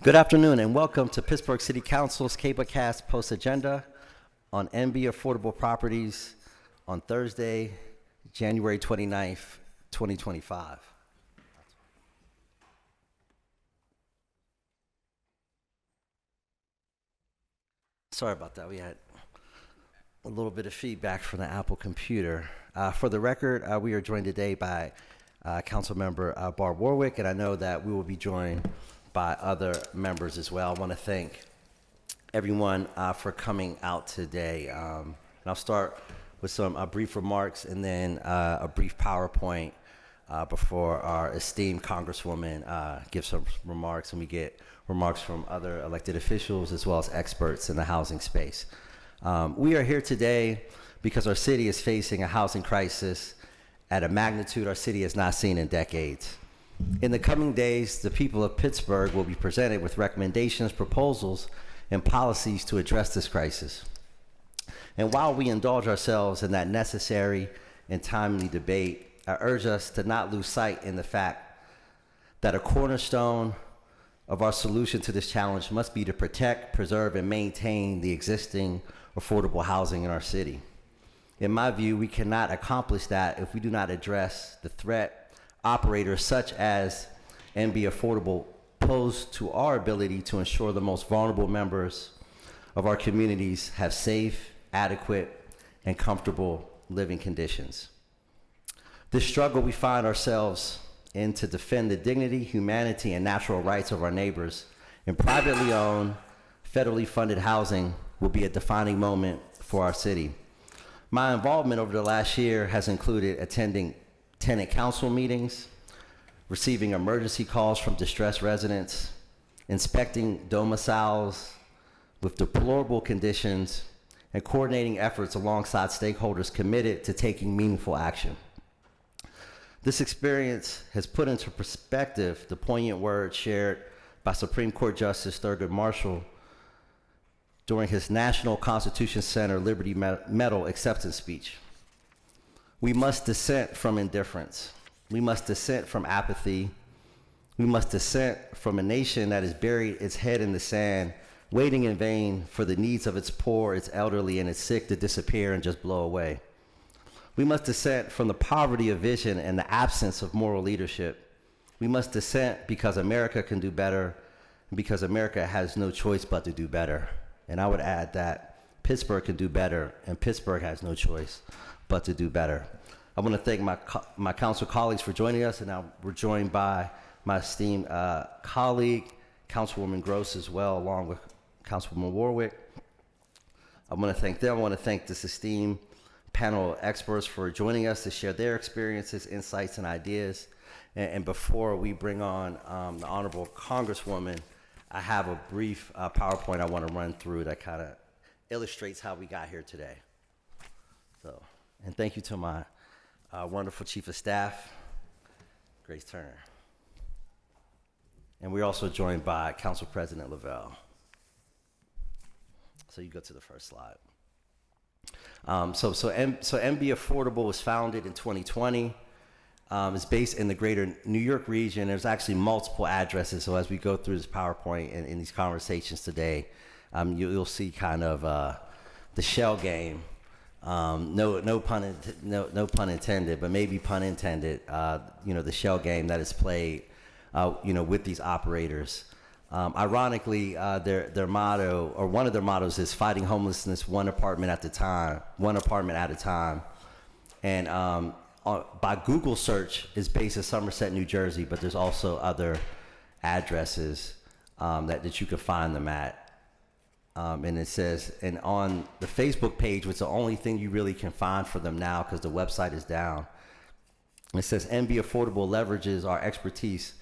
Good afternoon and welcome to Pittsburgh City Council's Cablecast Post Agenda on MB Affordable Properties on Thursday, January 29th, 2025. Sorry about that. We had a little bit of feedback from the Apple computer. For the record, we are joined today by Councilmember Barb Warwick, and I know that we will be joined by other members as well. I want to thank everyone for coming out today. And I'll start with some brief remarks and then a brief PowerPoint before our esteemed Congresswoman gives some remarks, and we get remarks from other elected officials as well as experts in the housing space. We are here today because our city is facing a housing crisis at a magnitude our city has not seen in decades. In the coming days, the people of Pittsburgh will be presented with recommendations, proposals, and policies to address this crisis. And while we indulge ourselves in that necessary and timely debate, I urge us to not lose sight in the fact that a cornerstone of our solution to this challenge must be to protect, preserve, and maintain the existing affordable housing in our city. In my view, we cannot accomplish that if we do not address the threat operators such as MB Affordable pose to our ability to ensure the most vulnerable members of our communities have safe, adequate, and comfortable living conditions. This struggle we find ourselves in to defend the dignity, humanity, and natural rights of our neighbors in privately owned, federally funded housing will be a defining moment for our city. My involvement over the last year has included attending tenant council meetings, receiving emergency calls from distressed residents, inspecting domiciles with deplorable conditions, and coordinating efforts alongside stakeholders committed to taking meaningful action. This experience has put into perspective the poignant words shared by Supreme Court Justice Thurgood Marshall during his National Constitution Center Liberty Medal acceptance speech. We must dissent from indifference. We must dissent from apathy. We must dissent from a nation that has buried its head in the sand, waiting in vain for the needs of its poor, its elderly, and its sick to disappear and just blow away. We must dissent from the poverty of vision and the absence of moral leadership. We must dissent because America can do better, and because America has no choice but to do better. And I would add that Pittsburgh can do better, and Pittsburgh has no choice but to do better. I want to thank my council colleagues for joining us, and now we're joined by my esteemed colleague, Councilwoman Gross, as well, along with Councilwoman Warwick. I want to thank them. I want to thank this esteemed panel of experts for joining us to share their experiences, insights, and ideas. And before we bring on the Honorable Congresswoman, I have a brief PowerPoint I want to run through that kind of illustrates how we got here today. So, and thank you to my wonderful Chief of Staff, Grace Turner. And we're also joined by Council President Lavelle. So you go to the first slide. So MB Affordable was founded in 2020. It's based in the greater New York region. There's actually multiple addresses. So as we go through this PowerPoint and in these conversations today, you'll see kind of the shell game. No pun intended, but maybe pun intended. The shell game that is played, with these operators. Ironically, their motto, or one of their mottos, is fighting homelessness one apartment at a time. And by Google search, is based in Somerset, New Jersey, but there's also other addresses that you can find them at. And it says, and on the Facebook page, which is the only thing you really can find for them now because the website is down, it says MB Affordable leverages our expertise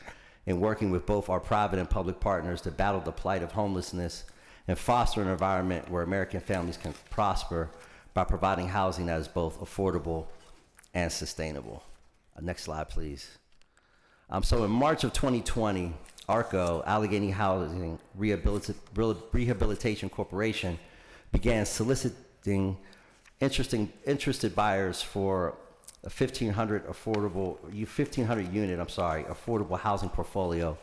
in working with both our private and public partners to battle the plight of homelessness and foster an environment where American families can prosper by providing housing that is both affordable and sustainable. Next slide, please. So in March of 2020, ARCO, Allegheny Housing Rehabilitation Corporation, began soliciting interested buyers for a 1,500 unit affordable housing portfolio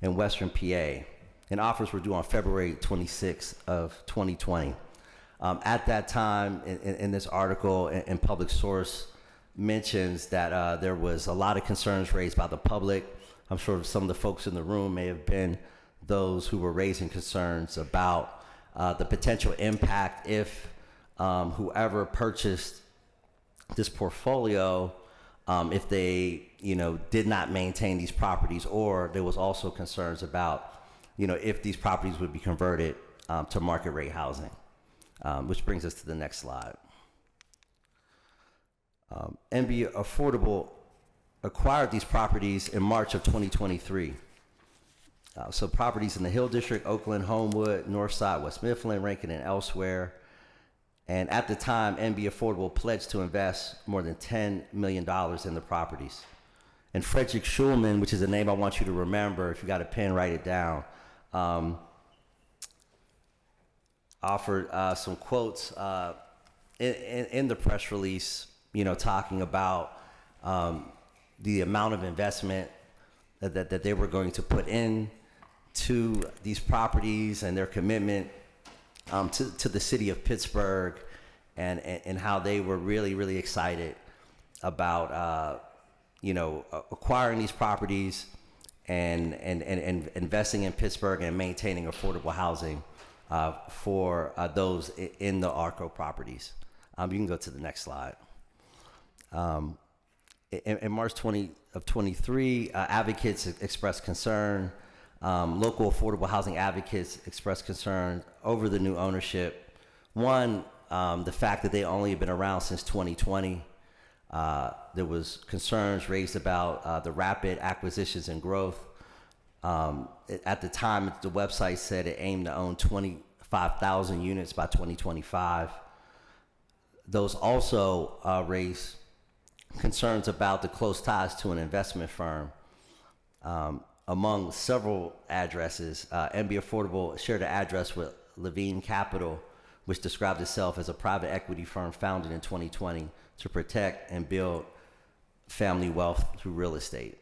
in Western PA. and offers were due on February 26th of 2020. At that time, in this article, in Public Source mentions that there was a lot of concerns raised by the public. I'm sure some of the folks in the room may have been those who were raising concerns about the potential impact if whoever purchased this portfolio, if they, did not maintain these properties, or there was also concerns about, if these properties would be converted to market rate housing, which brings us to the next slide. NB Affordable acquired these properties in March of 2023. So properties in the Hill District, Oakland, Homewood, Northside, West Mifflin, Rankin, and elsewhere. And at the time, NB Affordable pledged to invest more than $10 million in the properties. And Frederick Schulman, which is a name I want you to remember, if you got a pen, write it down, offered some quotes in the press release, talking about the amount of investment that they were going to put in to these properties and their commitment to the city of Pittsburgh, and how they were really, really excited about acquiring these properties and investing in Pittsburgh and maintaining affordable housing for those in the ARCO properties. You can go to the next slide. In March 23, advocates expressed concern. Local affordable housing advocates expressed concern over the new ownership. One, the fact that they only have been around since 2020. There was concerns raised about the rapid acquisitions and growth. At the time, the website said it aimed to own 25,000 units by 2025. Those also raised concerns about the close ties to an investment firm. Among several addresses, NB Affordable shared an address with Levine Capital, which described itself as a private equity firm founded in 2020 to protect and build family wealth through real estate.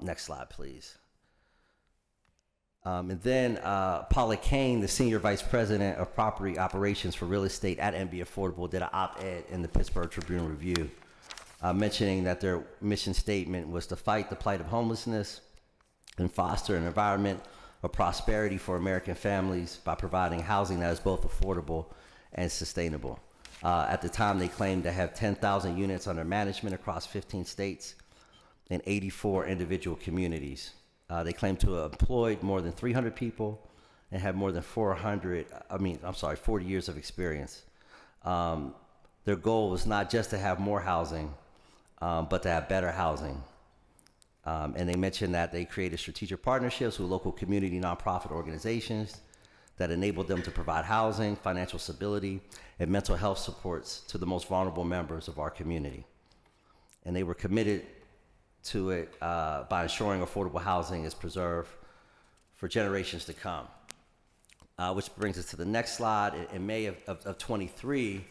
Next slide, please. And then Paula Kane, the Senior Vice President of Property Operations for Real Estate at NB Affordable, did an op-ed in the Pittsburgh Tribune Review, mentioning that their mission statement was to fight the plight of homelessness and foster an environment of prosperity for American families by providing housing that is both affordable and sustainable. At the time, they claimed to have 10,000 units under management across 15 states and 84 individual communities. They claim to have employed more than 300 people and have more than 40 years of experience. Their goal was not just to have more housing, but to have better housing. And they mentioned that they created strategic partnerships with local community nonprofit organizations that enabled them to provide housing, financial stability, and mental health supports to the most vulnerable members of our community. And they were committed to it by ensuring affordable housing is preserved for generations to come. Which brings us to the next slide. In May of 23,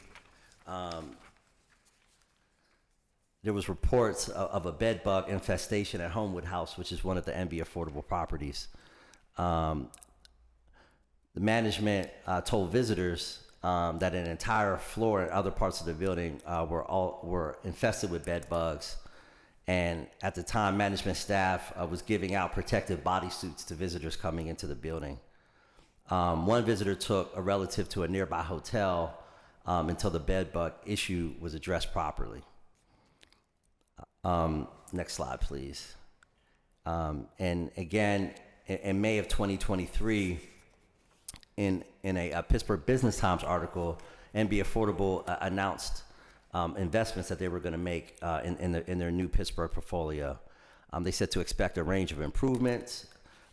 there was reports of a bed bug infestation at Homewood House, which is one of the NB Affordable properties. The management told visitors that an entire floor and other parts of the building were infested with bed bugs. And at the time, management staff was giving out protective bodysuits to visitors coming into the building. One visitor took a relative to a nearby hotel until the bed bug issue was addressed properly. Next slide, please. And again, in May of 2023, in a Pittsburgh Business Times article, NB Affordable announced investments that they were going to make in their new Pittsburgh portfolio. They said to expect a range of improvements.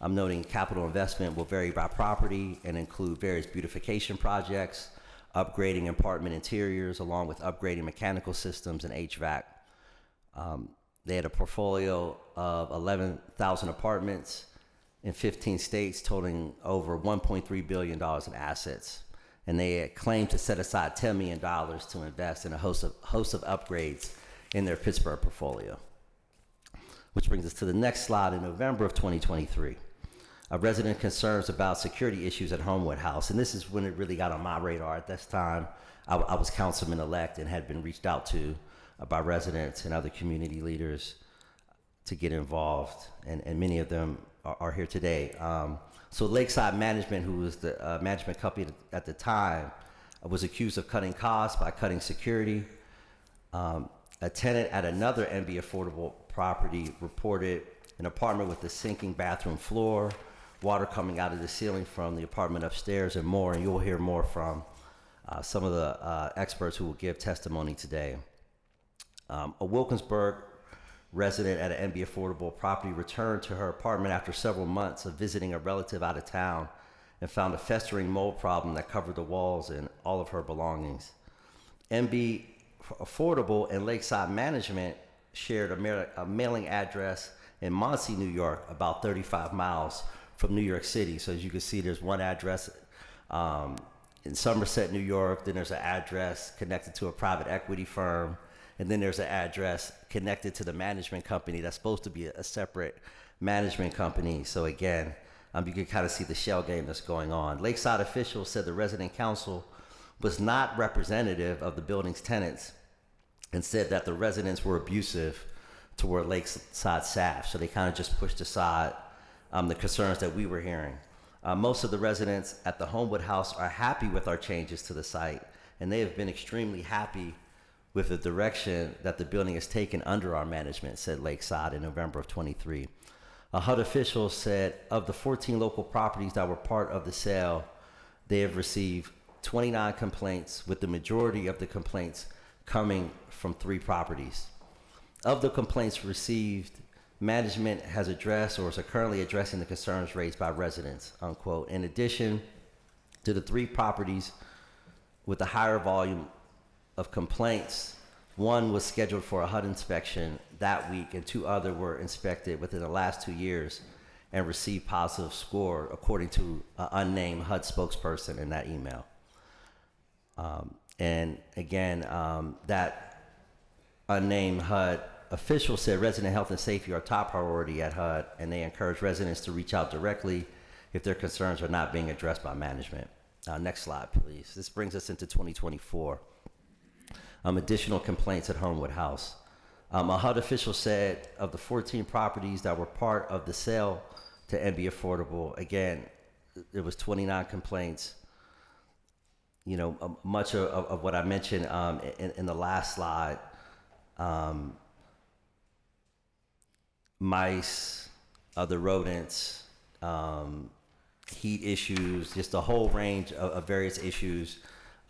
Noting capital investment will vary by property and include various beautification projects, upgrading apartment interiors, along with upgrading mechanical systems and HVAC. They had a portfolio of 11,000 apartments in 15 states, totaling over $1.3 billion in assets. And they had claimed to set aside $10 million to invest in a host of upgrades in their Pittsburgh portfolio. Which brings us to the next slide. In November of 2023, resident concerns about security issues at Homewood House. And this is when it really got on my radar. At this time, I was councilman-elect and had been reached out to by residents and other community leaders to get involved, and many of them are here today. So Lakeside Management, who was the management company at the time, was accused of cutting costs by cutting security. A tenant at another NB Affordable property reported an apartment with a sinking bathroom floor, water coming out of the ceiling from the apartment upstairs, and more. And you'll hear more from some of the experts who will give testimony today. A Wilkinsburg resident at an NB Affordable property returned to her apartment after several months of visiting a relative out of town and found a festering mold problem that covered the walls and all of her belongings. NB Affordable and Lakeside Management shared a mailing address in Muncie, New York, about 35 miles from New York City. So as you can see, there's one address in Somerset, New York, then there's an address connected to a private equity firm, and then there's an address connected to the management company that's supposed to be a separate management company. So again, you can kind of see the shell game that's going on. Lakeside officials said the resident council was not representative of the building's tenants and said that the residents were abusive toward Lakeside staff. So they kind of just pushed aside the concerns that we were hearing. Most of the residents at the Homewood House are happy with our changes to the site, and they have been extremely happy with the direction that the building has taken under our management, said Lakeside in November of 23. HUD officials said of the 14 local properties that were part of the sale, they have received 29 complaints, with the majority of the complaints coming from 3 properties. Of the complaints received, management has addressed or is currently addressing the concerns raised by residents, unquote. In addition to the 3 properties with a higher volume of complaints, one was scheduled for a HUD inspection that week, and 2 other were inspected within the last 2 years and received positive score, according to an unnamed HUD spokesperson in that email. And again, that unnamed HUD official said resident health and safety are top priority at HUD, and they encourage residents to reach out directly if their concerns are not being addressed by management. Next slide, please. This brings us into 2024. Additional complaints at Homewood House. A HUD official said of the 14 properties that were part of the sale to NB Affordable, again, there was 29 complaints. You know, much of what I mentioned in the last slide, mice, other rodents, heat issues, just a whole range of various issues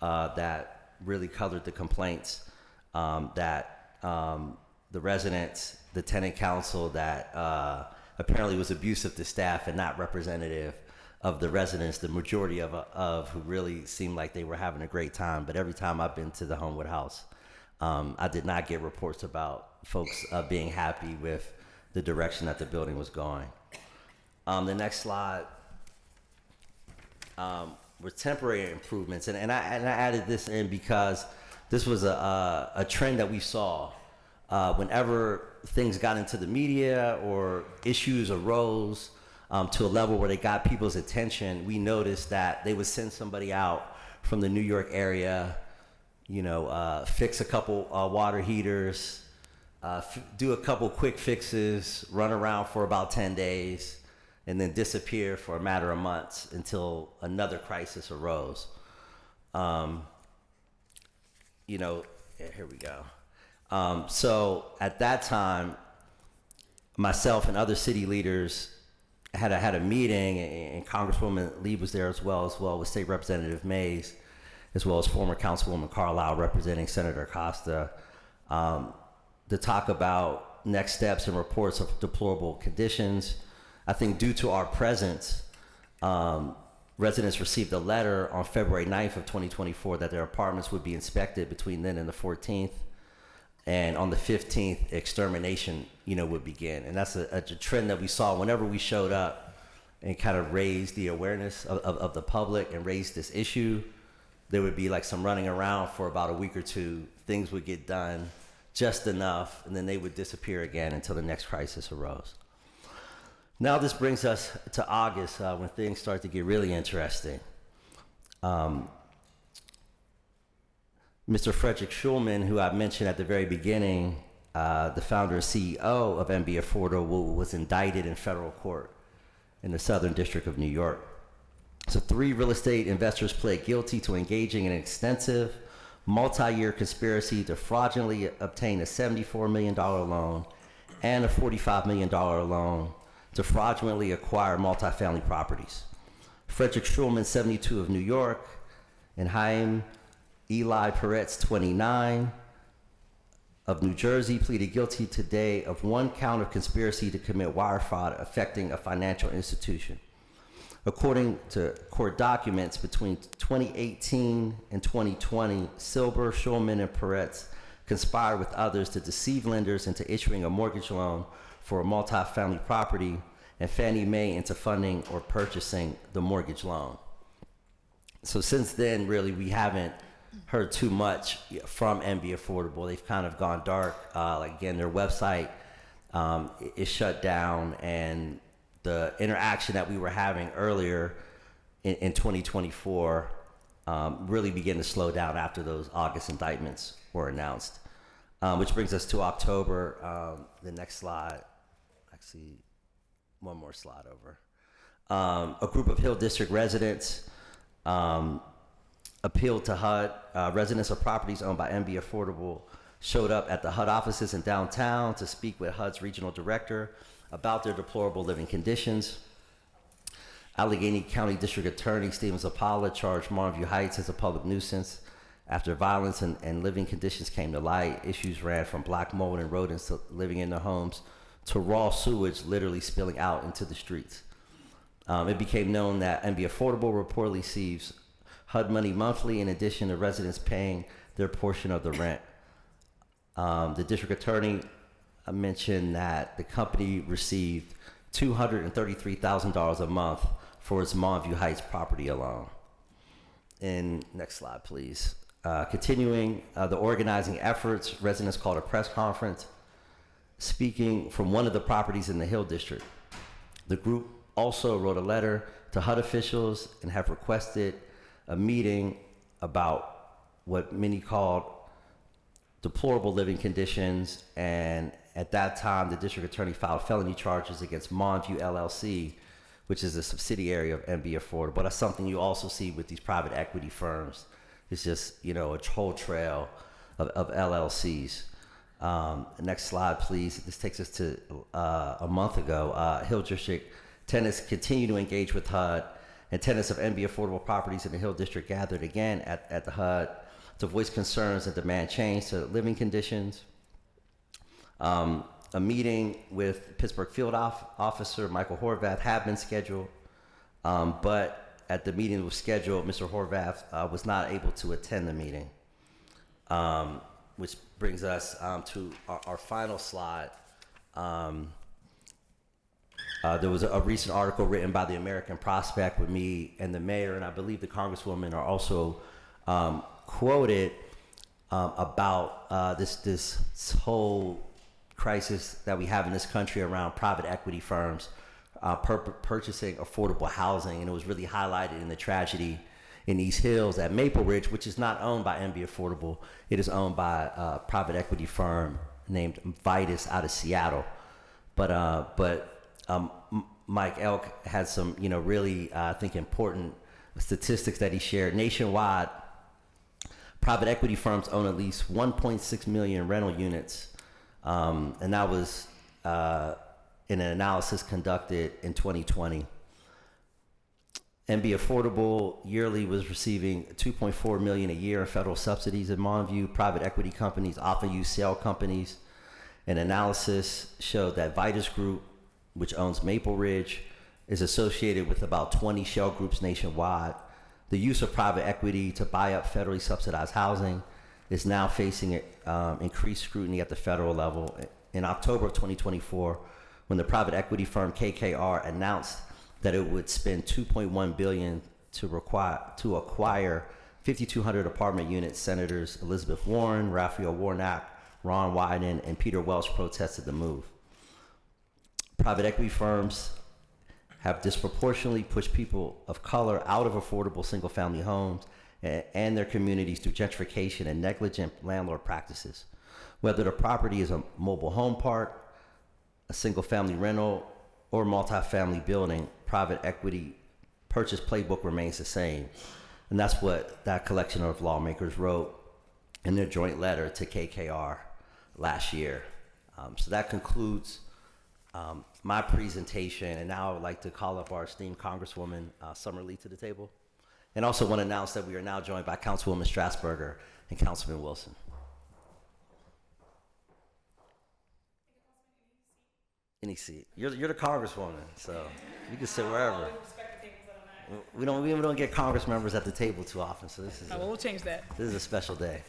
that really colored the complaints that the residents, the tenant council that apparently was abusive to staff and not representative of the residents, the majority of who really seemed like they were having a great time. But every time I've been to the Homewood House, I did not get reports about folks being happy with the direction that the building was going. The next slide were temporary improvements, and I added this in because this was a trend that we saw whenever things got into the media or issues arose to a level where they got people's attention. We noticed that they would send somebody out from the New York area, you know, fix a couple water heaters, do a couple quick fixes, run around for about 10 days, and then disappear for a matter of months until another crisis arose. You know, here we go. So at that time, myself and other city leaders had a meeting, and Congresswoman Lee was there as well with State Representative Mays, as well as former Councilwoman Carlisle representing Senator Costa, to talk about next steps and reports of deplorable conditions. I think due to our presence, residents received a letter on February 9th of 2024 that their apartments would be inspected between then and the 14th. And on the 15th, extermination, you know, would begin. And that's a trend that we saw whenever we showed up and kind of raised the awareness of the public and raised this issue. There would be like some running around for about a week or two. Things would get done just enough, and then they would disappear again until the next crisis arose. Now this brings us to August, when things start to get really interesting. Mr. Frederick Schulman, who I mentioned at the very beginning, the founder and CEO of MB Affordable, was indicted in federal court in the Southern District of New York. So 3 real estate investors pled guilty to engaging in an extensive multi-year conspiracy to fraudulently obtain a $74 million loan and a $45 million loan to fraudulently acquire multifamily properties. Frederick Schulman, 72, of New York, and Haim Eli Peretz, 29, of New Jersey, pleaded guilty today of 1 count of conspiracy to commit wire fraud affecting a financial institution. According to court documents, between 2018 and 2020, Silber, Schulman, and Peretz conspired with others to deceive lenders into issuing a mortgage loan for a multifamily property and Fannie Mae into funding or purchasing the mortgage loan. So since then, really, we haven't heard too much from MB Affordable. They've kind of gone dark. Like, again, their website is shut down, and the interaction that we were having earlier in 2024 really began to slow down after those August indictments were announced. Which brings us to October. The next slide, actually, one more slide over. A group of Hill District residents appealed to HUD. Residents of properties owned by MB Affordable showed up at the HUD offices in downtown to speak with HUD's regional director about their deplorable living conditions. Allegheny County District Attorney Stephen Zappala charged Monview Heights as a public nuisance after violence and living conditions came to light. Issues ran from black mold and rodents living in their homes to raw sewage literally spilling out into the streets. It became known that MB Affordable reportedly receives HUD money monthly in addition to residents paying their portion of the rent. The district attorney mentioned that the company received $233,000 a month for its Monview Heights property alone. And next slide, please. Continuing the organizing efforts, residents called a press conference speaking from one of the properties in the Hill District. The group also wrote a letter to HUD officials and have requested a meeting about what many called deplorable living conditions, and at that time, the district attorney filed felony charges against Monview LLC, which is a subsidiary of MB Affordable. But that's something you also see with these private equity firms. It's just, a whole trail of LLCs. Next slide, please. This takes us to a month ago. Hill District tenants continue to engage with HUD, and tenants of MB Affordable properties in the Hill District gathered again at the HUD to voice concerns and demand change to living conditions. A meeting with Pittsburgh field officer Michael Horvath had been scheduled, but at the meeting that was scheduled, Mr. Horvath was not able to attend the meeting, which brings us to our final slide. There was a recent article written by the American Prospect with me and the mayor, and I believe the congresswoman are also quoted about this whole crisis that we have in this country around private equity firms purchasing affordable housing, and it was really highlighted in the tragedy in East Hills at Maple Ridge, which is not owned by MB Affordable. It is owned by a private equity firm named Vitus out of Seattle. But Mike Elk had some, really, I think, important statistics that he shared. Nationwide, private equity firms own at least 1.6 million rental units, and that was in an analysis conducted in 2020. MB Affordable yearly was receiving $2.4 million a year in federal subsidies in Monview. Private equity companies often use shell companies. An analysis showed that Vitus Group, which owns Maple Ridge, is associated with about 20 shell groups nationwide. The use of private equity to buy up federally subsidized housing is now facing increased scrutiny at the federal level. In October of 2024, when the private equity firm KKR announced that it would spend $2.1 billion to acquire 5,200 apartment units, Senators Elizabeth Warren, Raphael Warnock, Ron Wyden, and Peter Welch protested the move. Private equity firms have disproportionately pushed people of color out of affordable single-family homes and their communities through gentrification and negligent landlord practices. Whether the property is a mobile home park, a single-family rental, or multifamily building, private equity purchase playbook remains the same. And that's what that collection of lawmakers wrote in their joint letter to KKR last year. So that concludes my presentation, and now I would like to call up our esteemed Congresswoman Summer Lee to the table. And also want to announce that we are now joined by Councilwoman Strasburger and Councilman Wilson. Any seat. You're the Congresswoman, so you can sit wherever. We don't get Congress members at the table too often, so this is we'll change that. This is a special day.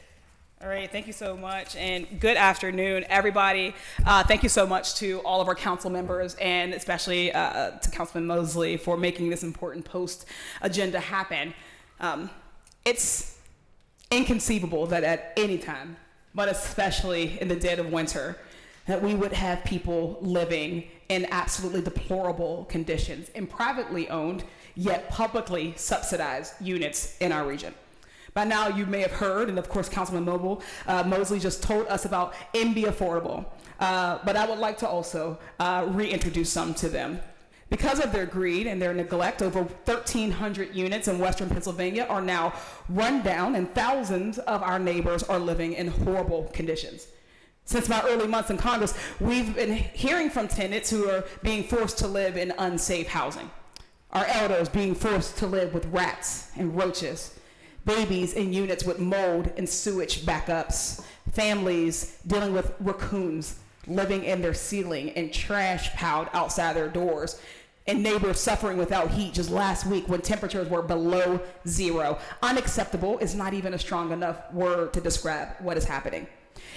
All right, thank you so much, and good afternoon, everybody. Thank you so much to all of our council members, and especially to Councilman Mosley for making this important post-agenda happen. It's inconceivable that at any time, but especially in the dead of winter, that we would have people living in absolutely deplorable conditions in privately owned, yet publicly subsidized units in our region. By now, you may have heard, and of course, Councilman Mosley just told us about MB Affordable, but I would like to also reintroduce some to them. Because of their greed and their neglect, over 1,300 units in Western Pennsylvania are now run down, and thousands of our neighbors are living in horrible conditions. Since my early months in Congress, we've been hearing from tenants who are being forced to live in unsafe housing. Our elders being forced to live with rats and roaches, babies in units with mold and sewage backups, families dealing with raccoons living in their ceiling and trash piled outside their doors, and neighbors suffering without heat just last week when temperatures were below zero. Unacceptable is not even a strong enough word to describe what is happening.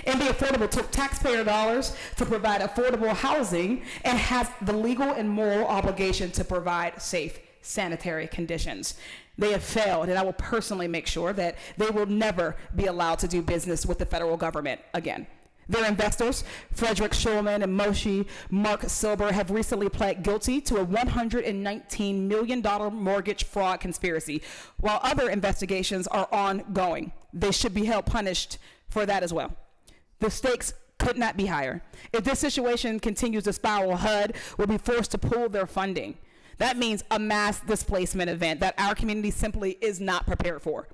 MB Affordable took taxpayer dollars to provide affordable housing and has the legal and moral obligation to provide safe sanitary conditions. They have failed, and I will personally make sure that they will never be allowed to do business with the federal government again. Their investors, Frederick Schulman and Moshe Mark Silber, have recently pled guilty to a $119 million mortgage fraud conspiracy, while other investigations are ongoing. They should be held punished for that as well. The stakes could not be higher. If this situation continues to spiral, HUD will be forced to pull their funding. That means a mass displacement event that our community simply is not prepared for.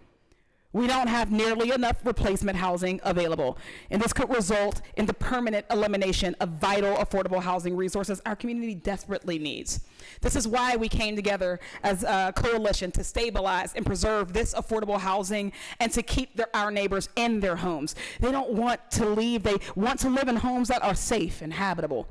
We don't have nearly enough replacement housing available, and this could result in the permanent elimination of vital affordable housing resources our community desperately needs. This is why we came together as a coalition to stabilize and preserve this affordable housing and to keep our neighbors in their homes. They don't want to leave. They want to live in homes that are safe and habitable.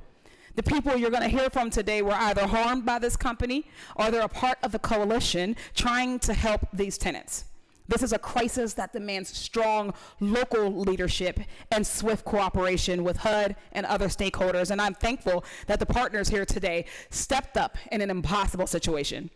The people you're going to hear from today were either harmed by this company or they're a part of the coalition trying to help these tenants. This is a crisis that demands strong local leadership and swift cooperation with HUD and other stakeholders, and I'm thankful that the partners here today stepped up in an impossible situation.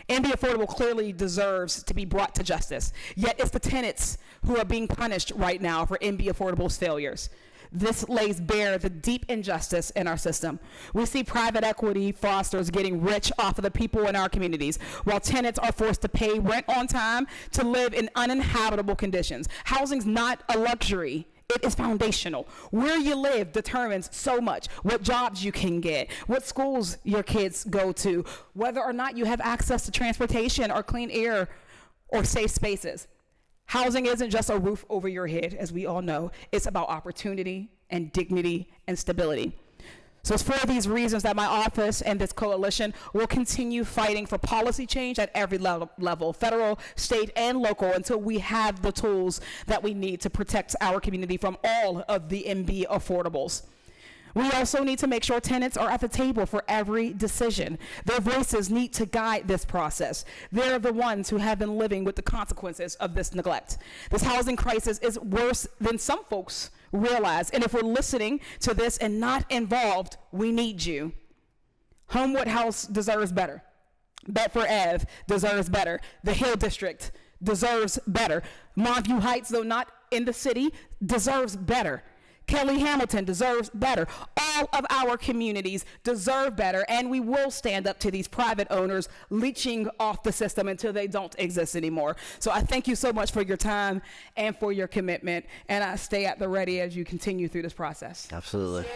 MB Affordable clearly deserves to be brought to justice, yet it's the tenants who are being punished right now for MB Affordable's failures. This lays bare the deep injustice in our system. We see private equity fraudsters getting rich off of the people in our communities, while tenants are forced to pay rent on time to live in uninhabitable conditions. Housing's not a luxury. It is foundational. Where you live determines so much. What jobs you can get, what schools your kids go to, whether or not you have access to transportation or clean air or safe spaces. Housing isn't just a roof over your head, as we all know. It's about opportunity and dignity and stability. So it's for these reasons that my office and this coalition will continue fighting for policy change at every level, federal, state, and local, until we have the tools that we need to protect our community from all of the MB affordables. We also need to make sure tenants are at the table for every decision. Their voices need to guide this process. They're the ones who have been living with the consequences of this neglect. This housing crisis is worse than some folks realize, and if we're listening to this and not involved, we need you. Homewood House deserves better. Bedford Ave deserves better. The Hill District deserves better. Montview Heights, though not in the city, deserves better. Kelly Hamilton deserves better. All of our communities deserve better, and we will stand up to these private owners leeching off the system until they don't exist anymore. So I thank you so much for your time and for your commitment, and I stay at the ready as you continue through this process. Absolutely.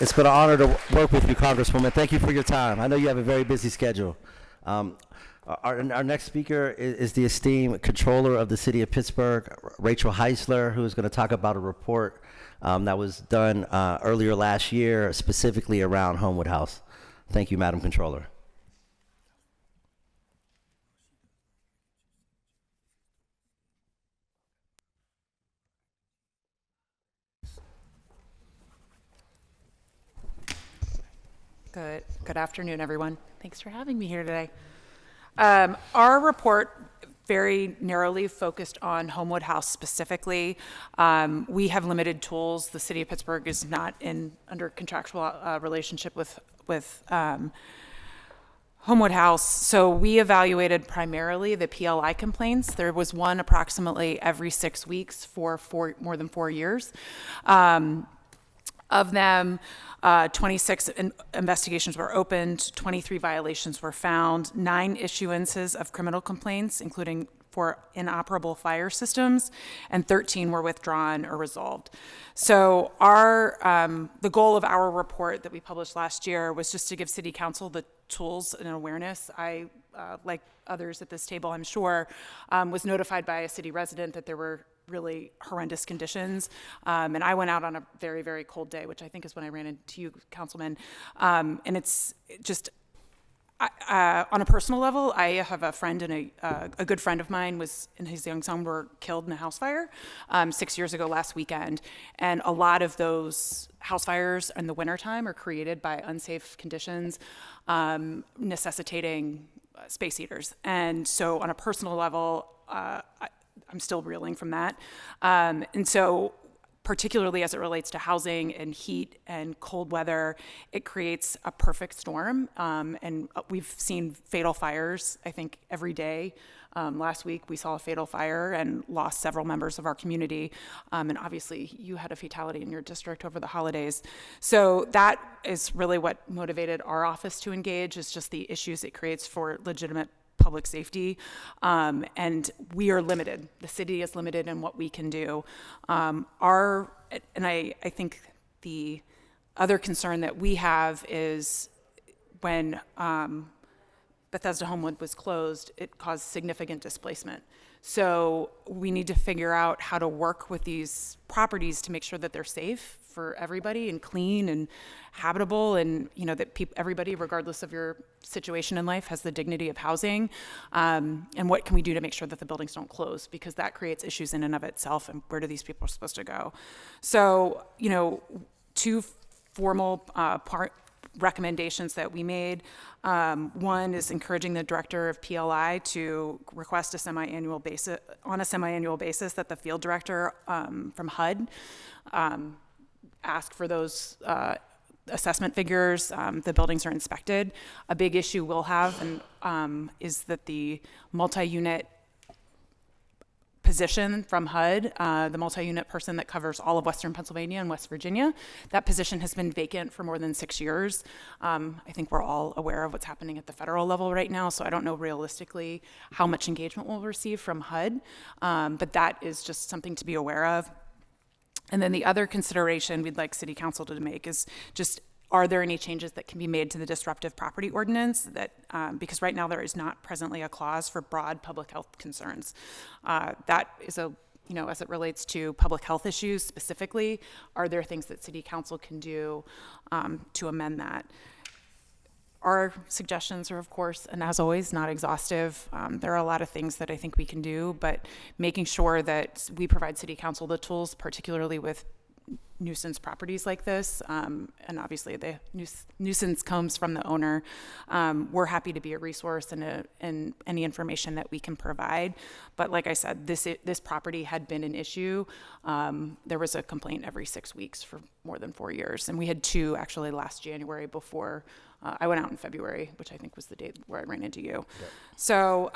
It's been an honor to work with you, Congresswoman. Thank you for your time. I know you have a very busy schedule. Our next speaker is the esteemed Controller of the City of Pittsburgh, Rachel Heisler, who is going to talk about a report that was done earlier last year, specifically around Homewood House. Thank you, Madam Controller. Good afternoon, everyone. Thanks for having me here today. Our report very narrowly focused on Homewood House specifically. We have limited tools. The city of Pittsburgh is not under contractual relationship with Homewood House. So we evaluated primarily the PLI complaints. There was one approximately every 6 weeks for more than 4 years. Of them, 26 investigations were opened, 23 violations were found, 9 issuances of criminal complaints, including for inoperable fire systems, and 13 were withdrawn or resolved. So the goal of our report that we published last year was just to give City Council the tools and awareness. I, like others at this table, I'm sure, was notified by a city resident that there were really horrendous conditions. And I went out on a very, very cold day, which I think is when I ran into you, Councilman. And it's just, on a personal level, I have a friend and a good friend of mine and his young son were killed in a house fire 6 years ago last weekend. And a lot of those house fires in the wintertime are created by unsafe conditions, necessitating space heaters. And so on a personal level, I'm still reeling from that. And so particularly as it relates to housing and heat and cold weather, it creates a perfect storm. And we've seen fatal fires, I think, every day. Last week, we saw a fatal fire and lost several members of our community. And obviously, you had a fatality in your district over the holidays. So that is really what motivated our office to engage, is just the issues it creates for legitimate public safety, and we are limited. The city is limited in what we can do. And I think the other concern that we have is when Bethesda Homewood was closed, it caused significant displacement. So we need to figure out how to work with these properties to make sure that they're safe for everybody and clean and habitable, and that everybody, regardless of your situation in life, has the dignity of housing. And what can we do to make sure that the buildings don't close, because that creates issues in and of itself, and where do these people are supposed to go? So 2 formal recommendations that we made. One is encouraging the director of PLI to request on a semi-annual basis that the field director from HUD ask for those assessment figures. The buildings are inspected. A big issue we'll have is that the multi-unit position from HUD, the multi-unit person that covers all of Western Pennsylvania and West Virginia, that position has been vacant for more than 6 years. I think we're all aware of what's happening at the federal level right now, so I don't know realistically how much engagement we'll receive from HUD, but that is just something to be aware of. And then the other consideration we'd like City Council to make is just, are there any changes that can be made to the disruptive property ordinance that, because right now there is not presently a clause for broad public health concerns. That is as it relates to public health issues specifically, are there things that City Council can do to amend that? Our suggestions are, of course, and as always, not exhaustive. There are a lot of things that I think we can do, but making sure that we provide City Council the tools, particularly with nuisance properties like this, and obviously the nuisance comes from the owner. We're happy to be a resource and any information that we can provide. But like I said, this property had been an issue. There was a complaint every 6 weeks for more than 4 years, and we had 2 actually last January before I went out in February, which I think was the date where I ran into you. Yep. So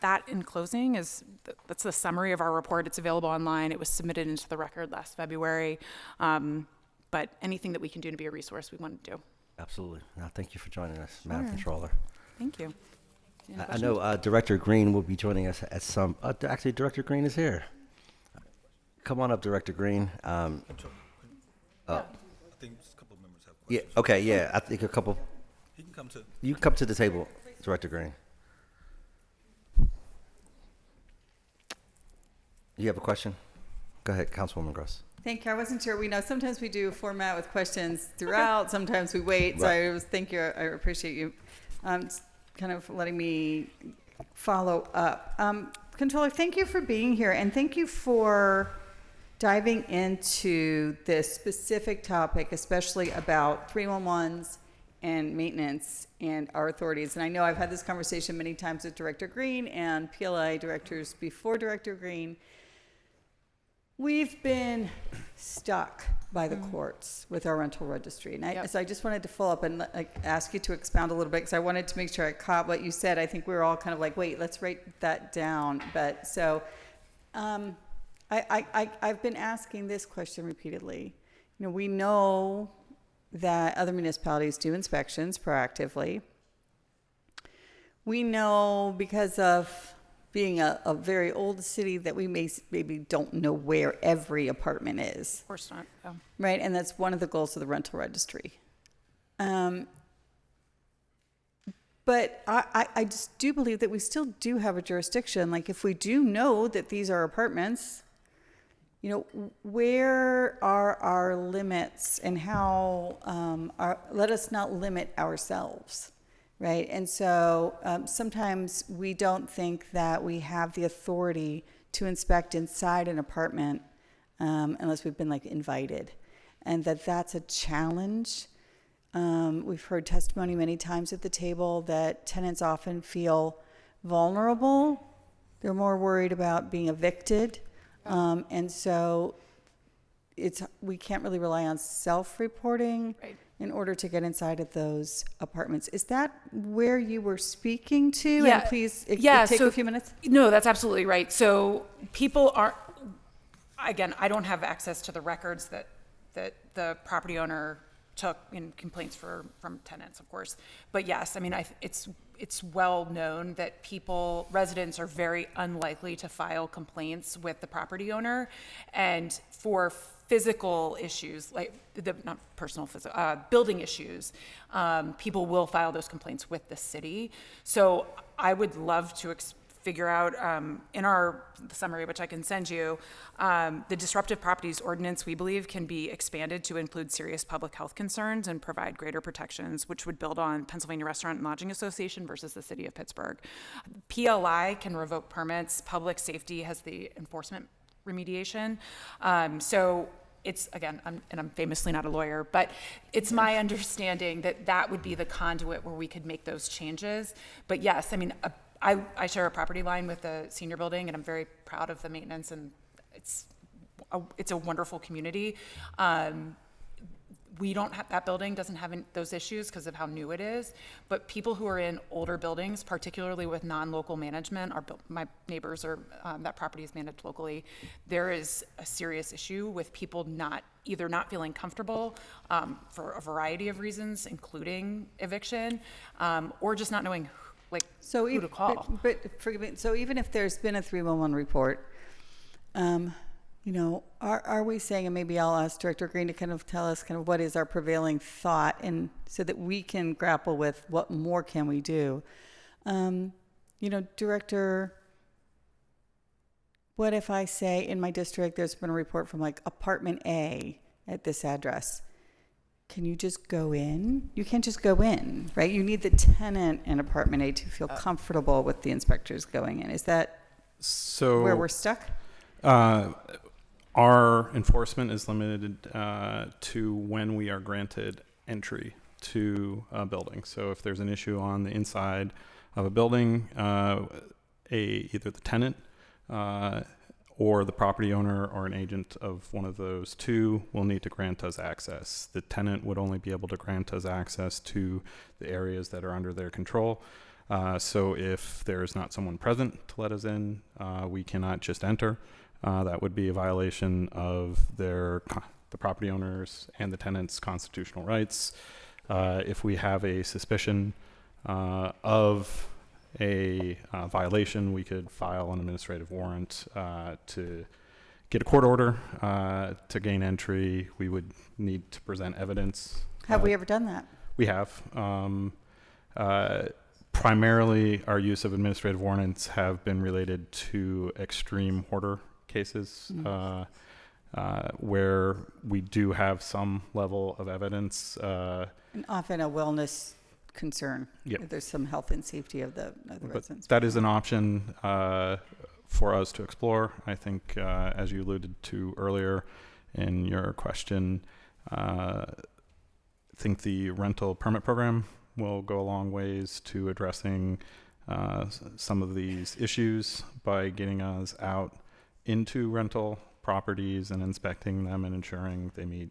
that, in closing, that's the summary of our report. It's available online. It was submitted into the record last February. But anything that we can do to be a resource, we want to do. Absolutely. No, thank you for joining us, Madam Controller. Thank you. I know Director Green will be joining us at some. Actually, Director Green is here. Come on up, Director Green. I think just a couple of members have questions. Yeah. Okay. Yeah. I think a couple. He can come to. You come to the table, Director Green. You have a question? Go ahead, Councilwoman Gross. Thank you. I wasn't sure. We know sometimes we do a format with questions throughout. Sometimes we wait. So Right. thank you. I appreciate you kind of letting me follow up. Controller, thank you for being here, and thank you for diving into this specific topic, especially about 311s and maintenance and our authorities. And I know I've had this conversation many times with Director Green and PLI directors before Director Green. We've been stuck by the courts with our rental registry. And so I just wanted to follow up and ask you to expound a little bit, because I wanted to make sure I caught what you said. I think we were all kind of like, wait, let's write that down. But so I've been asking this question repeatedly. You know, we know that other municipalities do inspections proactively. We know, because of being a very old city, that we maybe don't know where every apartment is. Of course not. Oh. Right, and that's one of the goals of the rental registry. But I just do believe that we still do have a jurisdiction. Like, if we do know that these are apartments, you know, where are our limits, and how, let us not limit ourselves. Right, and so sometimes we don't think that we have the authority to inspect inside an apartment unless we've been like invited, and that's a challenge. We've heard testimony many times at the table that tenants often feel vulnerable. They're more worried about being evicted, and so we can't really rely on self-reporting. Right. In order to get inside of those apartments. Is that where you were speaking to? Yeah. And please, take so, a few minutes. No, that's absolutely right. So people are, again, I don't have access to the records that the property owner took in complaints from tenants, of course. But yes, I mean, it's well known that residents are very unlikely to file complaints with the property owner, and for physical issues, like not personal, physical, building issues, people will file those complaints with the city. So I would love to figure out in the summary, which I can send you, the disruptive properties ordinance, we believe, can be expanded to include serious public health concerns and provide greater protections, which would build on Pennsylvania Restaurant and Lodging Association versus the city of Pittsburgh. PLI can revoke permits. Public safety has the enforcement remediation. So it's, again, I'm famously not a lawyer, but it's my understanding that would be the conduit where we could make those changes. But yes, I mean, I share a property line with the senior building, and I'm very proud of the maintenance, and it's a wonderful community. We don't have, that building doesn't have those issues because of how new it is, but people who are in older buildings, particularly with non-local management, my neighbors are, that property is managed locally. There is a serious issue with people either not feeling comfortable for a variety of reasons, including eviction, or just not knowing who to call. But forgive me. So even if there's been a 311 report, you know, are we saying, and maybe I'll ask Director Green to kind of tell us kind of what is our prevailing thought, and so that we can grapple with what more can we do. You know, Director, what if I say in my district there's been a report from like apartment A at this address? Can you just go in? You can't just go in, right? You need the tenant in apartment A to feel comfortable with the inspectors going in. Is that where we're stuck? Our enforcement is limited to when we are granted entry to a building. So if there's an issue on the inside of a building, either the tenant or the property owner or an agent of one of those two will need to grant us access. The tenant would only be able to grant us access to the areas that are under their control. So if there is not someone present to let us in, we cannot just enter. That would be a violation of the property owners and the tenant's constitutional rights. If we have a suspicion of a violation, we could file an administrative warrant to get a court order to gain entry. We would need to present evidence. Have we ever done that? We have. Primarily, our use of administrative warrants have been related to extreme hoarder cases where we do have some level of evidence. And often a wellness concern. Yep. If there's some health and safety of the residents. That is an option for us to explore. I think, as you alluded to earlier in your question, I think the rental permit program will go a long ways to addressing some of these issues by getting us out into rental properties and inspecting them and ensuring they meet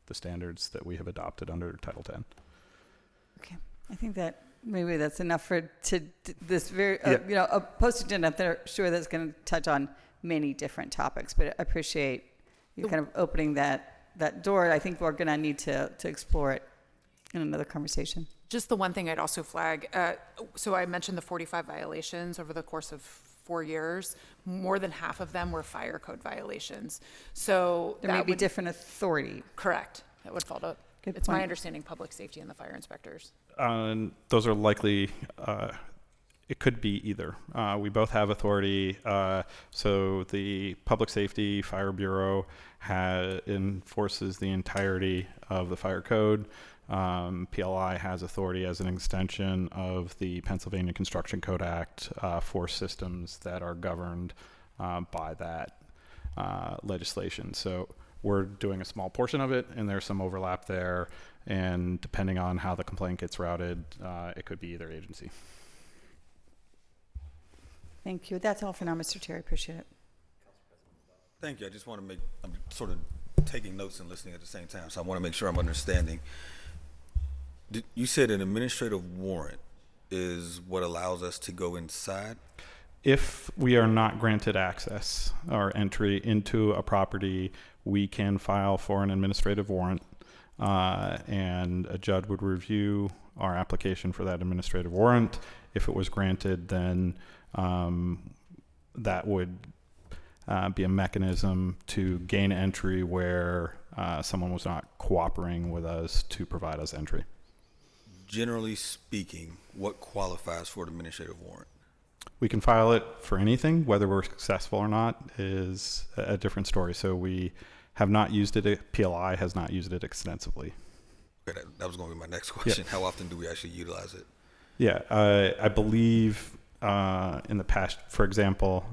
the standards that we have adopted under Title 10. Okay. I think that maybe that's enough for this very, Yeah. a post agenda. I'm sure that's going to touch on many different topics, but I appreciate you kind of opening that door. I think we're going to need to explore it in another conversation. Just the one thing I'd also flag, so I mentioned the 45 violations over the course of 4 years. More than half of them were fire code violations. So There may be different authority. Correct. That would fall to, Good it's my point. understanding, public safety and the fire inspectors. Those are likely, it could be either. We both have authority. So the Public Safety Fire Bureau enforces the entirety of the fire code. PLI has authority as an extension of the Pennsylvania Construction Code Act for systems that are governed by that legislation. So we're doing a small portion of it, and there's some overlap there. And depending on how the complaint gets routed, it could be either agency. Thank you. That's all for now, Mr. Chair. I appreciate it. Thank you. I just want to I'm sort of taking notes and listening at the same time, so I want to make sure I'm understanding. You said an administrative warrant is what allows us to go inside? If we are not granted access or entry into a property, we can file for an administrative warrant, and a judge would review our application for that administrative warrant. If it was granted, then that would be a mechanism to gain entry where someone was not cooperating with us to provide us entry. Generally speaking, what qualifies for an administrative warrant? We can file it for anything. Whether we're successful or not is a different story. So we have not used it. PLI has not used it extensively. Okay, that was going to be my next question. How often do we actually utilize it? Yeah, I believe in the past, for example,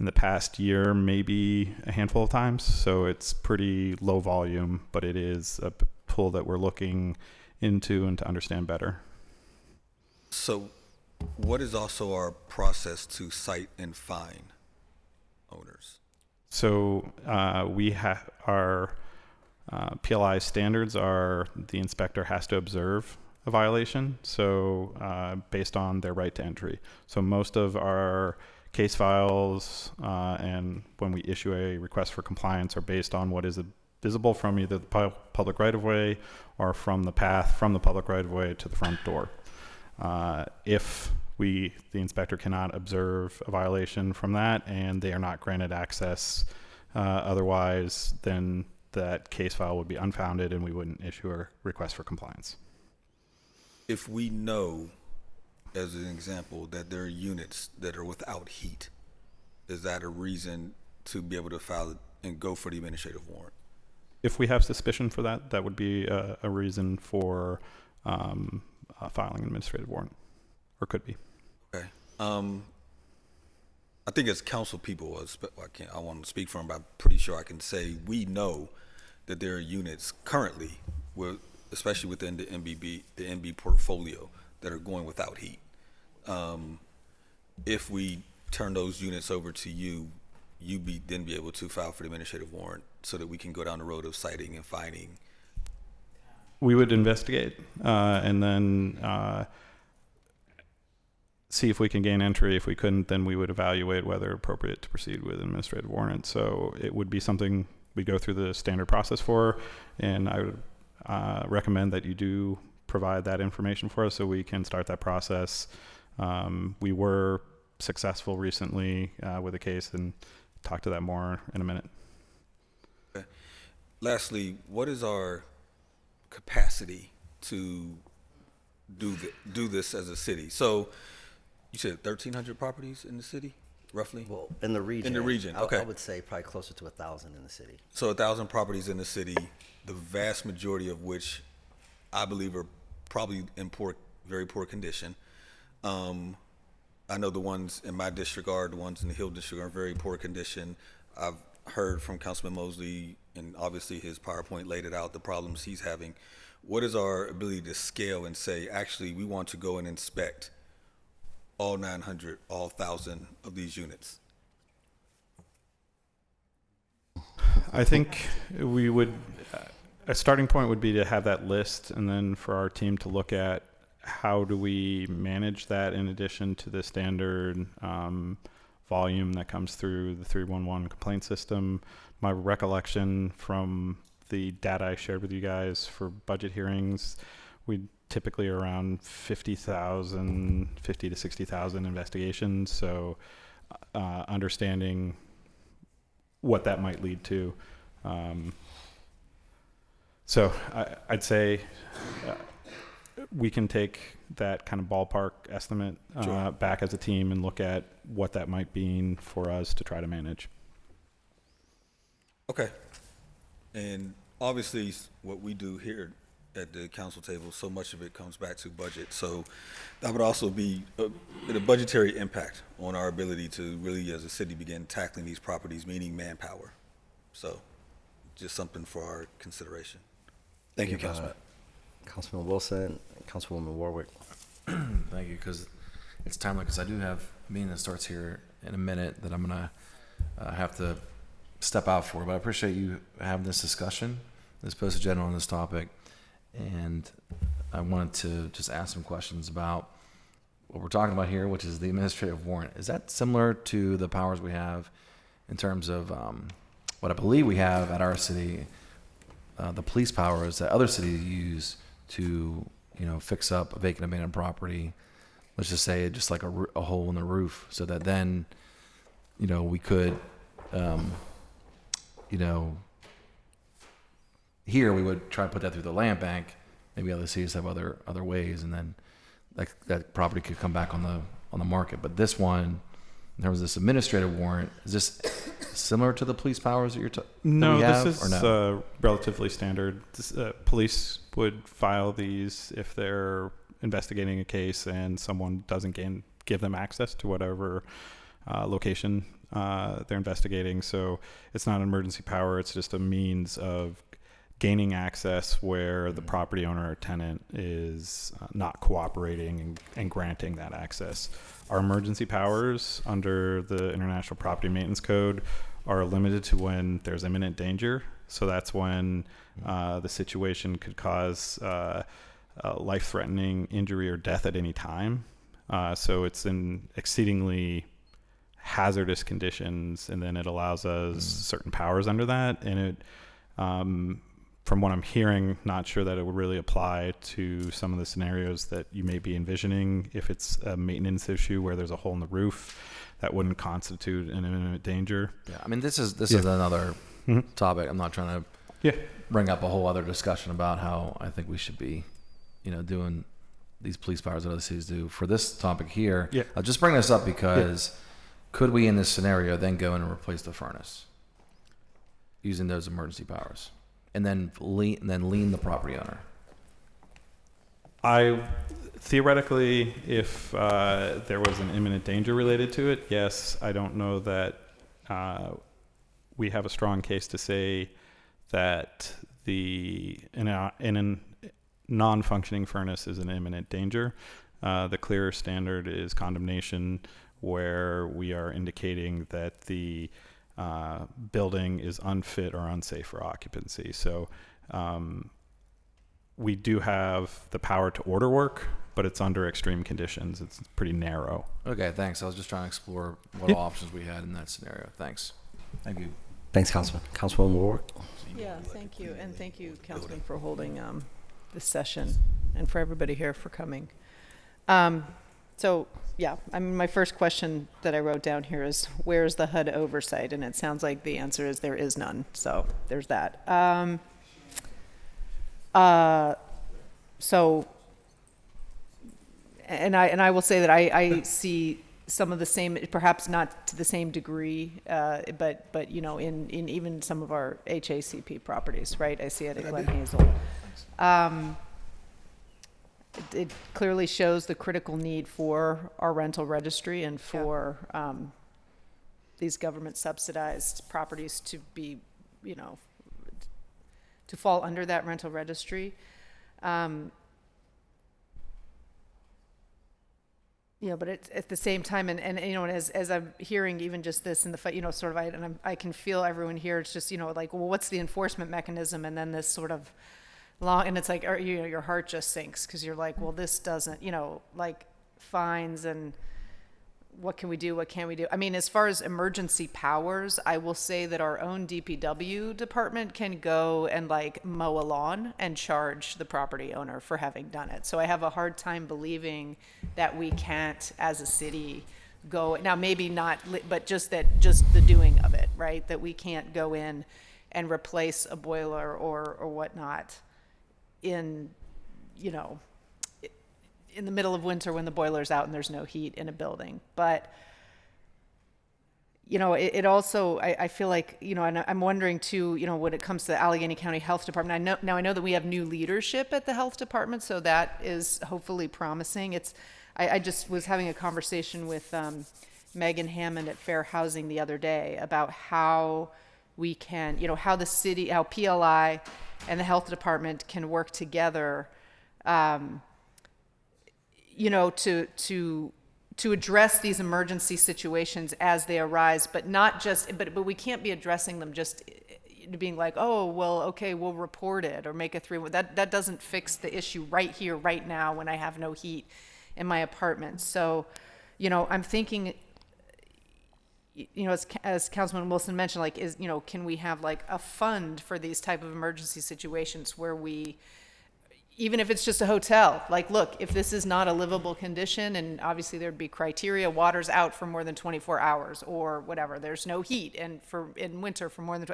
in the past year, maybe a handful of times. So it's pretty low volume, but it is a tool that we're looking into and to understand better. So what is also our process to cite and fine owners? So we have our PLI standards are the inspector has to observe a violation, so based on their right to entry. So most of our case files and when we issue a request for compliance are based on what is visible from either the public right-of-way or from the path from the public right-of-way to the front door. If the inspector cannot observe a violation from that and they are not granted access otherwise, then that case file would be unfounded and we wouldn't issue a request for compliance. If we know, as an example, that there are units that are without heat, is that a reason to be able to file it and go for the administrative warrant? If we have suspicion for that, that would be a reason for filing an administrative warrant, or could be. Okay. I think as council people, I want to speak for them, but I'm pretty sure I can say we know that there are units currently, especially within the NB portfolio, that are going without heat. If we turn those units over to you, then be able to file for the administrative warrant so that we can go down the road of citing and fining. We would investigate and then see if we can gain entry. If we couldn't, then we would evaluate whether appropriate to proceed with an administrative warrant. So it would be something we go through the standard process for, and I would recommend that you do provide that information for us so we can start that process. We were successful recently with a case, and talk to that more in a minute. Okay. Lastly, what is our capacity to do this as a city? So you said 1,300 properties in the city, roughly? Well, in the region. In the region, okay. I would say probably closer to 1,000 in the city. So 1,000 properties in the city, the vast majority of which I believe are probably in very poor condition. I know the ones in my district the ones in the Hill district are in very poor condition. I've heard from Councilman Mosley, and obviously his PowerPoint laid it out, the problems he's having. What is our ability to scale and say, actually, we want to go and inspect all 900, all 1,000 of these units? I think we would, a starting point would be to have that list, and then for our team to look at how do we manage that in addition to the standard volume that comes through the 311 complaint system. My recollection from the data I shared with you guys for budget hearings, we typically are around 50 to 60,000 investigations. So understanding what that might lead to. So I'd say we can take that kind of ballpark estimate back as a team and look at what that might mean for us to try to manage. Okay. And obviously what we do here at the council table, so much of it comes back to budget. So that would also be a budgetary impact on our ability to really, as a city, begin tackling these properties, meaning manpower. So just something for our consideration. Thank you, Councilman. Councilman Wilson, Councilwoman Warwick. Thank you, because it's timely, because I do have a meeting that starts here in a minute that I'm going to have to step out for. But I appreciate you having this discussion, this post-agenda on this topic. And I wanted to just ask some questions about what we're talking about here, which is the administrative warrant. Is that similar to the powers we have in terms of what I believe we have at our city, the police powers that other cities use to, fix up a vacant abandoned property? Let's just say just like a hole in the roof, so that then, we could, here we would try to put that through the land bank. Maybe other cities have other ways, and then that property could come back on the market. But this one, in terms of this administrative warrant, is this similar to the police powers that you're No, that we this have, is relatively standard. Police would file these if they're investigating a case and someone doesn't give them access to whatever location they're investigating. So it's not an emergency power. It's just a means of gaining access where the property owner or tenant is not cooperating and granting that access. Our emergency powers under the International Property Maintenance Code are limited to when there's imminent danger. So that's when the situation could cause life-threatening injury or death at any time. So it's in exceedingly hazardous conditions, and then it allows us certain powers under that. And it, from what I'm hearing, not sure that it would really apply to some of the scenarios that you may be envisioning. If it's a maintenance issue where there's a hole in the roof, that wouldn't constitute an imminent danger. Yeah, I mean, this is another topic. I'm not trying to bring up a whole other discussion about how I think we should be, doing these police powers that other cities do. For this topic here, I'll just bring this up because could we, in this scenario, then go in and replace the furnace using those emergency powers, and then lien the property owner? theoretically, if there was an imminent danger related to it, yes. I don't know that we have a strong case to say that in a non-functioning furnace is an imminent danger. The clearer standard is condemnation, where we are indicating that the building is unfit or unsafe for occupancy. So we do have the power to order work, but it's under extreme conditions. It's pretty narrow. Okay, thanks. I was just trying to explore what options we had in that scenario. Thanks. Thank you. Thanks, Councilman. Councilwoman Warwick. Yeah, thank you, and thank you, Councilman, for holding this session, and for everybody here for coming. So, yeah, I mean, my first question that I wrote down here is, where's the HUD oversight? And it sounds like the answer is there is none. So there's that. So, and I will say that I see some of the same, perhaps not to the same degree, but you know, in even some of our HACP properties, right? I see it at Glen Hazel. It clearly shows the critical need for our rental registry and for these government subsidized properties to be, you know, to fall under that rental registry. You know, but it's at the same time, and you know, as I'm hearing even just this in the fight, you know, sort of, I can feel everyone here. It's just, you know, like, well, what's the enforcement mechanism? And then this sort of long, and it's like, you know, your heart just sinks because you're like, well, this doesn't, you know, like fines and what can we do? What can't we do? I mean, as far as emergency powers, I will say that our own DPW department can go and like mow a lawn and charge the property owner for having done it. So I have a hard time believing that we can't, as a city, go, now maybe not, but just the doing of it, right? That we can't go in and replace a boiler or whatnot in, you know, in the middle of winter when the boiler's out and there's no heat in a building. But, you know, it also, I feel like, you know, and I'm wondering too, you know, when it comes to the Allegheny County Health Department, I know that we have new leadership at the health department, so that is hopefully promising. I just was having a conversation with Megan Hammond at Fair Housing the other day about how we can, you know, how the city, how PLI and the health department can work together, you know, to address these emergency situations as they arise, but not just, but we can't be addressing them just being like, oh, well, okay, we'll report it or make a 3. That doesn't fix the issue right here, right now, when I have no heat in my apartment. So, you know, I'm thinking, you know, as Councilman Wilson mentioned, like, you know, can we have like a fund for these type of emergency situations where we, even if it's just a hotel, like, look, if this is not a livable condition, and obviously there'd be criteria, water's out for more than 24 hours or whatever, there's no heat, and in winter for more than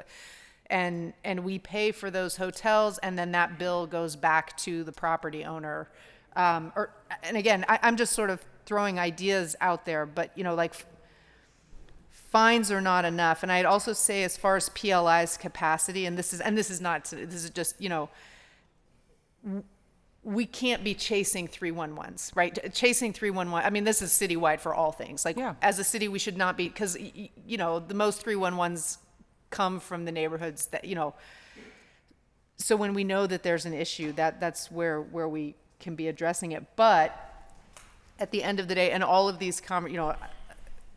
and we pay for those hotels, and then that bill goes back to the property owner. And again, I'm just sort of throwing ideas out there, but, you know, like, fines are not enough. And I'd also say, as far as PLI's capacity, this is just, you know, we can't be chasing 311s, right? Chasing 311. I mean, this is citywide for all things. Like, yeah. As a city, we should not be, because, you know, the most 311s come from the neighborhoods that, you know. So when we know that there's an issue, that's where we can be addressing it. But at the end of the day, and all of these,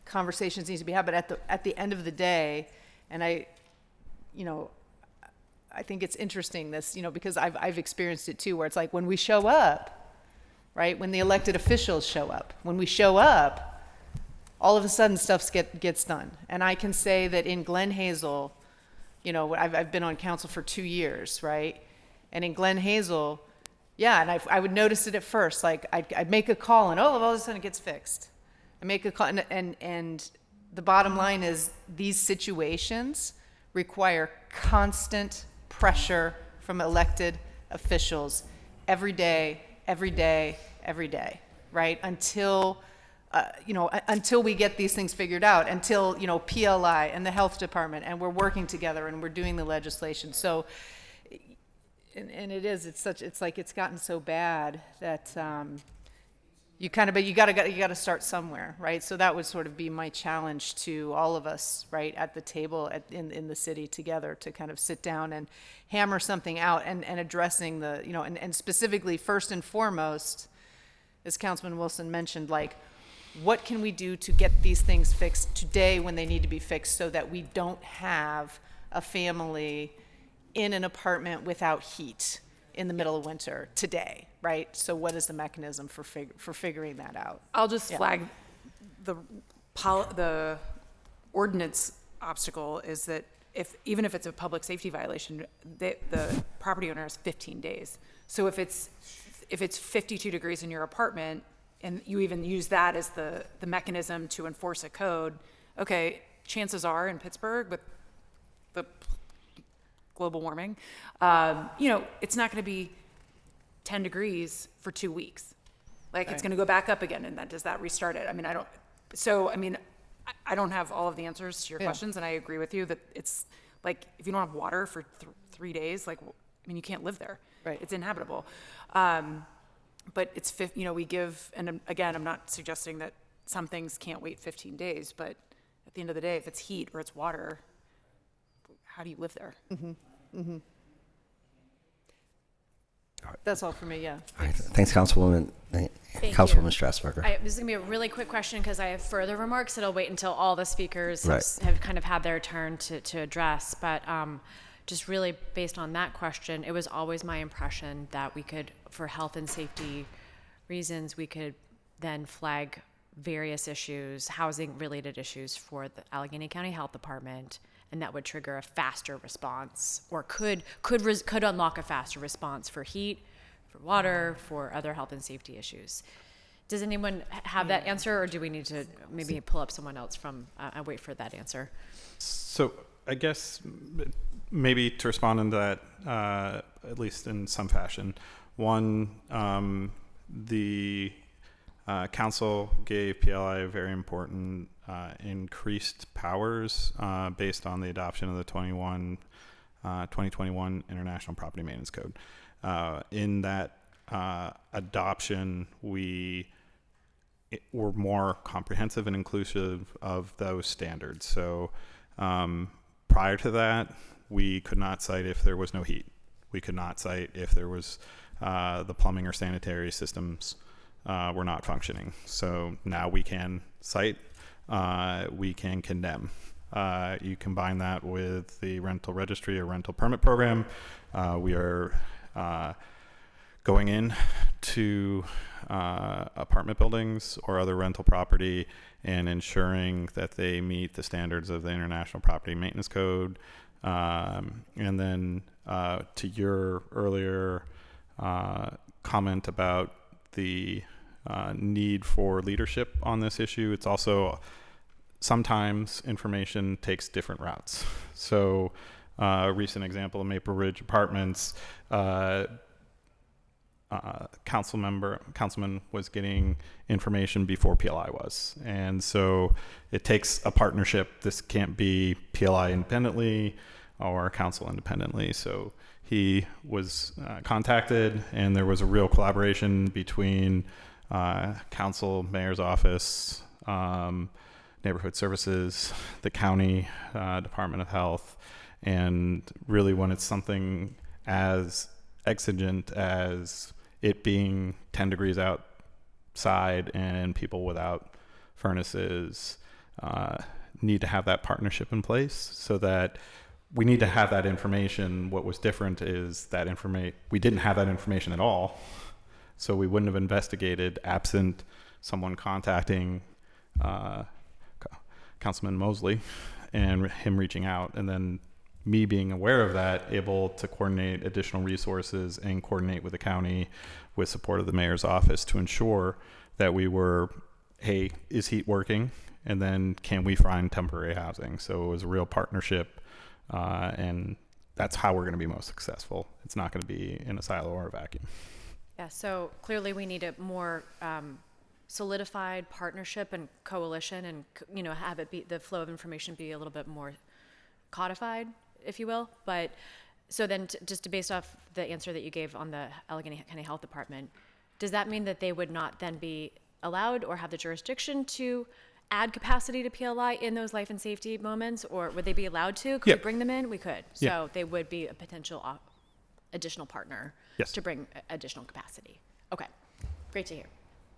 conversations need to be had. But at the end of the day, and I think it's interesting, this, you know, because I've experienced it too, where it's like when we show up, right? When the elected officials show up, when we show up, all of a sudden stuff gets done. And I can say that in Glen Hazel, you know, I've been on council for 2 years, right? And in Glen Hazel, yeah, and I would notice it at first, like I'd make a call and all of a sudden it gets fixed. I make a call, and the bottom line is these situations require constant pressure from elected officials every day, right? Until, until we get these things figured out, until, you know, PLI and the health department, and we're working together and we're doing the legislation. So, and it's like it's gotten so bad that, but you gotta start somewhere, right? So that would sort of be my challenge to all of us, right, at the table in the city together, to kind of sit down and hammer something out, and addressing the, and specifically, first and foremost, as Councilman Wilson mentioned, like, what can we do to get these things fixed today when they need to be fixed, so that we don't have a family in an apartment without heat in the middle of winter today, right? So what is the mechanism for figuring that out? I'll just flag the ordinance obstacle is that even if it's a public safety violation, the property owner has 15 days. So if it's 52 degrees in your apartment, and you even use that as the mechanism to enforce a code, okay, chances are in Pittsburgh with the global warming, it's not going to be 10 degrees for 2 weeks. Like, it's going to go back up again, and then does that restart it? I mean, I don't have all of the answers to your questions, and I agree with you that it's like, if you don't have water for 3 days, like, you can't live there. Right. It's inhabitable. But it's, we give, and again, I'm not suggesting that some things can't wait 15 days, but at the end of the day, if it's heat or it's water, how do you live there? That's all for me, yeah. All right, thanks, Councilwoman. Thank Councilwoman you. Strasburger. This is going to be a really quick question because I have further remarks that I'll wait until all the speakers Right. have kind of had their turn to address. But just really based on that question, it was always my impression that we could, for health and safety reasons, we could then flag various issues, housing-related issues for the Allegheny County Health Department, and that would trigger a faster response, or could unlock a faster response for heat, for water, for other health and safety issues. Does anyone have that answer, or do we need to maybe pull up someone else from and wait for that answer? So I guess maybe to respond to that, at least in some fashion. One, the council gave PLI very important increased powers based on the adoption of the 2021 International Property Maintenance Code. In that adoption, we were more comprehensive and inclusive of those standards. So prior to that, we could not cite if there was no heat. We could not cite if there was the plumbing or sanitary systems were not functioning. So now we can cite, we can condemn. You combine that with the rental registry or rental permit program. We are going in to apartment buildings or other rental property and ensuring that they meet the standards of the International Property Maintenance Code. And then to your earlier comment about the need for leadership on this issue, it's also sometimes information takes different routes. So a recent example of Maple Ridge Apartments, councilman was getting information before PLI was. And so it takes a partnership. This can't be PLI independently or council independently. So he was contacted, and there was a real collaboration between council, mayor's office, neighborhood services, the county Department of Health. And really, when it's something as exigent as it being 10 degrees outside and people without furnaces, need to have that partnership in place, so that we need to have that information. What was different is that we didn't have that information at all, so we wouldn't have investigated absent someone contacting Councilman Mosley and him reaching out, and then me being aware of that, able to coordinate additional resources and coordinate with the county with support of the mayor's office to ensure that we were, hey, is heat working? And then can we find temporary housing? So it was a real partnership, and that's how we're going to be most successful. It's not going to be in a silo or a vacuum. Yeah, so clearly we need a more solidified partnership and coalition, and have it be, the flow of information be a little bit more codified, if you will. But so then just based off the answer that you gave on the Allegheny County Health Department, does that mean that they would not then be allowed or have the jurisdiction to add capacity to PLI in those life and safety moments, or would they be allowed to? Could Yeah. we bring them in? We could. So Yeah. they would be a potential additional partner Yes. to bring additional capacity. Okay, great to hear.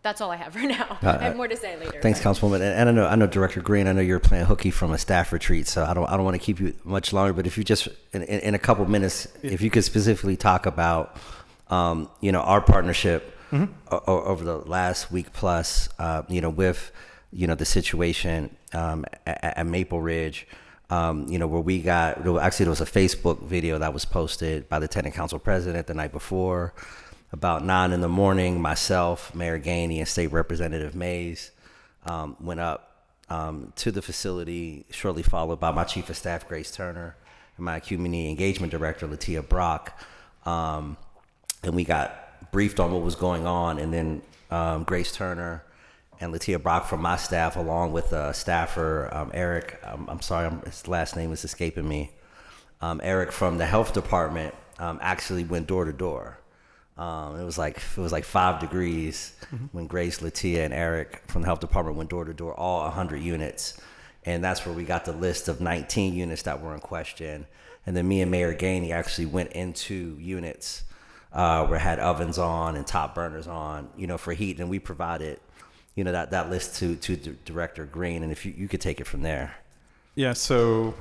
That's all I have for now. I have more to say later. Thanks, but- Councilwoman. And I know Director Green. I know you're playing hooky from a staff retreat, so I don't want to keep you much longer. But if you just in a couple minutes, if you could specifically talk about, our partnership over the last week plus, with, the situation at Maple Ridge, where we got actually there was a Facebook video that was posted by the Lieutenant Council President the night before. About 9 a.m, myself, Mayor Gainey, and State Representative Mays went up to the facility, shortly followed by my Chief of Staff, Grace Turner, and my Community Engagement Director, Latia Brock. And we got briefed on what was going on, and then Grace Turner and Latia Brock from my staff, along with staffer Eric, I'm sorry, his last name is escaping me, Eric from the Health Department, actually went door to door. It was like 5 degrees when Grace, Latia, and Eric from the health department went door to door, all 100 units. And that's where we got the list of 19 units that were in question. And then me and Mayor Gainey actually went into units where it had ovens on and top burners on, for heat. And we provided, that list to Director Green. And if you could take it from there. Yeah. So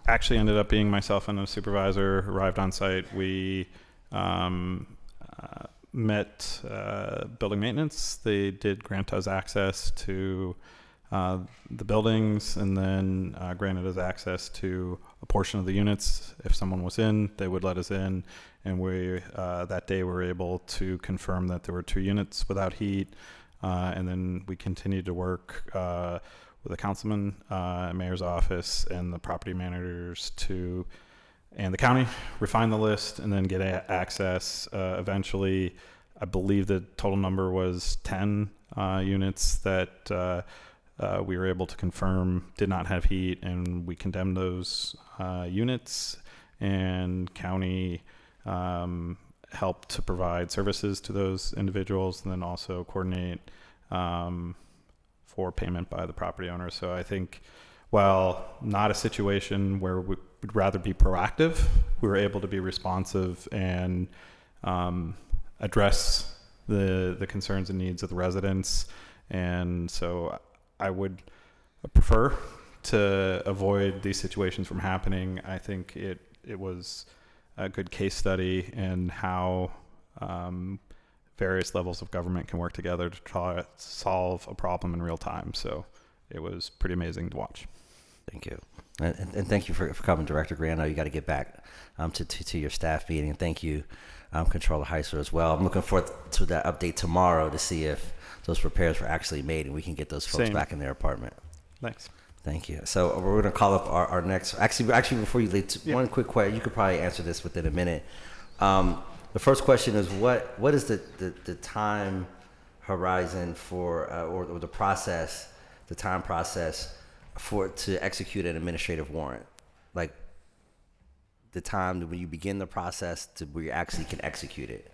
actually ended up being myself and a supervisor arrived on site. We met building maintenance. They did grant us access to the buildings, and then granted us access to a portion of the units. If someone was in, they would let us in, and we that day were able to confirm that there were 2 units without heat, and then we continued to work with the councilman, mayor's office, and the property managers and the county, refine the list, and then get access. Eventually, I believe the total number was 10 units that we were able to confirm did not have heat, and we condemned those units, and county helped to provide services to those individuals, and then also coordinate for payment by the property owner. So I think, while not a situation where we would rather be proactive, we were able to be responsive and address the concerns and needs of the residents. And so I would prefer to avoid these situations from happening. I think it was a good case study in how various levels of government can work together to try to solve a problem in real time. So it was pretty amazing to watch. Thank you. And thank you for coming, Director Green. I know you got to get back to your staff meeting. And thank you, Controller Heisler, as well. I'm looking forward to that update tomorrow to see if those repairs were actually made and we can get those folks Same. back in their apartment. Thanks. Thank you. So we're going to call up our next. Actually, before you leave, one quick question. You could probably answer this within a minute. The first question is what is the time horizon for or the process, the time process to execute an administrative warrant, like the time when you begin the process to where you actually can execute it?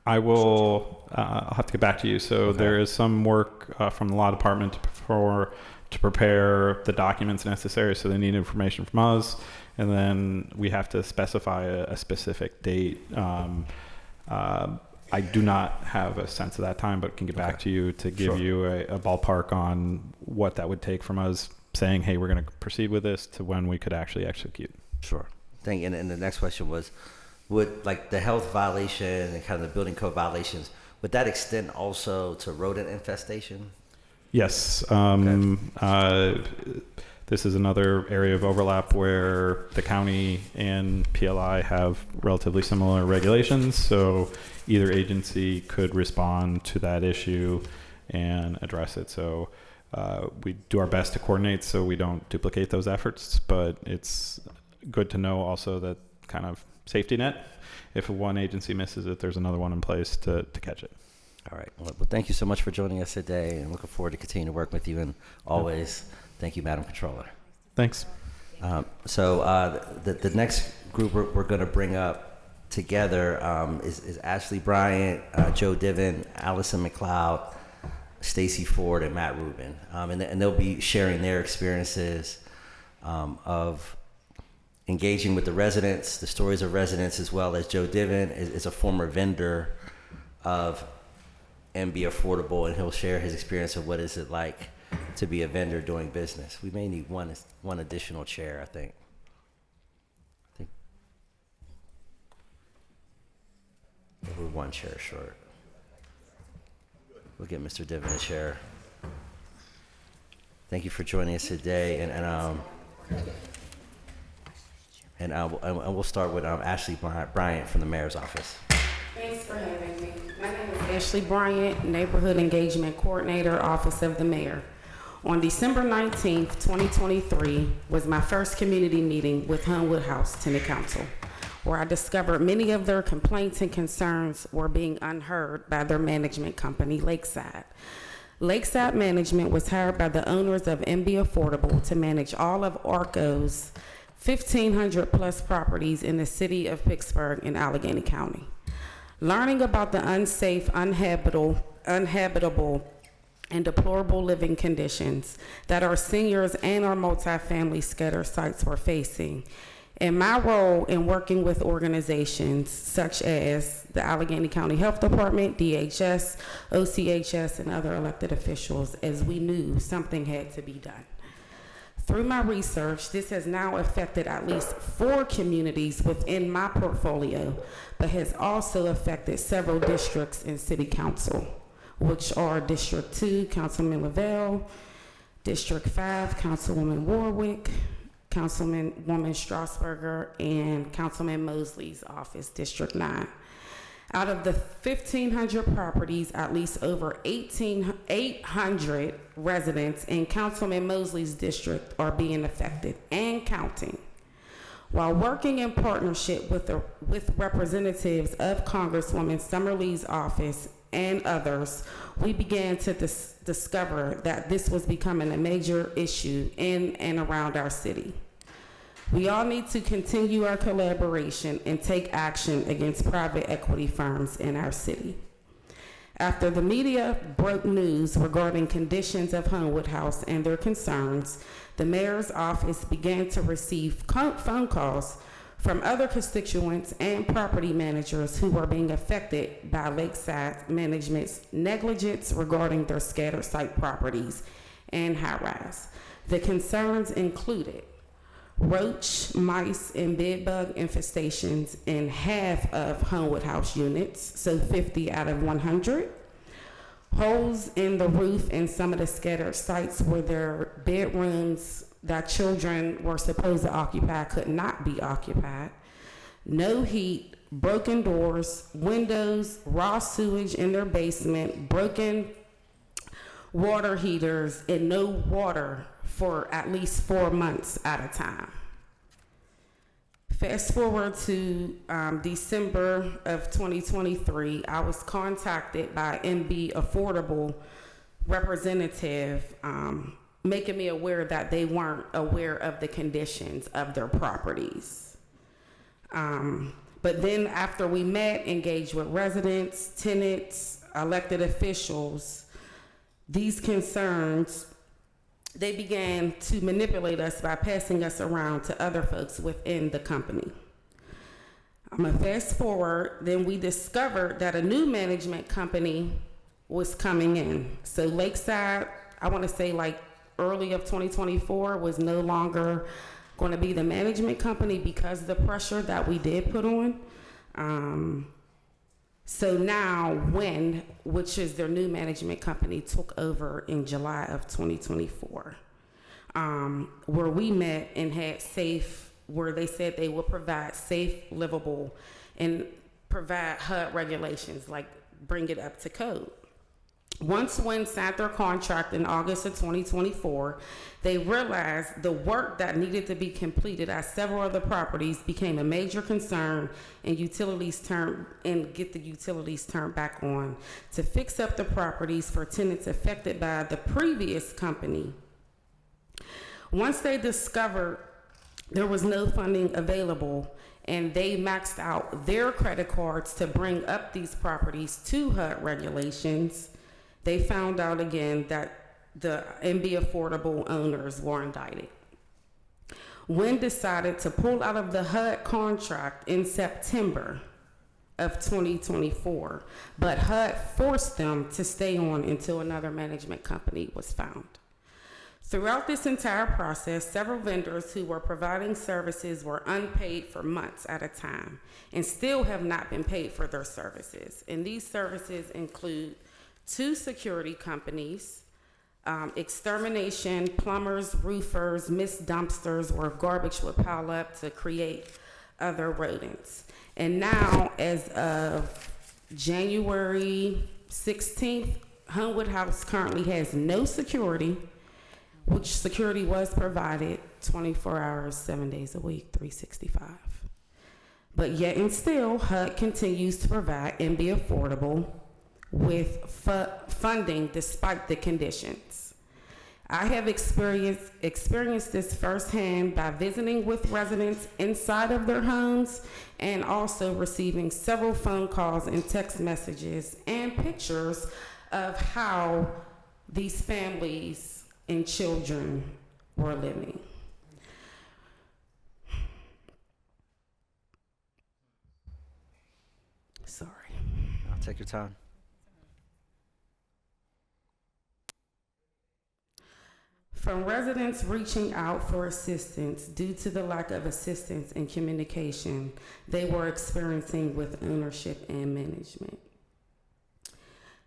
I will. I'll have to get back to you. So there is some work from the law department to prepare the documents necessary. So they need information from us, and then we have to specify a specific date. I do not have a sense of that time, but can get back to you to give you a ballpark on what that would take from us saying, hey, we're going to proceed with this, to when we could actually execute. Sure. Thank you. And the next question was, would like the health violation and kind of the building code violations, would that extend also to rodent infestation? Yes. This is another area of overlap where the county and PLI have relatively similar regulations. So either agency could respond to that issue and address it. So we do our best to coordinate so we don't duplicate those efforts, but it's good to know also that kind of safety net. If one agency misses it, there's another one in place to catch it. All right. Well, thank you so much for joining us today, and looking forward to continuing to work with you. And always, thank you, Madam Controller. Thanks. So the next group we're going to bring up together is Ashley Bryant, Joe Diven, Allison McLeod, Stacy Ford, and Matt Rubin. And they'll be sharing their experiences of engaging with the residents, the stories of residents, as well as Joe Diven is a former vendor of MB Affordable, and he'll share his experience of what is it like to be a vendor doing business. We may need one additional chair, I think. We're one chair short. We'll get Mr. Diven a chair. Thank you for joining us today, and we'll start with Ashley Bryant from the mayor's office. Thanks for having me. My name is Ashley Bryant, Neighborhood Engagement Coordinator, Office of the Mayor. On December 19th, 2023 was my first community meeting with Homewood House Tenant Council, where I discovered many of their complaints and concerns were being unheard by their management company, Lakeside. Lakeside Management was hired by the owners of MB Affordable to manage all of ARCO's 1,500 plus properties in the city of Pittsburgh in Allegheny County. Learning about the unsafe, uninhabitable, and deplorable living conditions that our seniors and our multifamily scatter sites were facing, and my role in working with organizations such as the Allegheny County Health Department, DHS, OCHS, and other elected officials, as we knew something had to be done. Through my research, this has now affected at least 4 communities within my portfolio, but has also affected several districts in City Council, which are District 2, Councilman Lavelle, District 5, Councilwoman Warwick, Councilwoman Strasburger, and Councilman Mosley's office, District 9. Out of the 1,500 properties, at least over 800 residents in Councilman Mosley's district are being affected and counting. While working in partnership with representatives of Congresswoman Summerlee's office and others, we began to discover that this was becoming a major issue in and around our city. We all need to continue our collaboration and take action against private equity firms in our city. After the media broke news regarding conditions of Homewood House and their concerns, the mayor's office began to receive phone calls from other constituents and property managers who were being affected by Lakeside Management's negligence regarding their scattered site properties and high-rise. The concerns included roach, mice, and bed bug infestations in half of Homewood House units, so 50 out of 100. Holes in the roof in some of the scattered sites where their bedrooms that children were supposed to occupy could not be occupied. No heat, broken doors, windows, raw sewage in their basement, broken water heaters, and no water for at least 4 months at a time. Fast forward to December of 2023, I was contacted by MB Affordable representative making me aware that they weren't aware of the conditions of their properties. But then after we met, engaged with residents, tenants, elected officials, these concerns, they began to manipulate us by passing us around to other folks within the company. I'm gonna fast forward, then we discovered that a new management company was coming in. So Lakeside, I wanna say like early of 2024, was no longer gonna be the management company because of the pressure that we did put on. So now WIN, which is their new management company, took over in July of 2024, where we met and had where they said they would provide safe, livable, and provide HUD regulations, like bring it up to code. Once WIN signed their contract in August of 2024, they realized the work that needed to be completed at several other properties became a major concern, and get the utilities turned back on to fix up the properties for tenants affected by the previous company. Once they discovered there was no funding available and they maxed out their credit cards to bring up these properties to HUD regulations, they found out again that the MB Affordable owners were indicted. Wynn decided to pull out of the HUD contract in September of 2024, but HUD forced them to stay on until another management company was found. Throughout this entire process, several vendors who were providing services were unpaid for months at a time and still have not been paid for their services. And these services include 2 security companies, extermination, plumbers, roofers, mist dumpsters where garbage would pile up to create other rodents. And now, as of January 16th, Homewood House currently has no security, which security was provided 24 hours, 7 days a week, 365. But yet and still, HUD continues to provide MB Affordable with funding despite the conditions. I have experienced this firsthand by visiting with residents inside of their homes and also receiving several phone calls and text messages and pictures of how these families and children were living. Sorry. I'll take your time. From residents reaching out for assistance due to the lack of assistance and communication they were experiencing with ownership and management.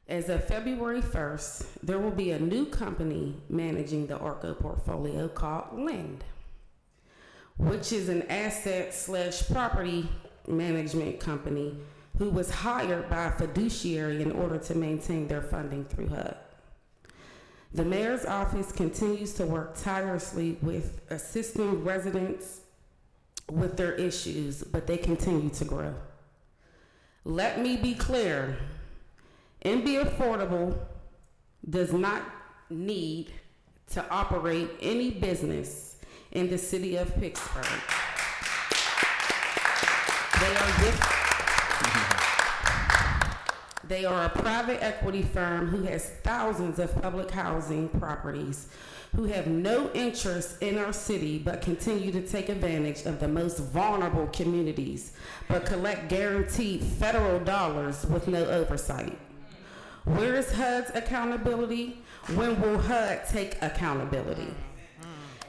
As of February 1st, there will be a new company managing the ARCO portfolio called Lind, which is an asset/property management company who was hired by a fiduciary in order to maintain their funding through HUD. The mayor's office continues to work tirelessly with assisting residents with their issues, but they continue to grow. Let me be clear, MB Affordable does not need to operate any business in the city of Pittsburgh. They are a private equity firm who has thousands of public housing properties, who have no interest in our city but continue to take advantage of the most vulnerable communities, but collect guaranteed federal dollars with no oversight. Where is HUD's accountability? When will HUD take accountability?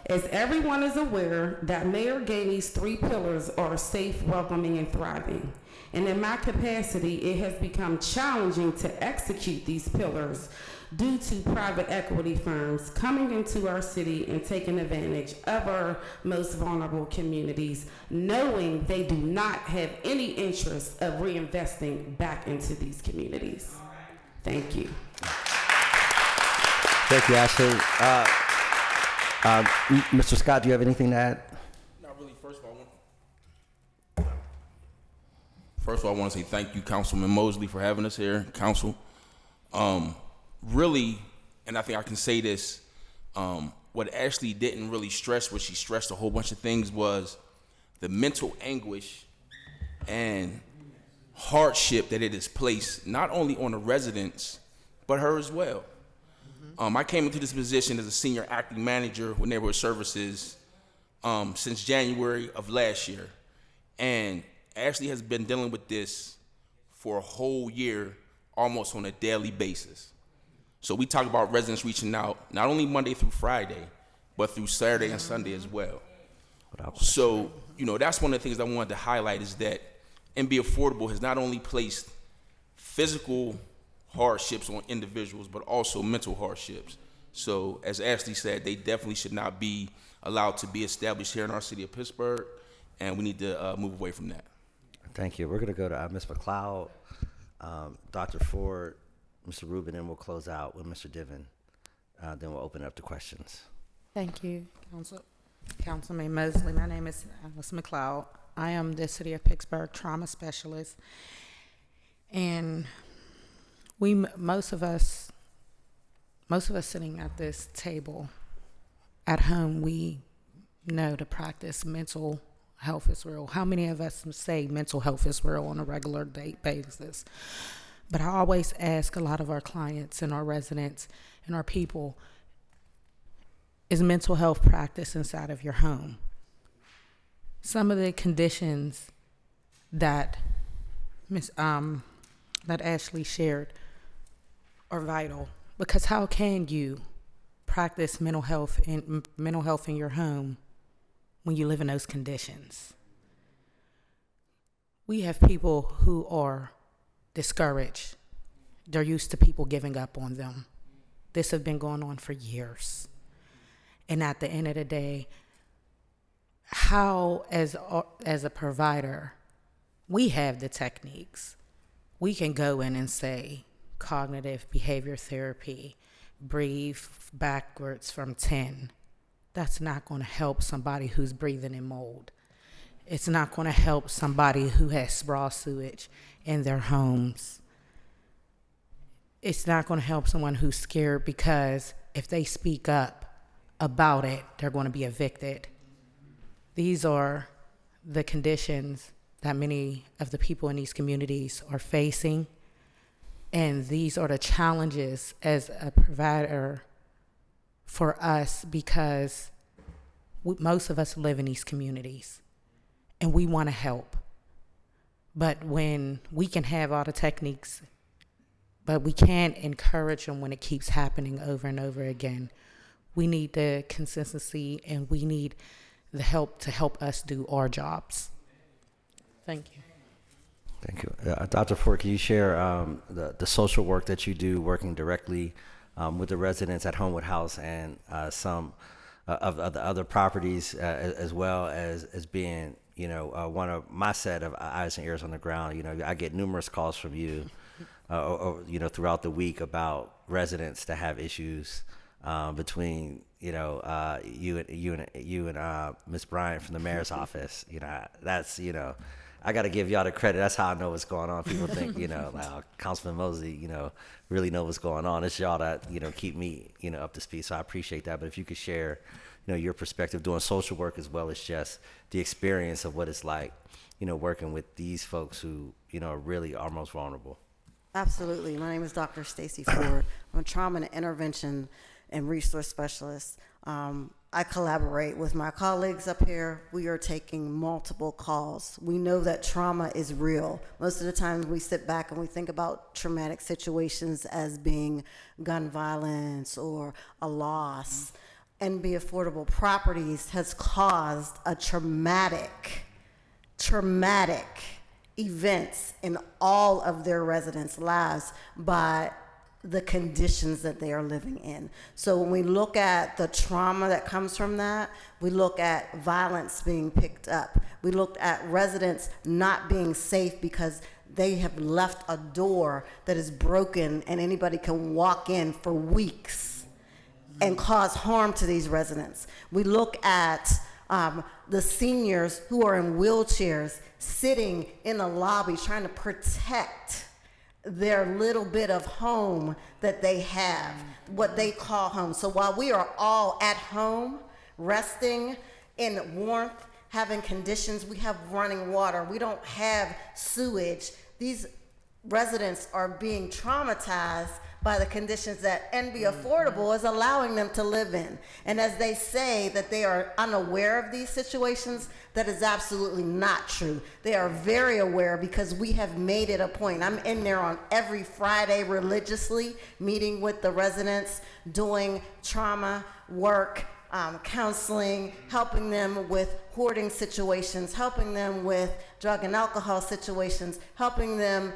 As everyone is aware, that Mayor Gainey's 3 pillars are safe, welcoming, and thriving. And in my capacity, it has become challenging to execute these pillars due to private equity firms coming into our city and taking advantage of our most vulnerable communities, knowing they do not have any interest of reinvesting back into these communities. Thank you. Thank you, Ashley. Mr. Scott, do you have anything to add? Not really. First of all, I want to say thank you, Councilman Mosley, for having us here, Council. Really, and I think I can say this, what Ashley didn't really stress, what she stressed a whole bunch of things, was the mental anguish and hardship that it has placed, not only on the residents, but her as well. I came into this position as a senior acting manager with Neighborhood Services since January of last year. And Ashley has been dealing with this for a whole year, almost on a daily basis. So we talk about residents reaching out, not only Monday through Friday, but through Saturday and Sunday as well. So, that's one of the things I wanted to highlight, is that MB Affordable has not only placed physical hardships on individuals, but also mental hardships. So as Ashley said, they definitely should not be allowed to be established here in our city of Pittsburgh, and we need to move away from that. Thank you. We're going to go to Ms. McLeod, Dr. Ford, Mr. Rubin, and we'll close out with Mr. Diven. Then we'll open it up to questions. Thank you, Councilman Mosley. My name is Alice McLeod. I am the City of Pittsburgh trauma specialist, and most of us sitting at this table at home, we know to practice mental health is real? How many of us say mental health is real on a regular basis? But I always ask a lot of our clients and our residents and our people, is mental health practiced inside of your home? Some of the conditions that that Ashley shared are vital, because how can you practice mental health in your home when you live in those conditions? We have people who are discouraged. They're used to people giving up on them. This has been going on for years. And at the end of the day, how, as a provider, we have the techniques. We can go in and say cognitive behavior therapy, breathe backwards from 10. That's not going to help somebody who's breathing in mold. It's not going to help somebody who has raw sewage in their homes. It's not going to help someone who's scared because if they speak up about it, they're going to be evicted. These are the conditions that many of the people in these communities are facing. And these are the challenges as a provider for us, because most of us live in these communities and we want to help. But when we can have all the techniques, but we can't encourage them when it keeps happening over and over again. We need the consistency and we need the help to help us do our jobs. Thank you. Thank you. Dr. Ford, can you share the social work that you do working directly with the residents at Homewood House and some of the other properties, as well as being, one of my set of eyes and ears on the ground? I get numerous calls from you, throughout the week about residents that have issues between, you and Ms. Bryant from the mayor's office. That's, I got to give y'all the credit. That's how I know what's going on. People think, Councilman Mosley, really know what's going on. It's y'all that, keep me, up to speed. So I appreciate that. But if you could share, your perspective doing social work as well as just the experience of what it's like, working with these folks who, really are most vulnerable. Absolutely. My name is Dr. Stacy Ford. I'm a trauma and intervention and resource specialist. I collaborate with my colleagues up here. We are taking multiple calls. We know that trauma is real. Most of the time we sit back and we think about traumatic situations as being gun violence or a loss. NB Affordable Properties has caused a traumatic events in all of their residents' lives by the conditions that they are living in. So when we look at the trauma that comes from that, we look at violence being picked up. We looked at residents not being safe because they have left a door that is broken and anybody can walk in for weeks and cause harm to these residents. We look at the seniors who are in wheelchairs sitting in the lobby trying to protect their little bit of home that they have, what they call home. So while we are all at home, resting in warmth, having conditions, we have running water, we don't have sewage, these residents are being traumatized by the conditions that NB Affordable is allowing them to live in. And as they say that they are unaware of these situations, that is absolutely not true. They are very aware because we have made it a point. I'm in there on every Friday religiously, meeting with the residents, doing trauma work, counseling, helping them with hoarding situations, helping them with drug and alcohol situations, helping them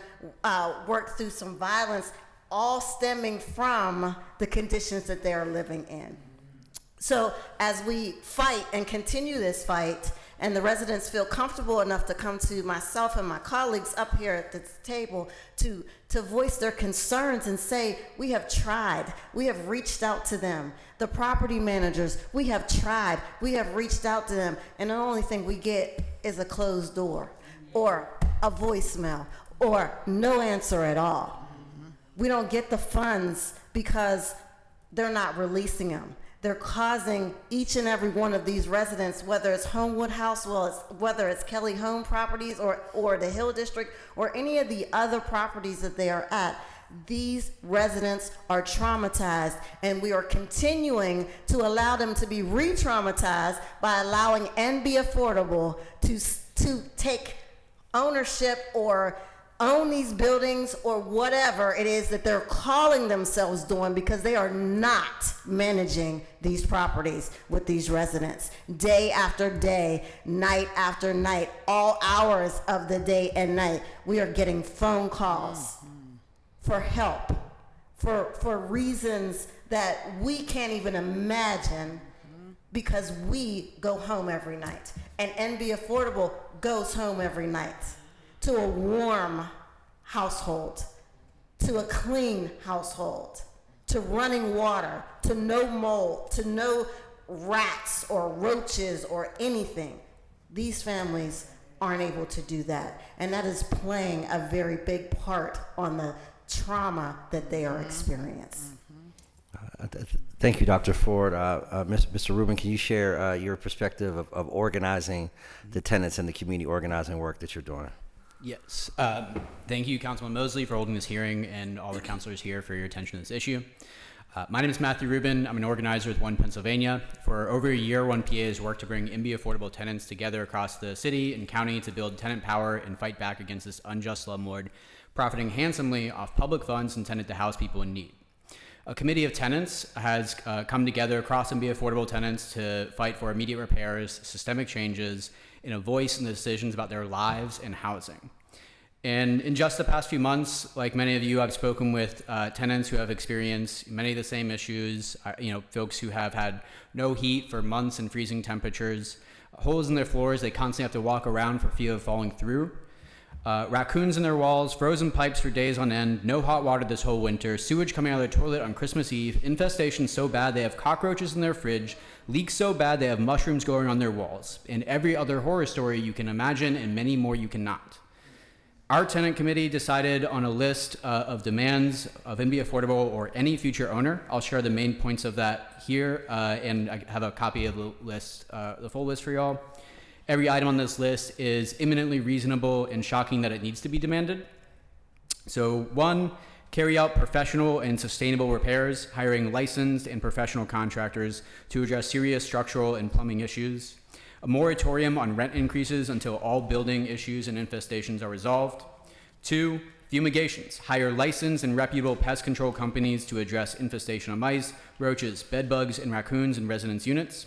work through some violence, all stemming from the conditions that they are living in. So as we fight and continue this fight, and the residents feel comfortable enough to come to myself and my colleagues up here at this table to voice their concerns and say, we have tried, we have reached out to them. The property managers, we have tried, we have reached out to them, and the only thing we get is a closed door or a voicemail or no answer at all. We don't get the funds because they're not releasing them. They're causing each and every one of these residents, whether it's Homewood House, whether it's Kelly Home Properties or the Hill District or any of the other properties that they are at, these residents are traumatized, and we are continuing to allow them to be re-traumatized by allowing NB Affordable to take ownership or own these buildings or whatever it is that they're calling themselves doing, because they are not managing these properties with these residents day after day, night after night, all hours of the day and night. We are getting phone calls for help for reasons that we can't even imagine, because we go home every night, and NB Affordable goes home every night to a warm household, to a clean household, to running water, to no mold, to no rats or roaches or anything. These families aren't able to do that, and that is playing a very big part on the trauma that they are experiencing. Thank you, Dr. Ford. Mr. Rubin, can you share your perspective of organizing the tenants and the community organizing work that you're doing? Yes. Thank you, Councilman Mosley, for holding this hearing, and all the councilors here for your attention to this issue. My name is Matthew Rubin. I'm an organizer with One Pennsylvania. For over a year, One PA has worked to bring NB Affordable tenants together across the city and county to build tenant power and fight back against this unjust slumlord, profiting handsomely off public funds intended to house people in need. A committee of tenants has come together across NB Affordable tenants to fight for immediate repairs, systemic changes, and a voice in the decisions about their lives and housing. And in just the past few months, like many of you, I've spoken with tenants who have experienced many of the same issues, folks who have had no heat for months in freezing temperatures, holes in their floors they constantly have to walk around for fear of falling through, raccoons in their walls, frozen pipes for days on end, no hot water this whole winter, sewage coming out of their toilet on Christmas Eve, infestation so bad they have cockroaches in their fridge, leaks so bad they have mushrooms growing on their walls, and every other horror story you can imagine and many more you cannot. Our tenant committee decided on a list of demands of NB Affordable or any future owner. I'll share the main points of that here, and I have a copy of the list, the full list for y'all. Every item on this list is imminently reasonable and shocking that it needs to be demanded. So 1, carry out professional and sustainable repairs, hiring licensed and professional contractors to address serious structural and plumbing issues. A moratorium on rent increases until all building issues and infestations are resolved. 2, fumigations. Hire licensed and reputable pest control companies to address infestation of mice, roaches, bed bugs, and raccoons in residence units.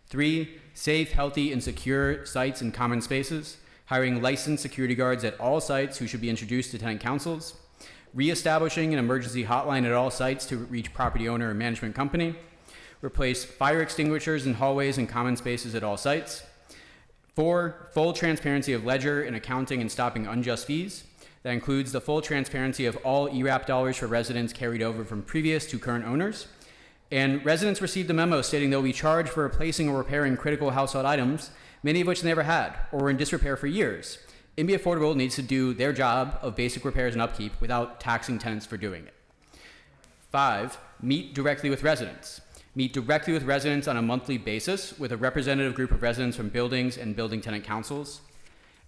3, safe, healthy, and secure sites and common spaces, hiring licensed security guards at all sites who should be introduced to tenant councils, reestablishing an emergency hotline at all sites to reach property owner or management company, replace fire extinguishers in hallways and common spaces at all sites. 4, full transparency of ledger and accounting and stopping unjust fees. That includes the full transparency of all ERAP dollars for residents carried over from previous to current owners. And residents received a memo stating they'll be charged for replacing or repairing critical household items, many of which they never had or were in disrepair for years. NB Affordable needs to do their job of basic repairs and upkeep without taxing tenants for doing it. 5, meet directly with residents. Meet directly with residents on a monthly basis with a representative group of residents from buildings and building tenant councils.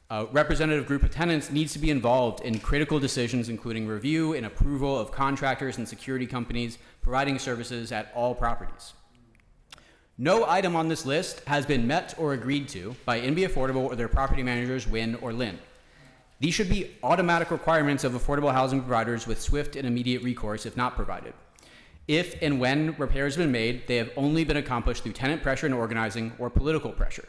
A representative group of tenants needs to be involved in critical decisions, including review and approval of contractors and security companies providing services at all properties. No item on this list has been met or agreed to by NB Affordable or their property managers, Wynn or Lynn. These should be automatic requirements of affordable housing providers with swift and immediate recourse if not provided. If and when repairs have been made, they have only been accomplished through tenant pressure and organizing or political pressure.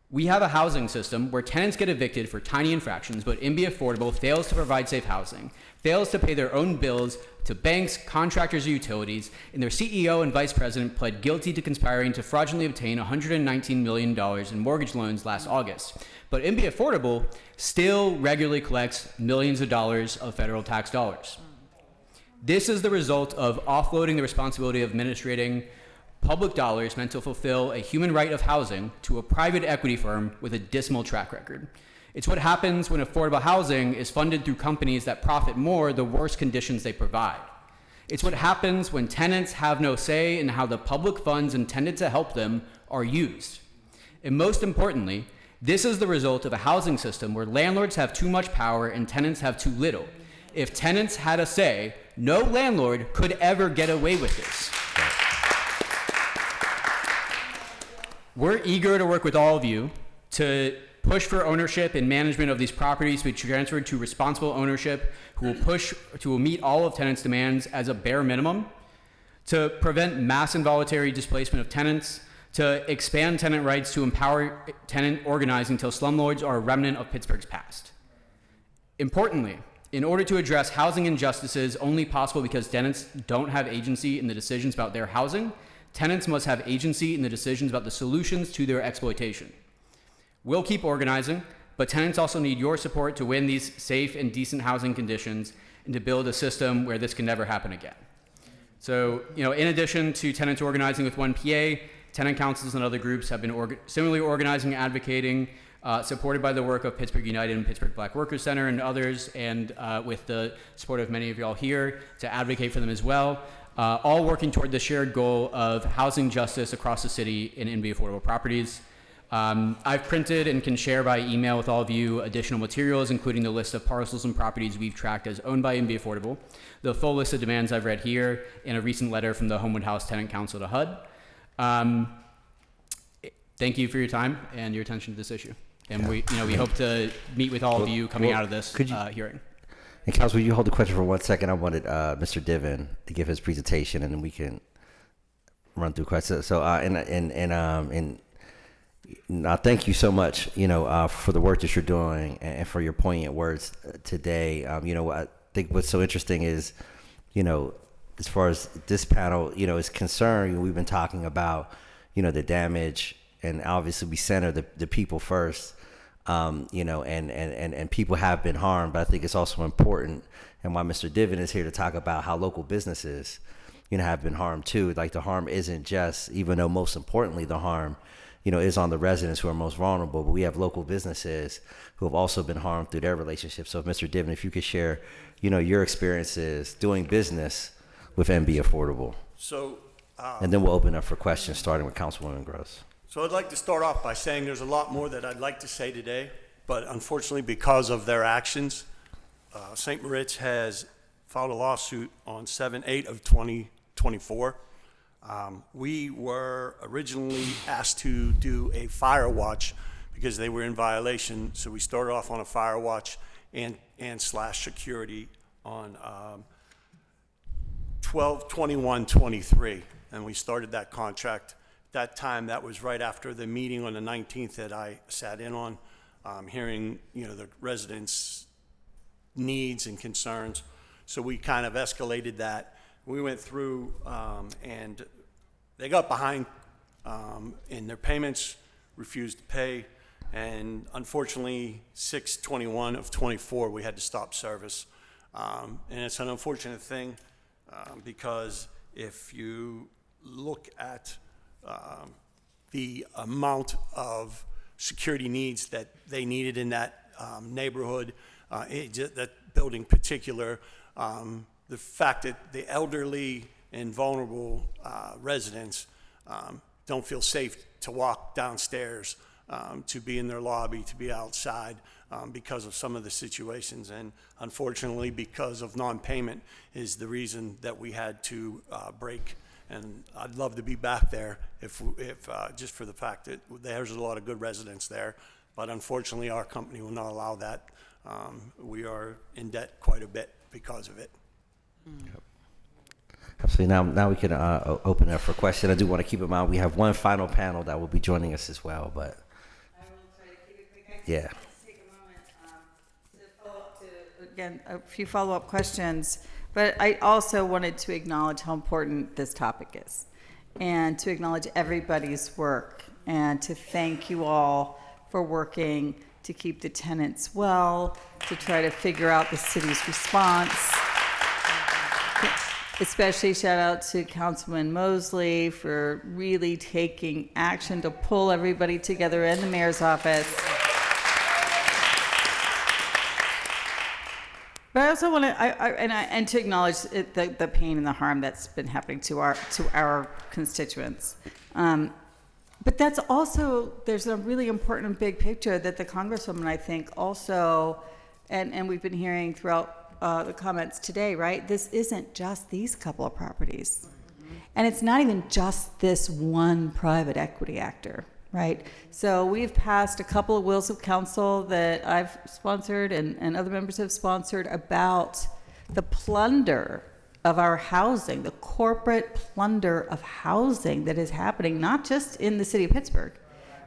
We have a housing system where tenants get evicted for tiny infractions, but NB Affordable fails to provide safe housing, fails to pay their own bills to banks, contractors, or utilities, and their CEO and vice president pled guilty to conspiring to fraudulently obtain $119 million in mortgage loans last August. But NB Affordable still regularly collects millions of dollars of federal tax dollars. This is the result of offloading the responsibility of administrating public dollars meant to fulfill a human right of housing to a private equity firm with a dismal track record. It's what happens when affordable housing is funded through companies that profit more the worse conditions they provide. It's what happens when tenants have no say in how the public funds intended to help them are used. And most importantly, this is the result of a housing system where landlords have too much power and tenants have too little. If tenants had a say, no landlord could ever get away with this. We're eager to work with all of you to push for ownership and management of these properties to be transferred to responsible ownership who will meet all of tenants' demands as a bare minimum, to prevent mass involuntary displacement of tenants, to expand tenant rights to empower tenant organizing until slumlords are a remnant of Pittsburgh's past. Importantly, in order to address housing injustices only possible because tenants don't have agency in the decisions about their housing, tenants must have agency in the decisions about the solutions to their exploitation. We'll keep organizing, but tenants also need your support to win these safe and decent housing conditions and to build a system where this can never happen again. So, in addition to tenants organizing with 1PA, tenant councils and other groups have been similarly organizing and advocating, supported by the work of Pittsburgh United and Pittsburgh Black Workers Center and others, and with the support of many of y'all here to advocate for them as well, all working toward the shared goal of housing justice across the city in NB affordable properties. I've printed and can share by email with all of you additional materials, including the list of parcels and properties we've tracked as owned by NB Affordable, the full list of demands I've read here, and a recent letter from the Homewood House Tenant Council to HUD. Thank you for your time and your attention to this issue. And we hope to meet with all of you coming out of this hearing. And Council, will you hold the question for 1 second? I wanted Mr. Diven to give his presentation, and then we can run through questions. So, thank you so much, for the work that you're doing and for your poignant words today. I think what's so interesting is, as far as this panel, is concerned, we've been talking about, the damage, and obviously we center the people first, and people have been harmed, but I think it's also important, and why Mr. Diven is here to talk about how local businesses, have been harmed too. Like, the harm isn't just, even though most importantly the harm, is on the residents who are most vulnerable, but we have local businesses who have also been harmed through their relationships. So, Mr. Diven, if you could share, your experiences doing business with NB Affordable. So, and then we'll open up for questions, starting with Councilwoman Gross. So I'd like to start off by saying there's a lot more that I'd like to say today, but unfortunately, because of their actions, St. Moritz has filed a lawsuit on 7/8 of 2024. We were originally asked to do a fire watch because they were in violation. So we started off on a fire watch and slash security on 12/21/23, and we started that contract. That time, that was right after the meeting on the 19th that I sat in on, hearing the residents' needs and concerns. So we kind of escalated that. We went through and they got behind in their payments, refused to pay, and unfortunately 6/21 of 24 we had to stop service. And it's an unfortunate thing because if you look at the amount of security needs that they needed in that neighborhood, that building in particular, the fact that the elderly and vulnerable residents don't feel safe to walk downstairs, to be in their lobby, to be outside because of some of the situations. And unfortunately, because of non-payment is the reason that we had to break. And I'd love to be back there if just for the fact that there's a lot of good residents there. But unfortunately, our company will not allow that. We are in debt quite a bit because of it. Yep. Absolutely. Now we can open it up for questions. I do want to keep in mind we have one final panel that will be joining us as well. But I will try to keep it quick. Yeah. Take a moment to follow up to, again, a few follow-up questions. But I also wanted to acknowledge how important this topic is, and to acknowledge everybody's work, and to thank you all for working to keep the tenants well, to try to figure out the city's response. Especially shout out to Councilman Mosley for really taking action to pull everybody together in the mayor's office. But I also want to, and to acknowledge the pain and the harm that's been happening to our constituents. But that's also, there's a really important big picture that the Congresswoman, I think, also, and we've been hearing throughout the comments today, right? This isn't just these couple of properties. And it's not even just this one private equity actor, right? So we've passed a couple of wills of council that I've sponsored and other members have sponsored about the plunder of our housing, the corporate plunder of housing that is happening, not just in the city of Pittsburgh,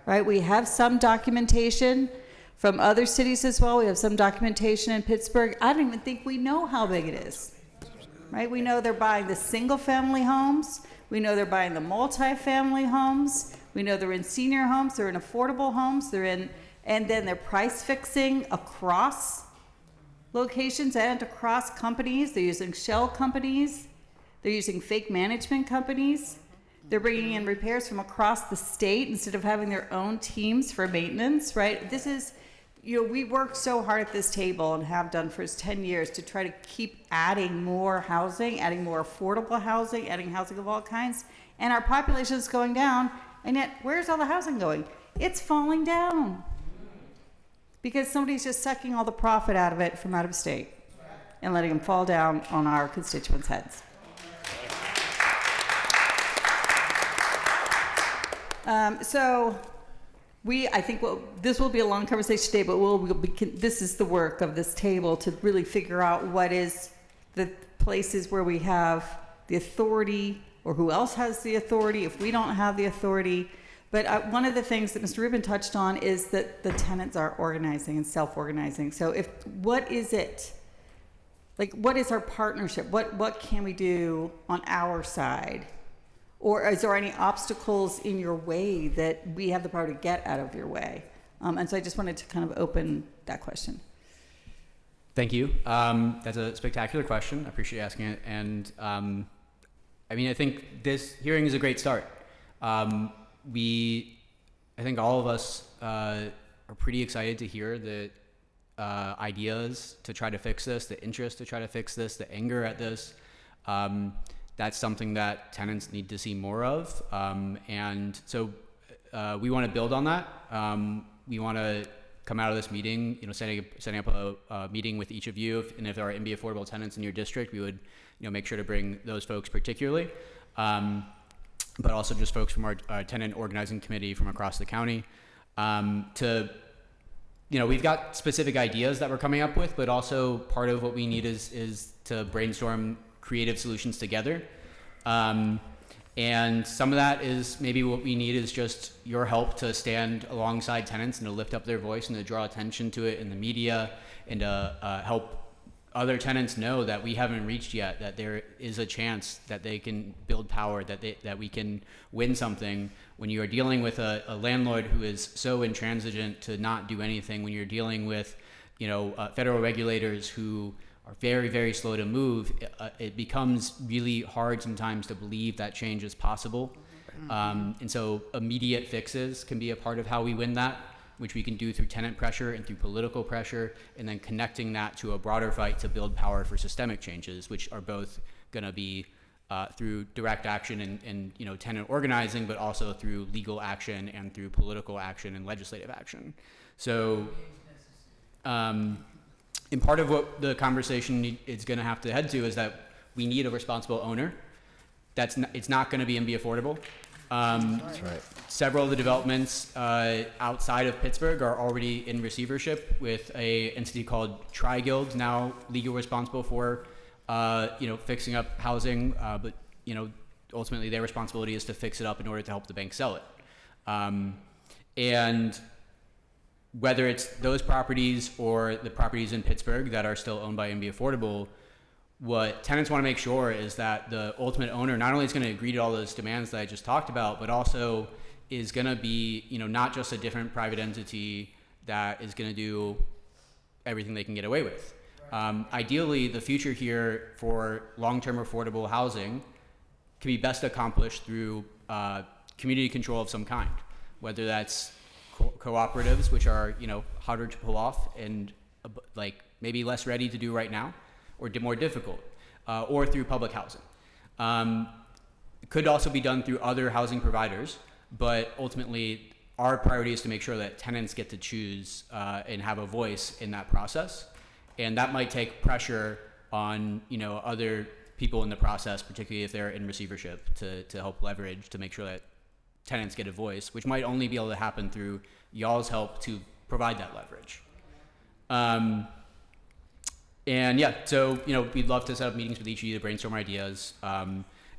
right? We have some documentation from other cities as well. We have some documentation in Pittsburgh. I don't even think we know how big it is, right? We know they're buying the single family homes. We know they're buying the multi-family homes. We know they're in senior homes, they're in affordable homes, and then they're price fixing across locations and across companies. They're using shell companies. They're using fake management companies. They're bringing in repairs from across the state instead of having their own teams for maintenance, right? This is, we worked so hard at this table and have done for 10 years to try to keep adding more housing, adding more affordable housing, adding housing of all kinds. And our population is going down. And yet, where's all the housing going? It's falling down. Because somebody's just sucking all the profit out of it from out of state and letting them fall down on our constituents' heads. I think this will be a long conversation today, but this is the work of this table to really figure out what is the places where we have the authority, or who else has the authority if we don't have the authority. But one of the things that Mr. Rubin touched on is that the tenants are organizing and self-organizing. So what is it? Like, what is our partnership? What can we do on our side? Or is there any obstacles in your way that we have the power to get out of your way? And so I just wanted to kind of open that question. Thank you. That's a spectacular question. I appreciate you asking it. And I think this hearing is a great start. I think all of us are pretty excited to hear the ideas to try to fix this, the interest to try to fix this, the anger at this. That's something that tenants need to see more of. And so we want to build on that. We want to come out of this meeting, setting up a meeting with each of you. And if there are MB affordable tenants in your district, we would make sure to bring those folks particularly. But also just folks from our tenant organizing committee from across the county. We've got specific ideas that we're coming up with, but also part of what we need is to brainstorm creative solutions together. And some of that is maybe what we need is just your help to stand alongside tenants and to lift up their voice and to draw attention to it in the media and to help other tenants know that we haven't reached yet, that there is a chance that they can build power, that we can win something. When you are dealing with a landlord who is so intransigent to not do anything, when you're dealing with federal regulators who are very, very slow to move, it becomes really hard sometimes to believe that change is possible. And so immediate fixes can be a part of how we win that, which we can do through tenant pressure and through political pressure, and then connecting that to a broader fight to build power for systemic changes, which are both going to be through direct action and tenant organizing, but also through legal action and through political action and legislative action. So, and part of what the conversation is going to have to head to is that we need a responsible owner. It's not going to be MB affordable. That's right. Several of the developments outside of Pittsburgh are already in receivership with a entity called Tri-Guild, now legally responsible for fixing up housing, but ultimately their responsibility is to fix it up in order to help the bank sell it. And whether it's those properties or the properties in Pittsburgh that are still owned by MB Affordable, what tenants want to make sure is that the ultimate owner not only is going to agree to all those demands that I just talked about, but also is going to be, not just a different private entity that is going to do everything they can get away with. Ideally, the future here for long-term affordable housing can be best accomplished through community control of some kind, whether that's cooperatives, which are harder to pull off and maybe less ready to do right now, or more difficult, or through public housing. It could also be done through other housing providers, but ultimately our priority is to make sure that tenants get to choose and have a voice in that process. And that might take pressure on, other people in the process, particularly if they're in receivership, to help leverage to make sure that tenants get a voice, which might only be able to happen through y'all's help to provide that leverage. And yeah, so, we'd love to set up meetings with each of you to brainstorm ideas.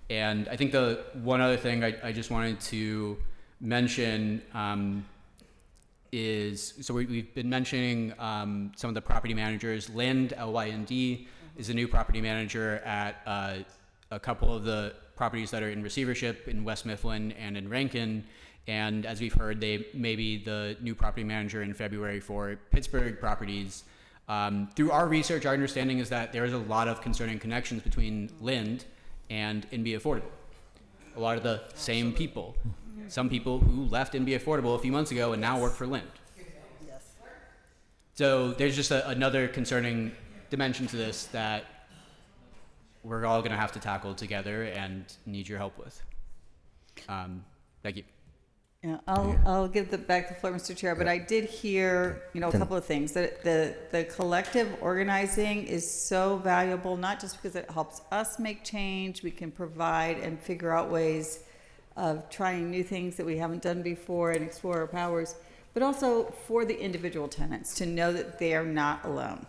And I think the one other thing I just wanted to mention is, so we've been mentioning some of the property managers. Lynd, L-Y-N-D, is a new property manager at a couple of the properties that are in receivership in West Mifflin and in Rankin. And as we've heard, they may be the new property manager in February for Pittsburgh properties. Through our research, our understanding is that there is a lot of concerning connections between Lynd and NB Affordable. A lot of the same people. Some people who left NB Affordable a few months ago and now work for Lynd. So there's just another concerning dimension to this that we're all going to have to tackle together and need your help with. Thank you. Yeah, I'll give back the floor, Mr. Chair, but I did hear, a couple of things. That the collective organizing is so valuable, not just because it helps us make change, we can provide and figure out ways of trying new things that we haven't done before and explore our powers, but also for the individual tenants to know that they are not alone.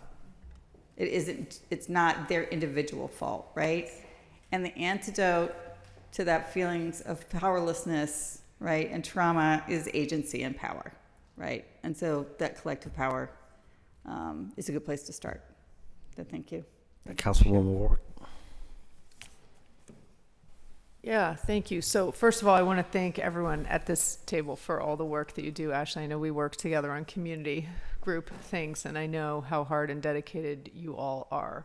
It's not their individual fault, right? And the antidote to that feelings of powerlessness, right, and trauma is agency and power, right? And so that collective power is a good place to start. So thank you. Councilwoman Warwick. Yeah, thank you. So first of all, I want to thank everyone at this table for all the work that you do. Ashley, I know we work together on community group things, and I know how hard and dedicated you all are.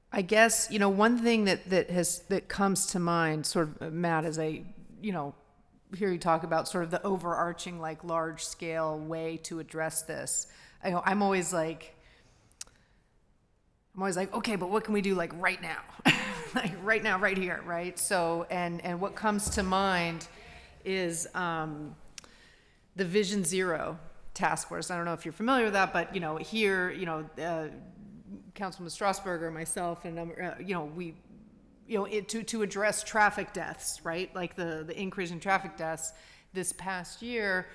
I guess, one thing that comes to mind, sort of, Matt, as I, hear you talk about sort of the overarching, like, large scale way to address this. I'm always like, okay, but what can we do, like, right now? Like, right now, right here, right? So, and what comes to mind is the Vision Zero task force. I don't know if you're familiar with that, but, here, Councilman Strasburger, myself, and we, to address traffic deaths, right? Like the increase in traffic deaths this past year,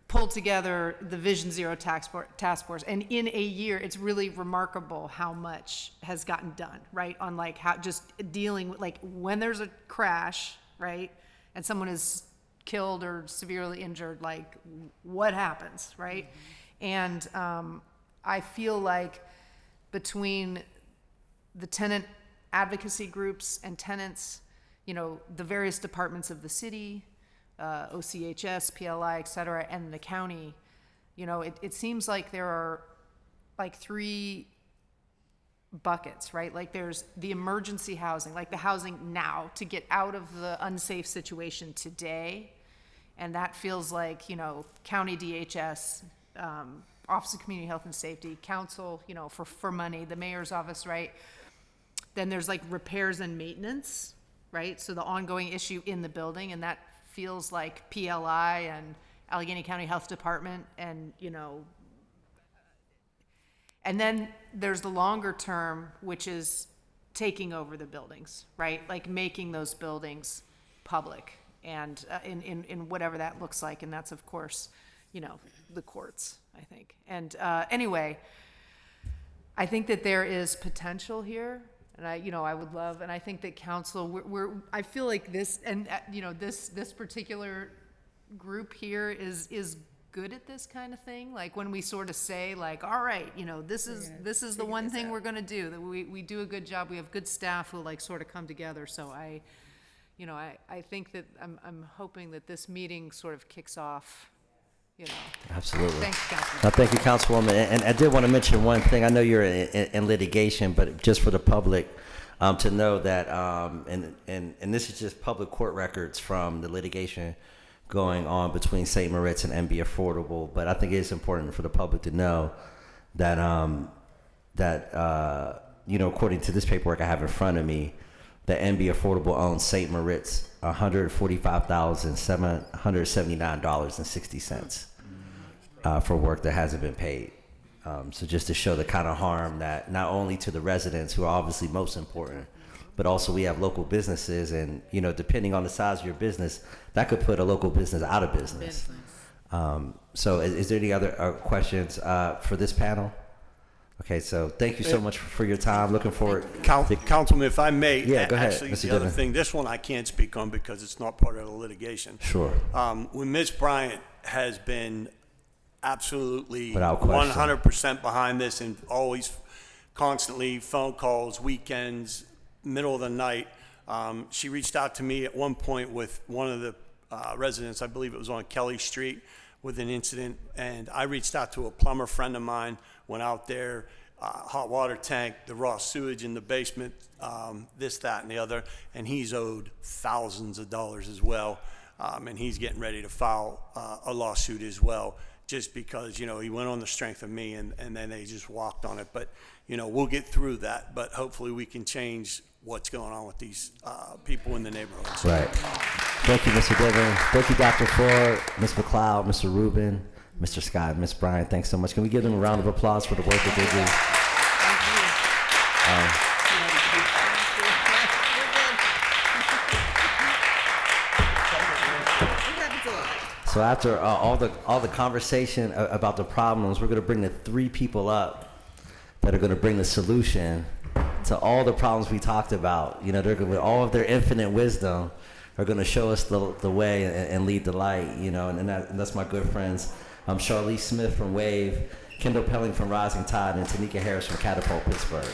pulled together the Vision Zero task force, and in a year, it's really remarkable how much has gotten done, right? On like how just dealing with, like, when there's a crash, right, and someone is killed or severely injured, like, what happens, right? And I feel like between the tenant advocacy groups and tenants, the various departments of the city, OCHS, PLI, et cetera, and the county, it seems like there are like three buckets, right? Like there's the emergency housing, like the housing now to get out of the unsafe situation today. And that feels like, county DHS, Office of Community Health and Safety, council, for money, the mayor's office, right? Then there's like repairs and maintenance, right? So the ongoing issue in the building, and that feels like PLI and Allegheny County Health Department, and, and then there's the longer term, which is taking over the buildings, right? Like making those buildings public and in whatever that looks like. And that's, of course, the courts, I think. And anyway, I think that there is potential here. And I would love, and I think that council, I feel like this, and this particular group here is good at this kind of thing. Like when we sort of say, like, all right, this is the one thing we're going to do, that we do a good job. We have good staff who like sort of come together. So I think that I'm hoping that this meeting sort of kicks off. Absolutely. Thank you, Councilman. Thank you, Councilwoman. And I did want to mention one thing. I know you're in litigation, but just for the public to know that, and this is just public court records from the litigation going on between St. Moritz and NB Affordable. But I think it is important for the public to know according to this paperwork I have in front of me, the NB Affordable owns St. Moritz $145,779.60 for work that hasn't been paid. So just to show the kind of harm that not only to the residents, who are obviously most important, but also we have local businesses, and depending on the size of your business, that could put a local business out of business. So is there any other questions for this panel? Okay, so thank you so much for your time. Looking forward. Councilman, if I may, Yeah, go ahead, actually, Mr. the other Dillon. thing, this one I can't speak on because it's not part of the litigation. Sure. When Ms. Bryant has been absolutely Without question. 100% behind this, and always constantly phone calls, weekends, middle of the night. She reached out to me at one point with one of the residents, I believe it was on Kelly Street, with an incident, and I reached out to a plumber friend of mine, went out there, hot water tank, the raw sewage in the basement, this, that, and the other, and he's owed thousands of dollars as well, and he's getting ready to file a lawsuit as well, just because, he went on the strength of me, and then they just walked on it. But, we'll get through that, but hopefully we can change what's going on with these people in the neighborhoods. Right. Thank you, Mr. Dillon. Thank you, Dr. Ford, Ms. McLeod, Mr. Rubin, Mr. Scott, Ms. Bryant. Thanks so much. Can we give them a round of applause for the work that they do? So after all the conversation about the problems, we're going to bring the three people up that are going to bring the solution to all the problems we talked about. They're going to, with all of their infinite wisdom, are going to show us the way and lead the light. And that's my good friends, Charlize Smith from Wave, Kendall Pelling from Rising Tide, and Tanika Harris from Catapult Pittsburgh.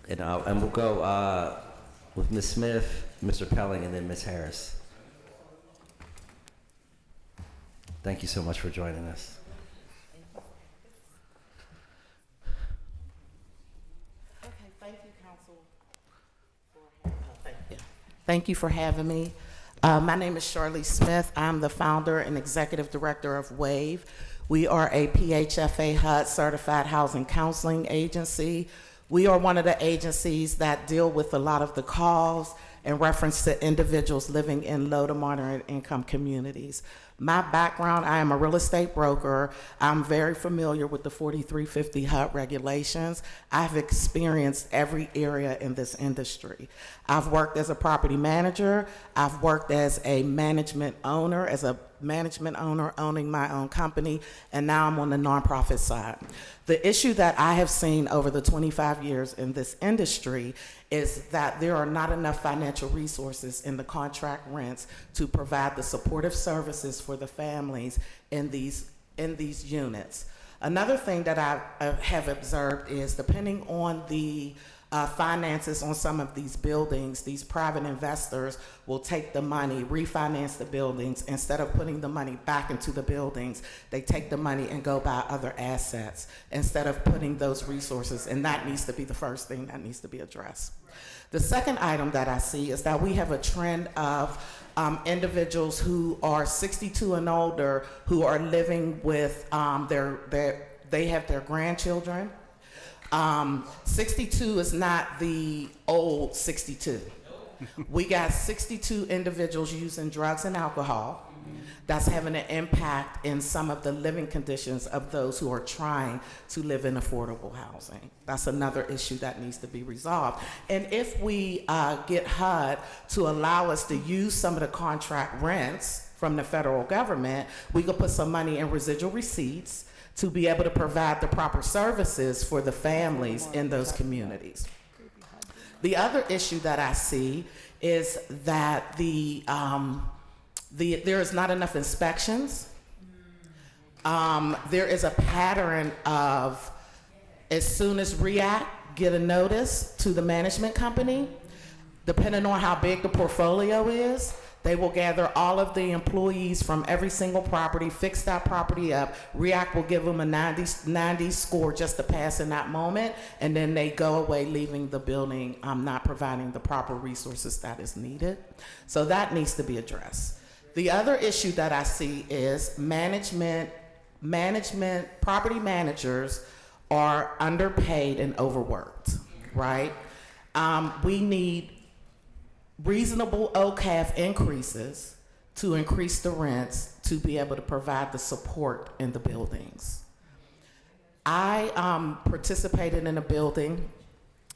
And we'll go with Ms. Smith, Mr. Pelling, and then Ms. Harris. Thank you so much for joining us. Okay, thank you, Council. Thank you for having me. My name is Charlize Smith. I'm the founder and executive director of WAVE. We are a PHFA HUD certified housing counseling agency. We are one of the agencies that deal with a lot of the calls in reference to individuals living in low to moderate income communities. My background, I am a real estate broker. I'm very familiar with the 4350 HUD regulations. I've experienced every area in this industry. I've worked as a property manager. I've worked as a management owner owning my own company, and now I'm on the nonprofit side. The issue that I have seen over the 25 years in this industry is that there are not enough financial resources in the contract rents to provide the supportive services for the families in these units. Another thing that I have observed is, depending on the finances on some of these buildings, these private investors will take the money, refinance the buildings. Instead of putting the money back into the buildings, they take the money and go buy other assets instead of putting those resources, and that needs to be the first thing that needs to be addressed. The second item that I see is that we have a trend of individuals who are 62 and older who are living with they have their grandchildren. 62 is not the old 62. We got 62 individuals using drugs and alcohol. That's having an impact in some of the living conditions of those who are trying to live in affordable housing. That's another issue that needs to be resolved. And if we get HUD to allow us to use some of the contract rents from the federal government, we could put some money in residual receipts to be able to provide the proper services for the families in those communities. The other issue that I see is that there is not enough inspections. There is a pattern of, as soon as REACT get a notice to the management company, depending on how big the portfolio is, They will gather all of the employees from every single property, fix that property up. REACT will give them a 90 score just to pass in that moment, and then they go away leaving the building not providing the proper resources that is needed. So that needs to be addressed. The other issue that I see is management, property managers are underpaid and overworked, right? We need reasonable OCAF increases to increase the rents to be able to provide the support in the buildings. I participated in a building,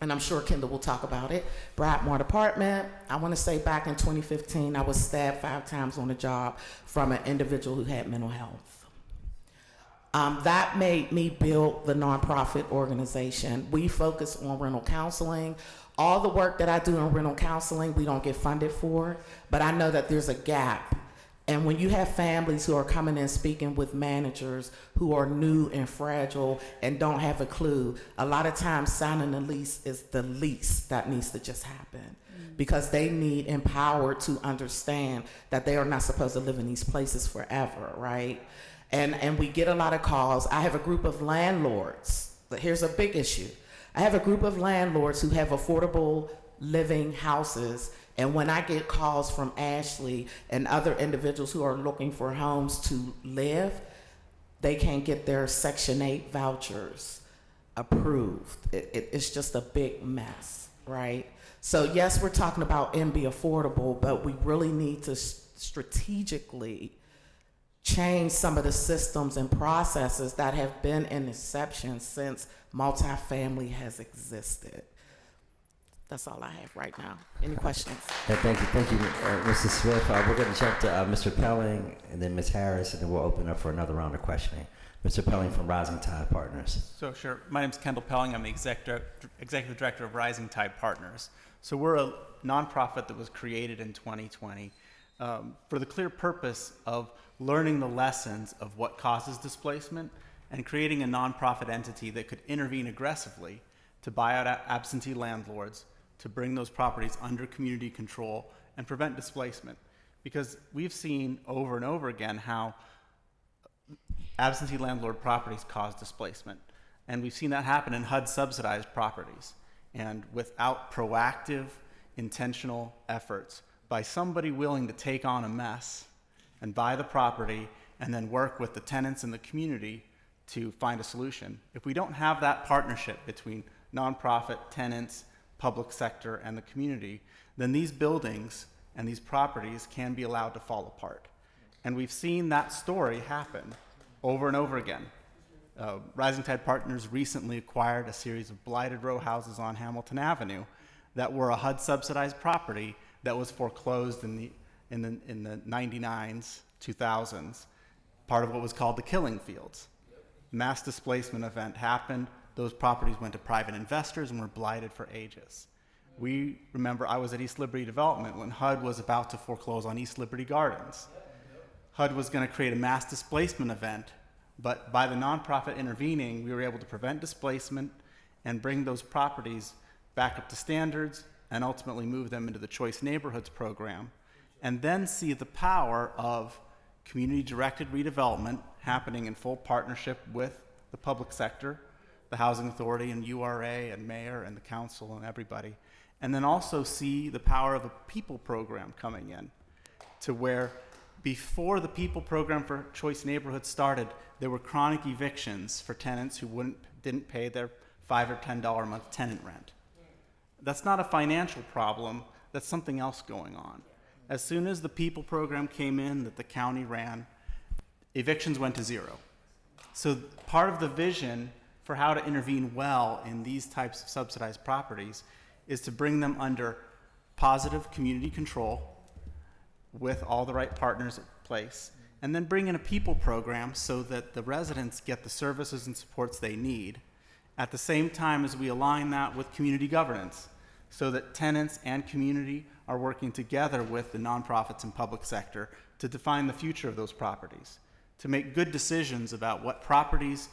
and I'm sure Kendall will talk about it, Bradmore Apartment. I want to say back in 2015, I was stabbed 5 times on the job from an individual who had mental health. That made me build the nonprofit organization. We focus on rental counseling. All the work that I do in rental counseling, we don't get funded for, but I know that there's a gap. And when you have families who are coming in speaking with managers who are new and fragile and don't have a clue, a lot of times signing the lease is the least that needs to just happen, because they need empowered to understand that they are not supposed to live in these places forever, right? And we get a lot of calls. I have a group of landlords, but here's a big issue. I have a group of landlords who have affordable living houses, and when I get calls from Ashley and other individuals who are looking for homes to live, they can't get their Section 8 vouchers approved. It's just a big mess, right? So yes, we're talking about MB affordable, but we really need to strategically change some of the systems and processes that have been in inception since multifamily has That's all I have right now. Any questions? Thank you, Mrs. Swift. We're going to jump to Mr. Pelling and then Ms. Harris, and then we'll open up for another round of questioning. Mr. Pelling from Rising Tide Partners. So sure, my name's Kendall Pelling. I'm the executive director of Rising Tide Partners. So we're a nonprofit that was created in 2020 for the clear purpose of learning the lessons of what causes displacement and creating a nonprofit entity that could intervene aggressively to buy out absentee landlords, to bring those properties under community control and prevent displacement. Because we've seen over and over again how absentee landlord properties cause displacement. And we've seen that happen in HUD subsidized properties. And without proactive, intentional efforts by somebody willing to take on a mess and buy the property and then work with the tenants in the community to find a solution. If we don't have that partnership between nonprofit, tenants, public sector, and the community, then these buildings and these properties can be allowed to fall apart. And we've seen that story happen over and over again. Rising Tide Partners recently acquired a series of blighted row houses on Hamilton Avenue that were a HUD subsidized property that was foreclosed in the 99s, 2000s, part of what was called the killing fields. Mass displacement event happened. Those properties went to private investors and were blighted for ages. We remember I was at East Liberty Development when HUD was about to foreclose on East Liberty Gardens. HUD was going to create a mass displacement event, but by the nonprofit intervening, we were able to prevent displacement and bring those properties back up to standards and ultimately move them into the Choice Neighborhoods program, and then see the power of community-directed redevelopment happening in full partnership with the public sector, the Housing Authority and URA and mayor and the council and everybody, and then also see the power of a people program coming in to where before the people program for Choice Neighborhoods started, there were chronic evictions for tenants who didn't pay their $5 or $10 a month tenant rent. That's not a financial problem, that's something else going on. As soon as the people program came in that the county ran, evictions went to zero. So part of the vision for how to intervene well in these types of subsidized properties is to bring them under positive community control with all the right partners in place, and then bring in a people program so that the residents get the services and supports they need, at the same time as we align that with community governance, so that tenants and community are working together with the nonprofits and public sector to define the future of those properties, to make good decisions about what properties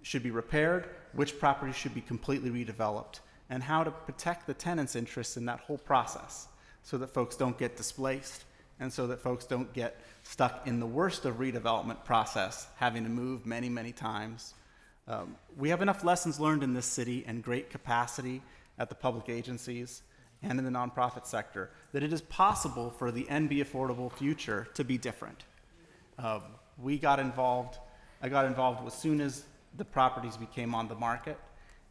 should be repaired, which properties should be completely redeveloped, and how to protect the tenants' interests in that whole process so that folks don't get displaced and so that folks don't get stuck in the worst of redevelopment process, having to move many, many times. We have enough lessons learned in this city and great capacity at the public agencies and in the nonprofit sector that it is possible for the NB Affordable future to be different. I got involved as soon as the properties became on the market.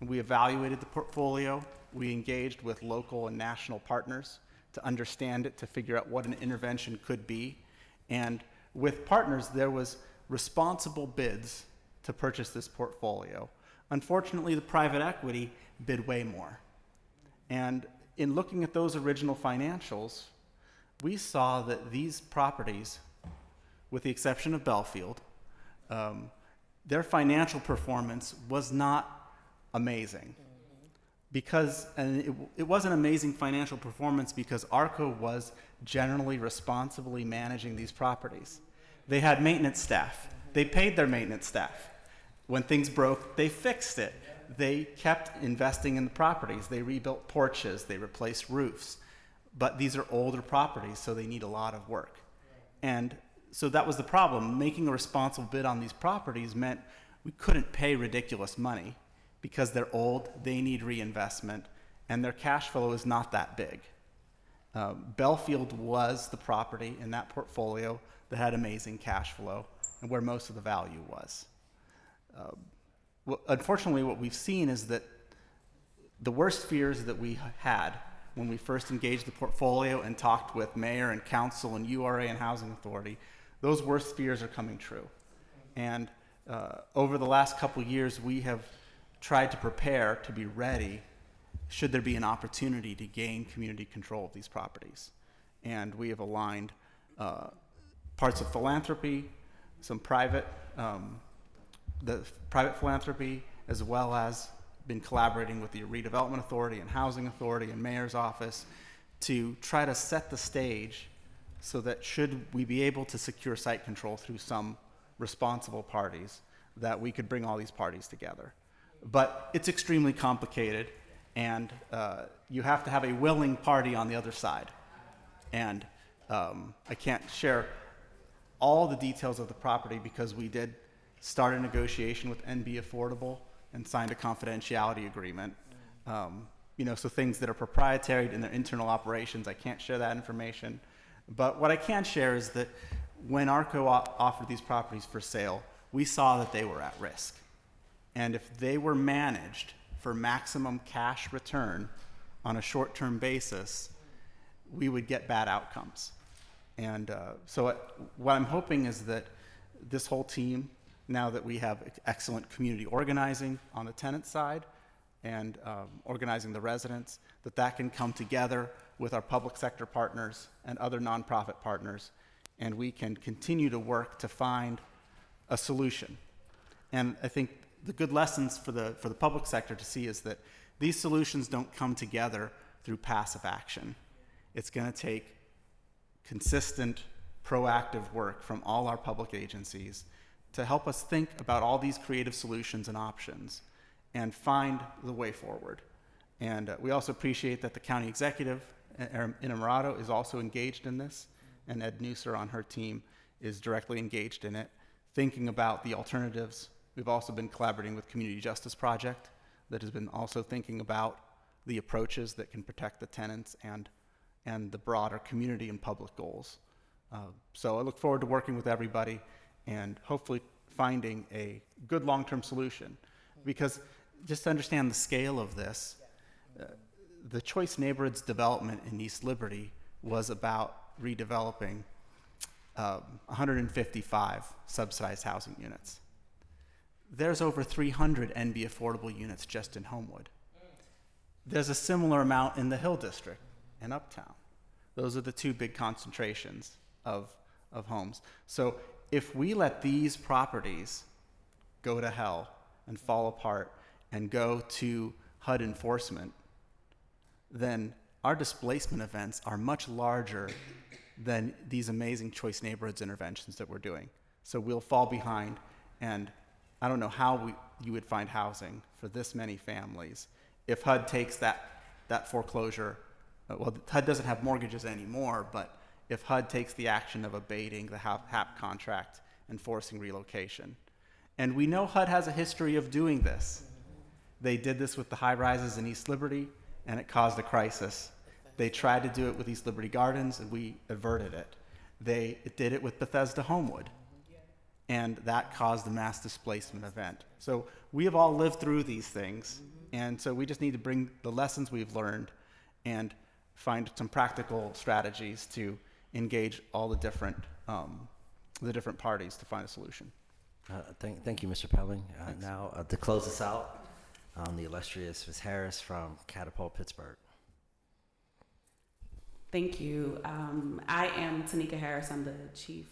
And we evaluated the portfolio. We engaged with local and national partners to understand it, to figure out what an intervention could be. And with partners, there was responsible bids to purchase this portfolio. Unfortunately, the private equity bid way more. And in looking at those original financials, we saw that these properties, with the exception of Belfield, their financial performance was not amazing. It wasn't amazing financial performance because ARCO was generally responsibly managing these properties. They had maintenance staff. They paid their maintenance staff. When things broke, they fixed it. They kept investing in the properties. They rebuilt porches. They replaced roofs. But these are older properties, so they need a lot of work. And so that was the problem. Making a responsible bid on these properties meant we couldn't pay ridiculous money because they're old, they need reinvestment, and their cash flow is not that big. Belfield was the property in that portfolio that had amazing cash flow and where most of the value was. Unfortunately, what we've seen is that the worst fears that we had when we first engaged the portfolio and talked with mayor and council and URA and housing authority, those worst fears are coming true. And over the last couple years, we have tried to prepare to be ready should there be an opportunity to gain community control of these properties. And we have aligned parts of philanthropy, some private, the private philanthropy, as well as been collaborating with the Redevelopment Authority and Housing Authority and Mayor's Office to try to set the stage so that should we be able to secure site control through some responsible parties, that we could bring all these parties together. But it's extremely complicated, and you have to have a willing party on the other side. And I can't share all the details of the property because we did start a negotiation with NB Affordable and signed a confidentiality agreement. So things that are proprietary in their internal operations, I can't share that information. But what I can share is that when ARCO offered these properties for sale, we saw that they were at risk. And if they were managed for maximum cash return on a short-term basis, we would get bad outcomes. And so what I'm hoping is that this whole team, now that we have excellent community organizing on the tenant side and organizing the residents, that can come together with our public sector partners and other nonprofit partners, and we can continue to work to find a solution. And I think the good lessons for the public sector to see is that these solutions don't come together through passive action. It's going to take consistent, proactive work from all our public agencies to help us think about all these creative solutions and options and find the way forward. And we also appreciate that the county executive in Emirado is also engaged in this, and Ed Nusser on her team is directly engaged in it, thinking about the alternatives. We've also been collaborating with Community Justice Project that has been also thinking about the approaches that can protect the tenants and the broader community and public goals. So I look forward to working with everybody and hopefully finding a good long-term solution. Because just to understand the scale of this, the Choice Neighborhoods development in East Liberty was about redeveloping 155 subsidized housing units. There's over 300 NB affordable units just in Homewood. There's a similar amount in the Hill District and Uptown. Those are the two big concentrations of homes. So if we let these properties go to hell and fall apart and go to HUD enforcement, then our displacement events are much larger than these amazing Choice Neighborhoods interventions that we're doing. So we'll fall behind, and I don't know how you would find housing for this many families if HUD takes that foreclosure. Well, HUD doesn't have mortgages anymore, but if HUD takes the action of abating the HAP contract and forcing relocation. And we know HUD has a history of doing this. They did this with the high rises in East Liberty, and it caused a crisis. They tried to do it with East Liberty Gardens, and we averted it. They did it with Bethesda Homewood, and that caused a mass displacement event. So we have all lived through these things, and so we just need to bring the lessons we've learned and find some practical strategies to engage all the different parties to find a solution. Thank you, Mr. Pelling. Now, to close us out, the illustrious Ms. Harris from Catapult, Pittsburgh. Thank you. I am Tanika Harris. I'm the Chief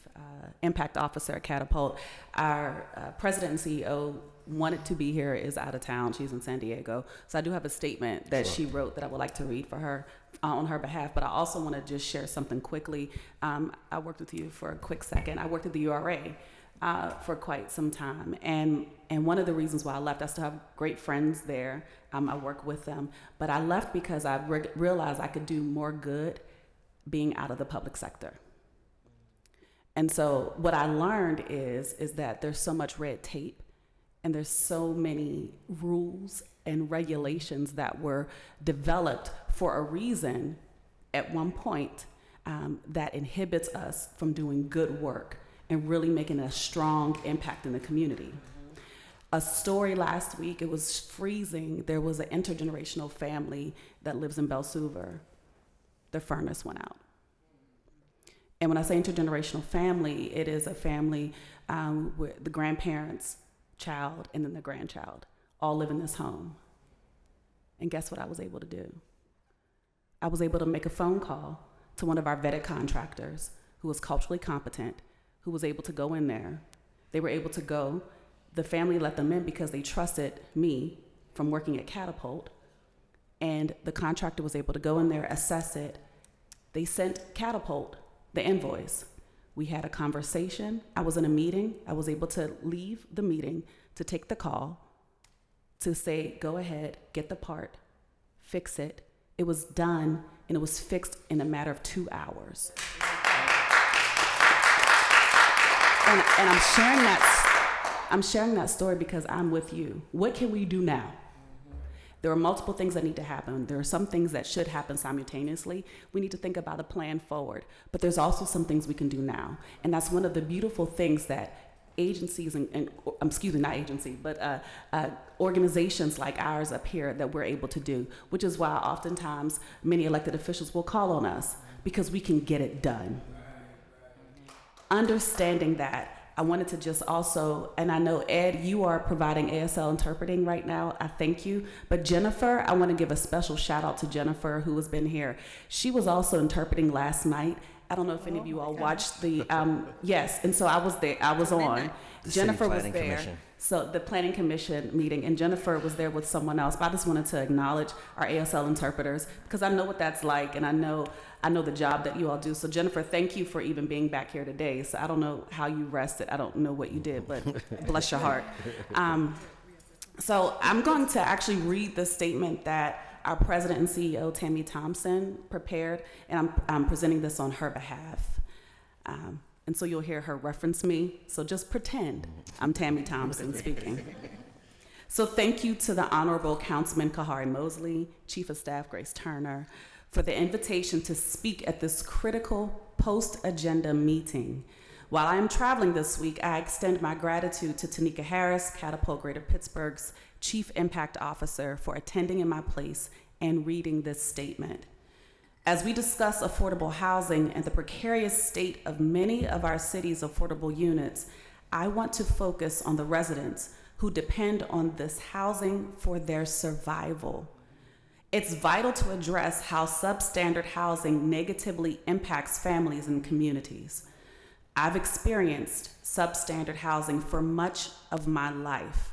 Impact Officer at Catapult. Our President and CEO wanted to be here, is out of town. She's in San Diego. So I do have a statement that she wrote that I would like to read for her on her behalf. But I also want to just share something quickly. I worked with you for a quick second. I worked at the URA for quite some time. And one of the reasons why I left, I still have great friends there. I work with them. But I left because I realized I could do more good being out of the public sector. And so what I learned is that there's so much red tape and there's so many rules and regulations that were developed for a reason at one point that inhibits us from doing good work and really making a strong impact in the community. A story last week, it was freezing. There was an intergenerational family that lives in Belsuver. Their furnace went out. And when I say intergenerational family, it is a family where the grandparents, child, and then the grandchild all live in this home. And guess what I was able to do? I was able to make a phone call to one of our vetted contractors who was culturally competent, who was able to go in there. They were able to go. The family let them in because they trusted me from working at Catapult. And the contractor was able to go in there, assess it. They sent Catapult the invoice. We had a conversation. I was in a meeting. I was able to leave the meeting to take the call to say, go ahead, get the part, fix it. It was done, and it was fixed in a matter of 2 hours. And I'm sharing that story because I'm with you. What can we do now? There are multiple things that need to happen. There are some things that should happen simultaneously. We need to think about a plan forward. But there's also some things we can do now. And that's one of the beautiful things that agencies organizations like ours up here that we're able to do, which is why oftentimes many elected officials will call on us because we can get it done. Understanding that, I wanted to just also, and I know, Ed, you are providing ASL interpreting right now. I thank you. But Jennifer, I want to give a special shout out to Jennifer, who has been here. She was also interpreting last night. I don't know if any of you all watched the, yes, and so I was there, I was on. Jennifer was there. So the Planning Commission meeting, and Jennifer was there with someone else. But I just wanted to acknowledge our ASL interpreters because I know what that's like, and I know the job that you all do. So Jennifer, thank you for even being back here today. So I don't know how you rested. I don't know what you did, but bless your heart. So I'm going to actually read the statement that our President and CEO, Tammy Thompson, prepared, and I'm presenting this on her behalf. And so you'll hear her reference me. So just pretend I'm Tammy Thompson speaking. So thank you to the Honorable Councilman Kahari Mosley, Chief of Staff Grace Turner, for the invitation to speak at this critical post-agenda meeting. While I am traveling this week, I extend my gratitude to Tanika Harris, Catapult Greater Pittsburgh's Chief Impact Officer, for attending in my place and reading this statement. As we discuss affordable housing and the precarious state of many of our city's affordable units, I want to focus on the residents who depend on this housing for their survival. It's vital to address how substandard housing negatively impacts families and communities. I've experienced substandard housing for much of my life,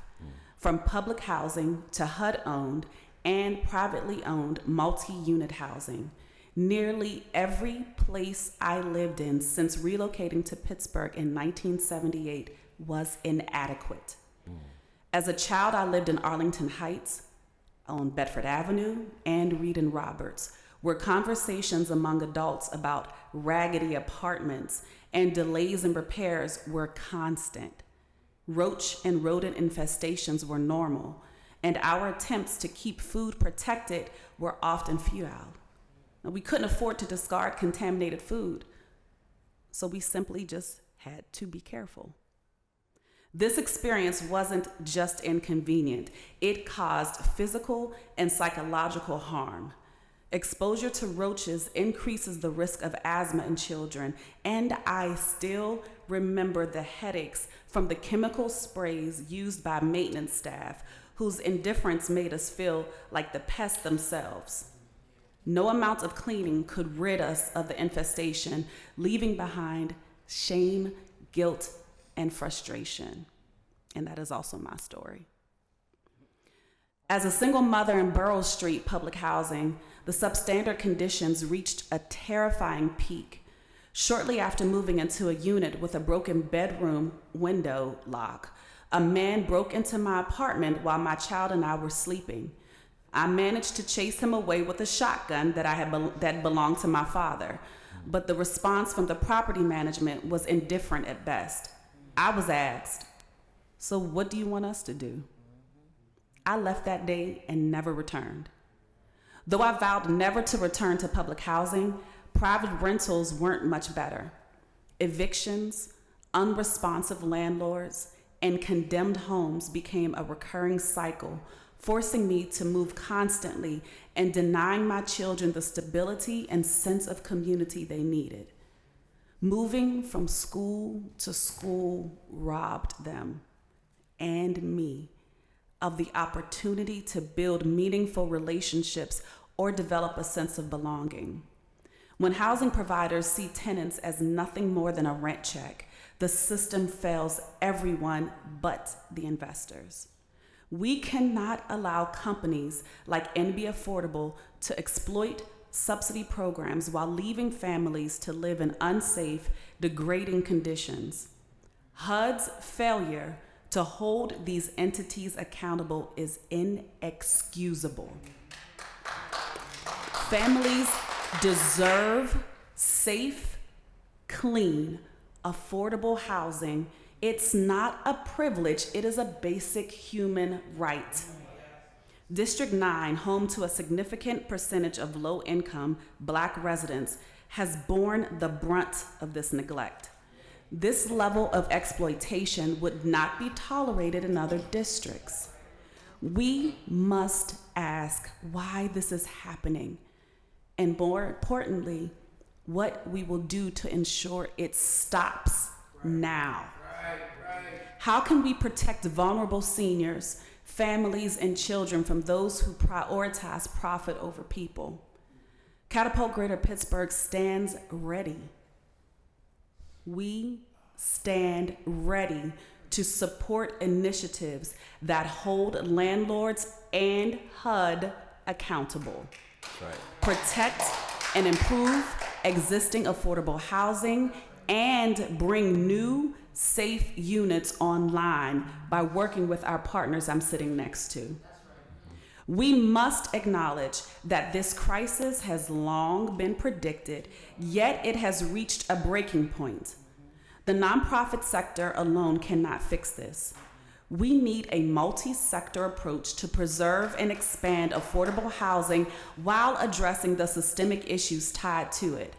from public housing to HUD-owned and privately owned multi-unit housing. Nearly every place I lived in since relocating to Pittsburgh in 1978 was inadequate. As a child, I lived in Arlington Heights, on Bedford Avenue, and Reed and Roberts, where conversations among adults about raggedy apartments, and delays in repairs were constant. Roach and rodent infestations were normal, and our attempts to keep food protected were often futile. Now, we couldn't afford to discard contaminated food, so we simply just had to be careful. This experience wasn't just inconvenient, it caused physical and psychological harm. Exposure to roaches increases the risk of asthma in children, and I still remember the headaches from the chemical sprays used by maintenance staff, whose indifference made us feel like the pests themselves. No amount of cleaning could rid us of the infestation, leaving behind shame, guilt, and frustration. And that is also my story. As a single mother in Burroughs Street public housing, the substandard conditions reached a terrifying peak. Shortly after moving into a unit with a broken bedroom window lock, a man broke into my apartment while my child and I were sleeping. I managed to chase him away with a shotgun that belonged to my father, but the response from the property management was indifferent at best. I was asked, "So what do you want us to do?" I left that day and never returned. Though I vowed never to return to public housing, private rentals weren't much better. Evictions, unresponsive landlords, and condemned homes became a recurring cycle, forcing me to move constantly and denying my children the stability and sense of community they needed. Moving from school to school robbed them and me of the opportunity to build meaningful relationships or develop a sense of belonging. When housing providers see tenants as nothing more than a rent check, the system fails everyone but the investors. We cannot allow companies like NB Affordable to exploit subsidy programs while leaving families to live in unsafe, degrading conditions. HUD's failure to hold these entities accountable is inexcusable. Families deserve safe, clean, affordable housing. It's not a privilege, it is a basic human right. District 9, home to a significant percentage of low-income Black residents, has borne the brunt of this neglect. This level of exploitation would not be tolerated in other districts. We must ask why this is happening, and more importantly, what we will do to ensure it stops now. How can we protect vulnerable seniors, families, and children from those who prioritize profit over people? Catapult Greater Pittsburgh stands ready. We stand ready to support initiatives that hold landlords and HUD accountable. Right. Protect and improve existing affordable housing and bring new safe units online by working with our partners I'm sitting next to. We must acknowledge that this crisis has long been predicted, yet it has reached a breaking point. The nonprofit sector alone cannot fix this. We need a multi-sector approach to preserve and expand affordable housing while addressing the systemic issues tied to it.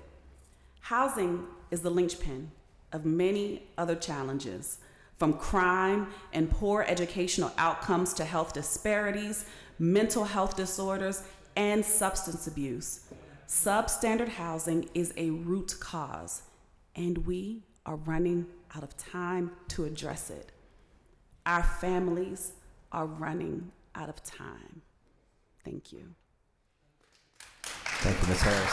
Housing is the linchpin of many other challenges, from crime and poor educational outcomes to health disparities, mental health disorders, and substance abuse. Substandard housing is a root cause, and we are running out of time to address it. Our families are running out of time. Thank you. Thank you, Ms. Harris.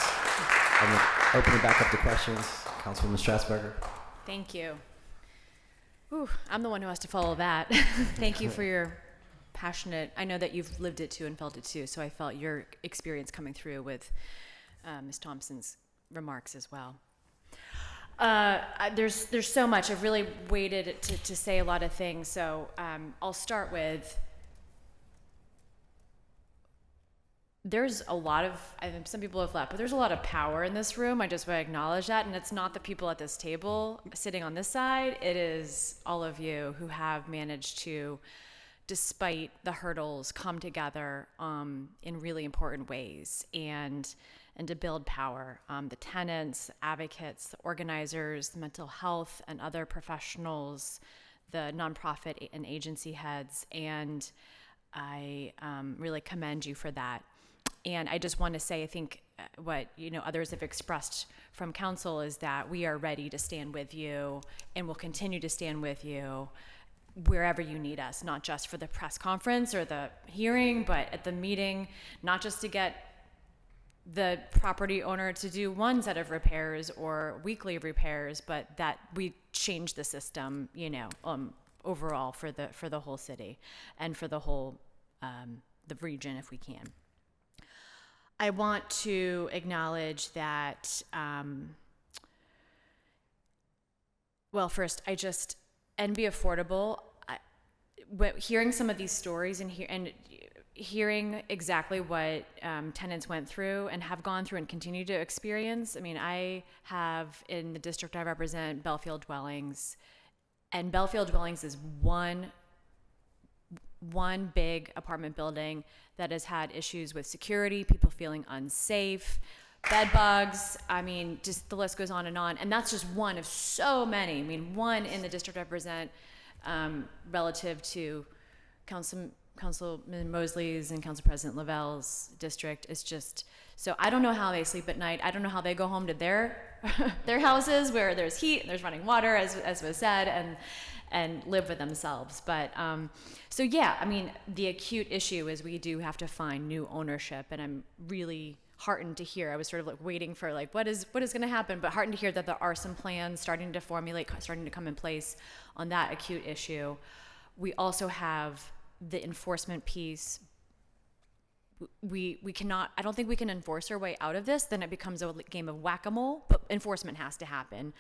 I'm going to open it back up to questions. Councilwoman Strasburger. Thank you. Ooh, I'm the one who has to follow that. Thank you for your passionate, I know that you've lived it too and felt it too, so I felt your experience coming through with Ms. Thompson's remarks as well. There's so much. I've really waited to say a lot of things, so I'll start with there's a lot of, I think some people have left, but there's a lot of power in this room. I just want to acknowledge that. And it's not the people at this table sitting on this side. It is all of you who have managed to, despite the hurdles, come together in really important ways and to build power. The tenants, advocates, the organizers, the mental health and other professionals, the nonprofit and agency heads. And I really commend you for that. And I just want to say, I think what others have expressed from council is that we are ready to stand with you and will continue to stand with you wherever you need us, not just for the press conference or the hearing, but at the meeting, not just to get the property owner to do one set of repairs or weekly repairs, but that we change the system, overall for the whole city and for the whole the region if we can. I want to acknowledge that, first, and be affordable. Hearing some of these stories and hearing exactly what tenants went through and have gone through and continue to experience. I mean, I have in the district I represent Belfield Dwellings, and Belfield Dwellings is one big apartment building that has had issues with security, people feeling unsafe, bed bugs. I mean, just the list goes on. And that's just one of so many. I mean, one in the district I represent relative to Councilman Mosley's and Council President Lavelle's district is just, so I don't know how they sleep at night. I don't know how they go home to their houses where there's heat and there's running water, as was said, and live with themselves. But so yeah, I mean, the acute issue is we do have to find new ownership, and I'm really heartened to hear. I was sort of like waiting for like what is going to happen, but heartened to hear that there are some plans starting to formulate, starting to come in place on that acute issue. We also have the enforcement piece. We cannot, I don't think we can enforce our way out of this. Then it becomes a game of whack-a-mole, but enforcement has to happen.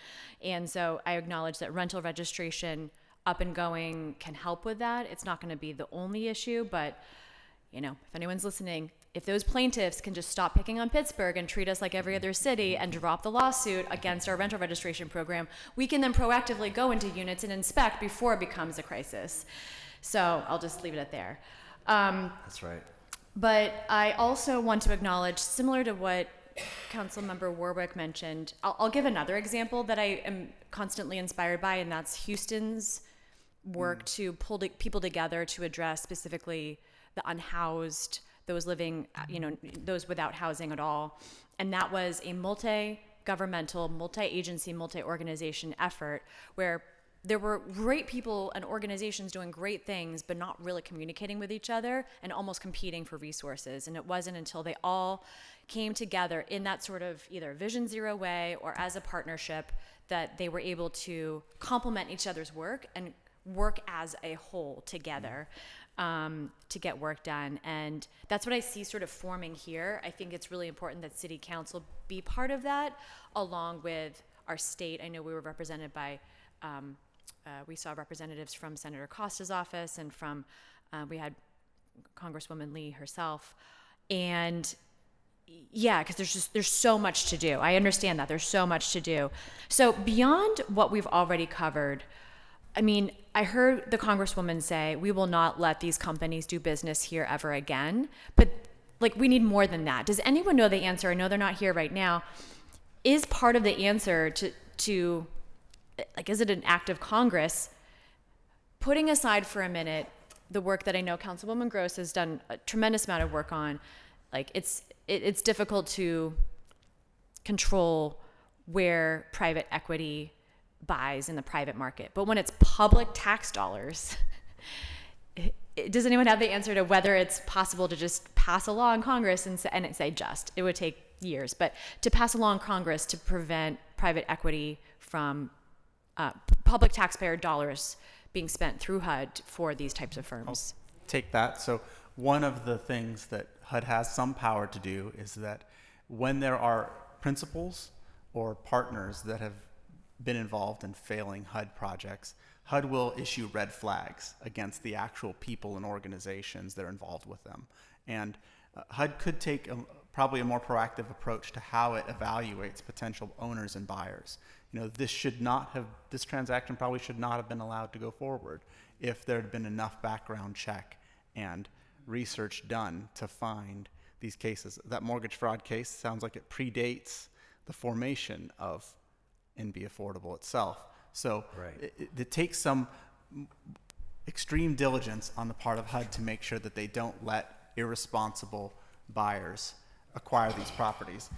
And so I acknowledge that rental registration up and going can help with that. It's not going to be the only issue, but if anyone's listening, if those plaintiffs can just stop picking on Pittsburgh and treat us like every other city and drop the lawsuit against our rental registration program, we can then proactively go into units and inspect before it becomes a crisis. So I'll just leave it at there. That's right. But I also want to acknowledge, similar to what Councilmember Warwick mentioned, I'll give another example that I am constantly inspired by, and that's Houston's work to pull people together to address specifically the unhoused, those living, those without housing at all. And that was a multi-governmental, multi-agency, multi-organization effort where there were great people and organizations doing great things, but not really communicating with each other and almost competing for resources. And it wasn't until they all came together in that sort of either Vision Zero way or as a partnership that they were able to complement each other's work and work as a whole together to get work done. And that's what I see sort of forming here. I think it's really important that City Council be part of that, along with our state. I know we were represented by we saw representatives from Senator Costa's office and from, we had Congresswoman Lee herself. And yeah, because there's so much to do. I understand that there's so much to do. So beyond what we've already covered, I mean, I heard the Congresswoman say, we will not let these companies do business here ever again. But like, we need more than that. Does anyone know the answer? I know they're not here right now. Is part of the answer to like, is it an act of Congress, putting aside for a minute the work that I know Councilwoman Gross has done a tremendous amount of work on? Like, it's difficult to control where private equity buys in the private market. But when it's public tax dollars, does anyone have the answer to whether it's possible to just pass along Congress and say just, it would take years, but to pass along Congress to prevent private equity from public taxpayer dollars being spent through HUD for these types of firms? I'll take that. So one of the things that HUD has some power to do is that when there are principals or partners that have been involved in failing HUD projects, HUD will issue red flags against the actual people and organizations that are involved with them. And HUD could take probably a more proactive approach to how it evaluates potential owners and buyers. This transaction probably should not have been allowed to go forward if there had been enough background check and research done to find these cases. That mortgage fraud case sounds like it predates the formation of NB Affordable itself. So it takes some extreme diligence on the part of HUD to make sure that they don't let irresponsible buyers acquire these properties.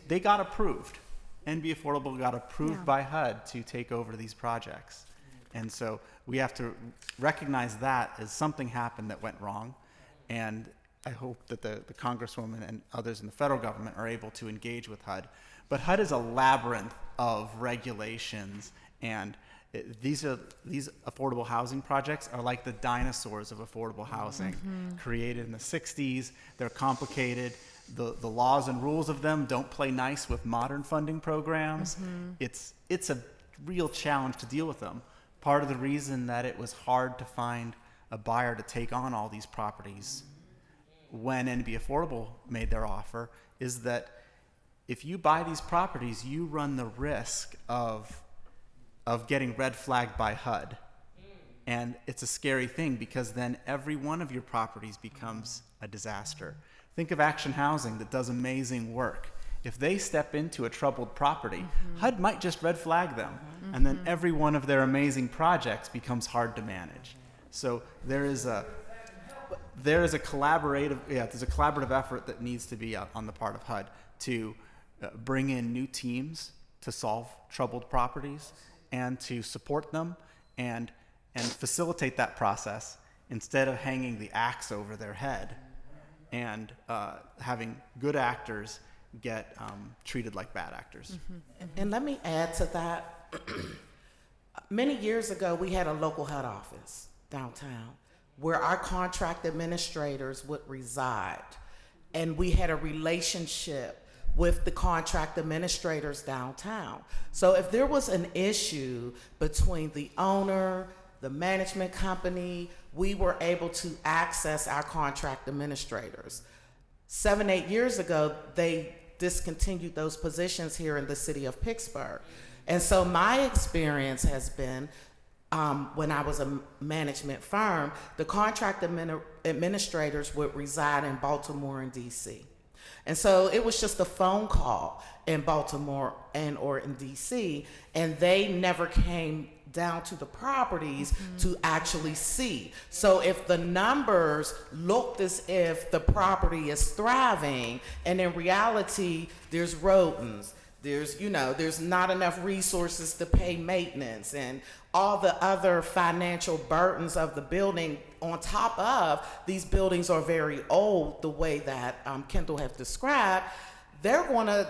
They got approved. NB Affordable got approved by HUD to take over these projects. And so we have to recognize that as something happened that went wrong. And I hope that the Congresswoman and others in the federal government are able to engage with HUD. But HUD is a labyrinth of regulations, and these affordable housing projects are like the dinosaurs of affordable housing, created in the 60s. They're complicated. The laws and rules of them don't play nice with modern funding programs. It's a real challenge to deal with them. Part of the reason that it was hard to find a buyer to take on all these properties when NB Affordable made their offer is that if you buy these properties, you run the risk of getting red flagged by HUD. And it's a scary thing because then every one of your properties becomes a disaster. Think of Action Housing that does amazing work. If they step into a troubled property, HUD might just red flag them, and then every one of their amazing projects becomes hard to manage. So there's a collaborative effort that needs to be on the part of HUD to bring in new teams to solve troubled properties and to support them and facilitate that process instead of hanging the axe over their head and having good actors get treated like bad actors. And let me add to that. Many years ago, we had a local HUD office downtown where our contract administrators would reside. And we had a relationship with the contract administrators downtown. So if there was an issue between the owner, the management company, we were able to access our contract administrators. 7-8 years ago, they discontinued those positions here in the city of Pittsburgh. And so my experience has been, when I was a management firm, the contract administrators would reside in Baltimore and DC. And so it was just a phone call in Baltimore and or in DC, and they never came down to the properties to actually see. So if the numbers looked as if the property is thriving, and in reality there's rodents, there's not enough resources to pay maintenance and all the other financial burdens of the building, on top of these buildings are very old, the way that Kendall has described, they're going to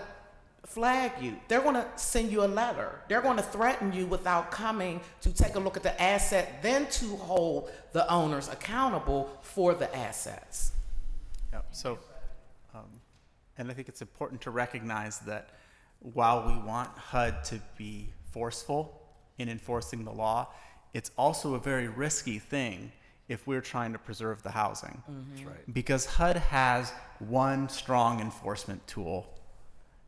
flag you. They're going to send you a letter. They're going to threaten you without coming to take a look at the asset, then to hold the owners accountable for the assets. Yeah. So, and I think it's important to recognize that while we want HUD to be forceful in enforcing the law, it's also a very risky thing if we're trying to preserve the housing. That's right. Because HUD has one strong enforcement tool,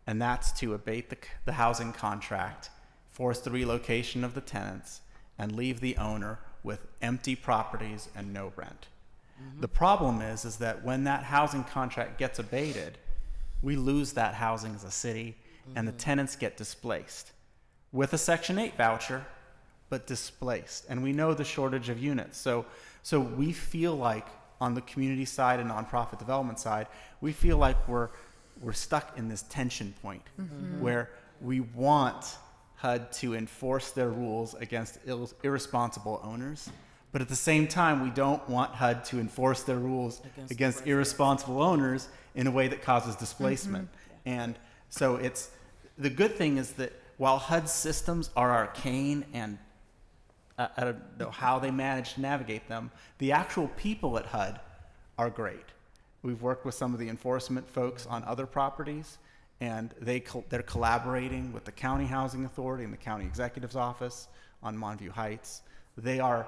and that's to abate the housing contract, force the relocation of the tenants, and leave the owner with empty properties and no rent. The problem is that when that housing contract gets abated, we lose that housing as a city, and the tenants get displaced with a Section 8 voucher, but displaced. And we know the shortage of units. So we feel like on the community side and nonprofit development side, we feel like we're stuck in this tension point where we want HUD to enforce their rules against irresponsible owners, but at the same time, we don't want HUD to enforce their rules against irresponsible owners in a way that causes displacement. And so the good thing is that while HUD's systems are arcane and I don't know how they manage to navigate them, the actual people at HUD are great. We've worked with some of the enforcement folks on other properties, and they're collaborating with the county housing authority and the county executive's office on Montview Heights. They're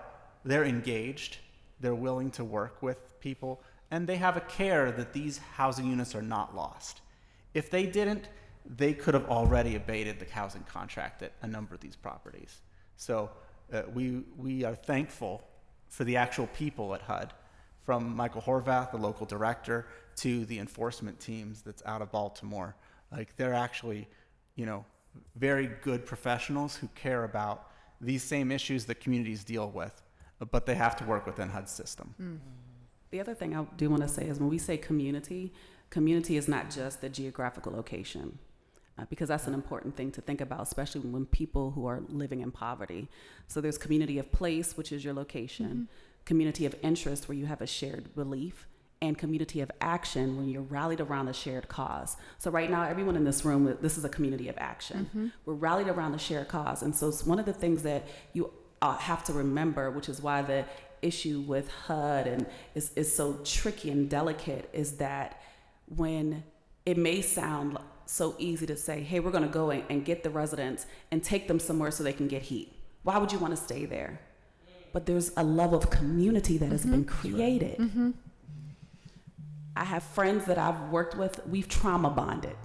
engaged. They're willing to work with people and they have a care that these housing units are not lost. If they didn't, they could have already abated the housing contract at a number of these properties. So we are thankful for the actual people at HUD, from Michael Horvath, the local director, to the enforcement teams that's out of Baltimore. Like, they're actually, very good professionals who care about these same issues that communities deal with, but they have to work within HUD's system. The other thing I do want to say is when we say community, community is not just the geographical location, because that's an important thing to think about, especially when people who are living in poverty. So there's community of place, which is your location, community of interest, where you have a shared belief, and community of action, when you're rallied around a shared cause. So right now, everyone in this room, this is a community of action. We're rallied around a shared cause. And so it's one of the things that you have to remember, which is why the issue with HUD and is so tricky and delicate, is that when it may sound so easy to say, hey, we're gonna go and get the residents and take them somewhere so they can get heat. Why would you wanna stay there? But there's a level of community that has been created. I have friends that I've worked with, we've trauma bonded.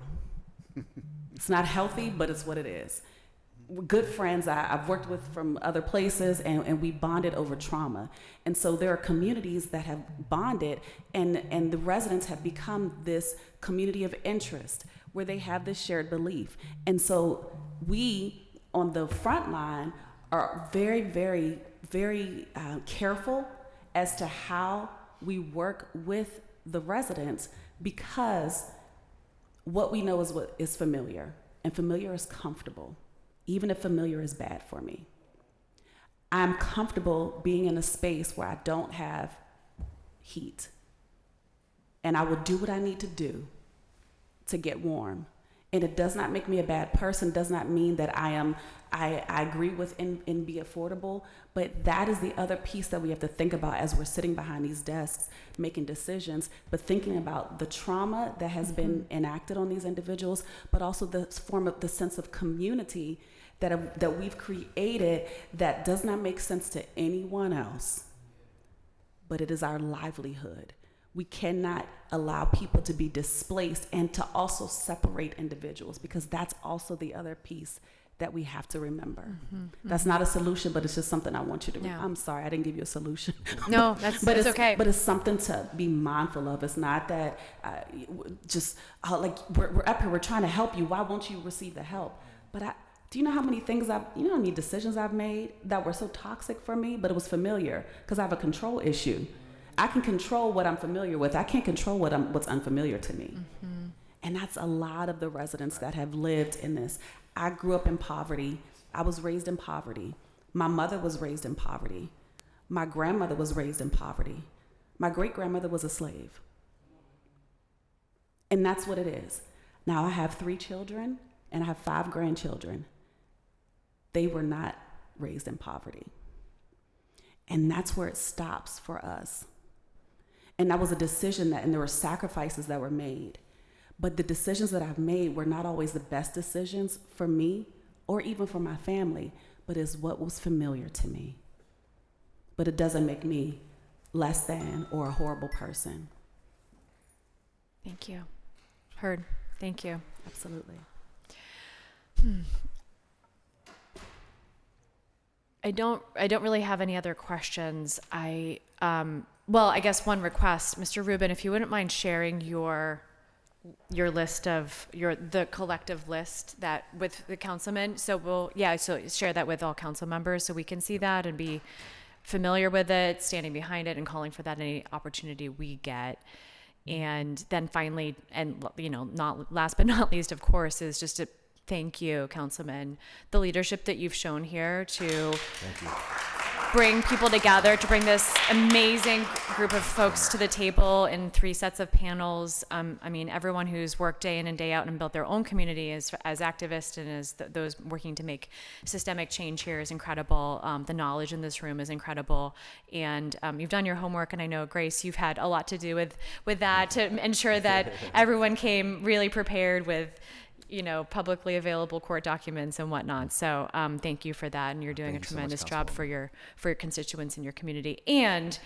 It's not healthy, but it's what it is. We're good friends I've worked with from other places, and we bonded over trauma. And so there are communities that have bonded, and the residents have become this community of interest where they have this shared belief. And so we, on the front line, are very, very, very careful as to how we work with the residents, because what we know is what is familiar, and familiar is comfortable, even if familiar is bad for me. I'm comfortable being in a space where I don't have heat, and I will do what I need to do to get warm. And it does not make me a bad person, does not mean that I agree with and be affordable, but that is the other piece that we have to think about as we're sitting behind these desks making decisions, but thinking about the trauma that has been enacted on these individuals, but also the form of the sense of community that we've created that does not make sense to anyone else, but it is our livelihood. We cannot allow people to be displaced and to also separate individuals, because that's also the other piece that we have to remember. That's not a solution, but it's just something I want you to remember. I'm sorry, I didn't give you a solution. No, that's but it's okay. But it's something to be mindful of. It's not that like we're up here, we're trying to help you. Why won't you receive the help? But do you know how many things how many decisions I've made that were so toxic for me, but it was familiar because I have a control issue. I can control what I'm familiar with. I can't control what's unfamiliar to me. And that's a lot of the residents that have lived in this. I grew up in poverty. I was raised in poverty. My mother was raised in poverty. My grandmother was raised in poverty. My great-grandmother was a slave. And that's what it is. Now I have 3 children and I have 5 grandchildren. They were not raised in poverty. And that's where it stops for us. And that was a decision and there were sacrifices that were made. But the decisions that I've made were not always the best decisions for me or even for my family, but is what was familiar to me. But it doesn't make me less than or a horrible person. Thank you. Heard. Thank you. Absolutely. I don't really have any other questions. Well, I guess one request, Mr. Rubin, if you wouldn't mind sharing your list of the collective list that with the councilmen. So so share that with all council members so we can see that and be familiar with it, standing behind it and calling for that any opportunity we get. And then finally, and not last but not least, of course, is just to thank you, councilmen, the leadership that you've shown here to bring people together, to bring this amazing group of folks to the table in 3 sets of panels. Everyone who's worked day in and day out and built their own community as activists and as those working to make systemic change here is incredible. The knowledge in this room is incredible. And you've done your homework, and I know, Grace, you've had a lot to do with that to ensure that everyone came really prepared with publicly available court documents and whatnot. So thank you for that. And you're doing a tremendous job for your constituents and your community. And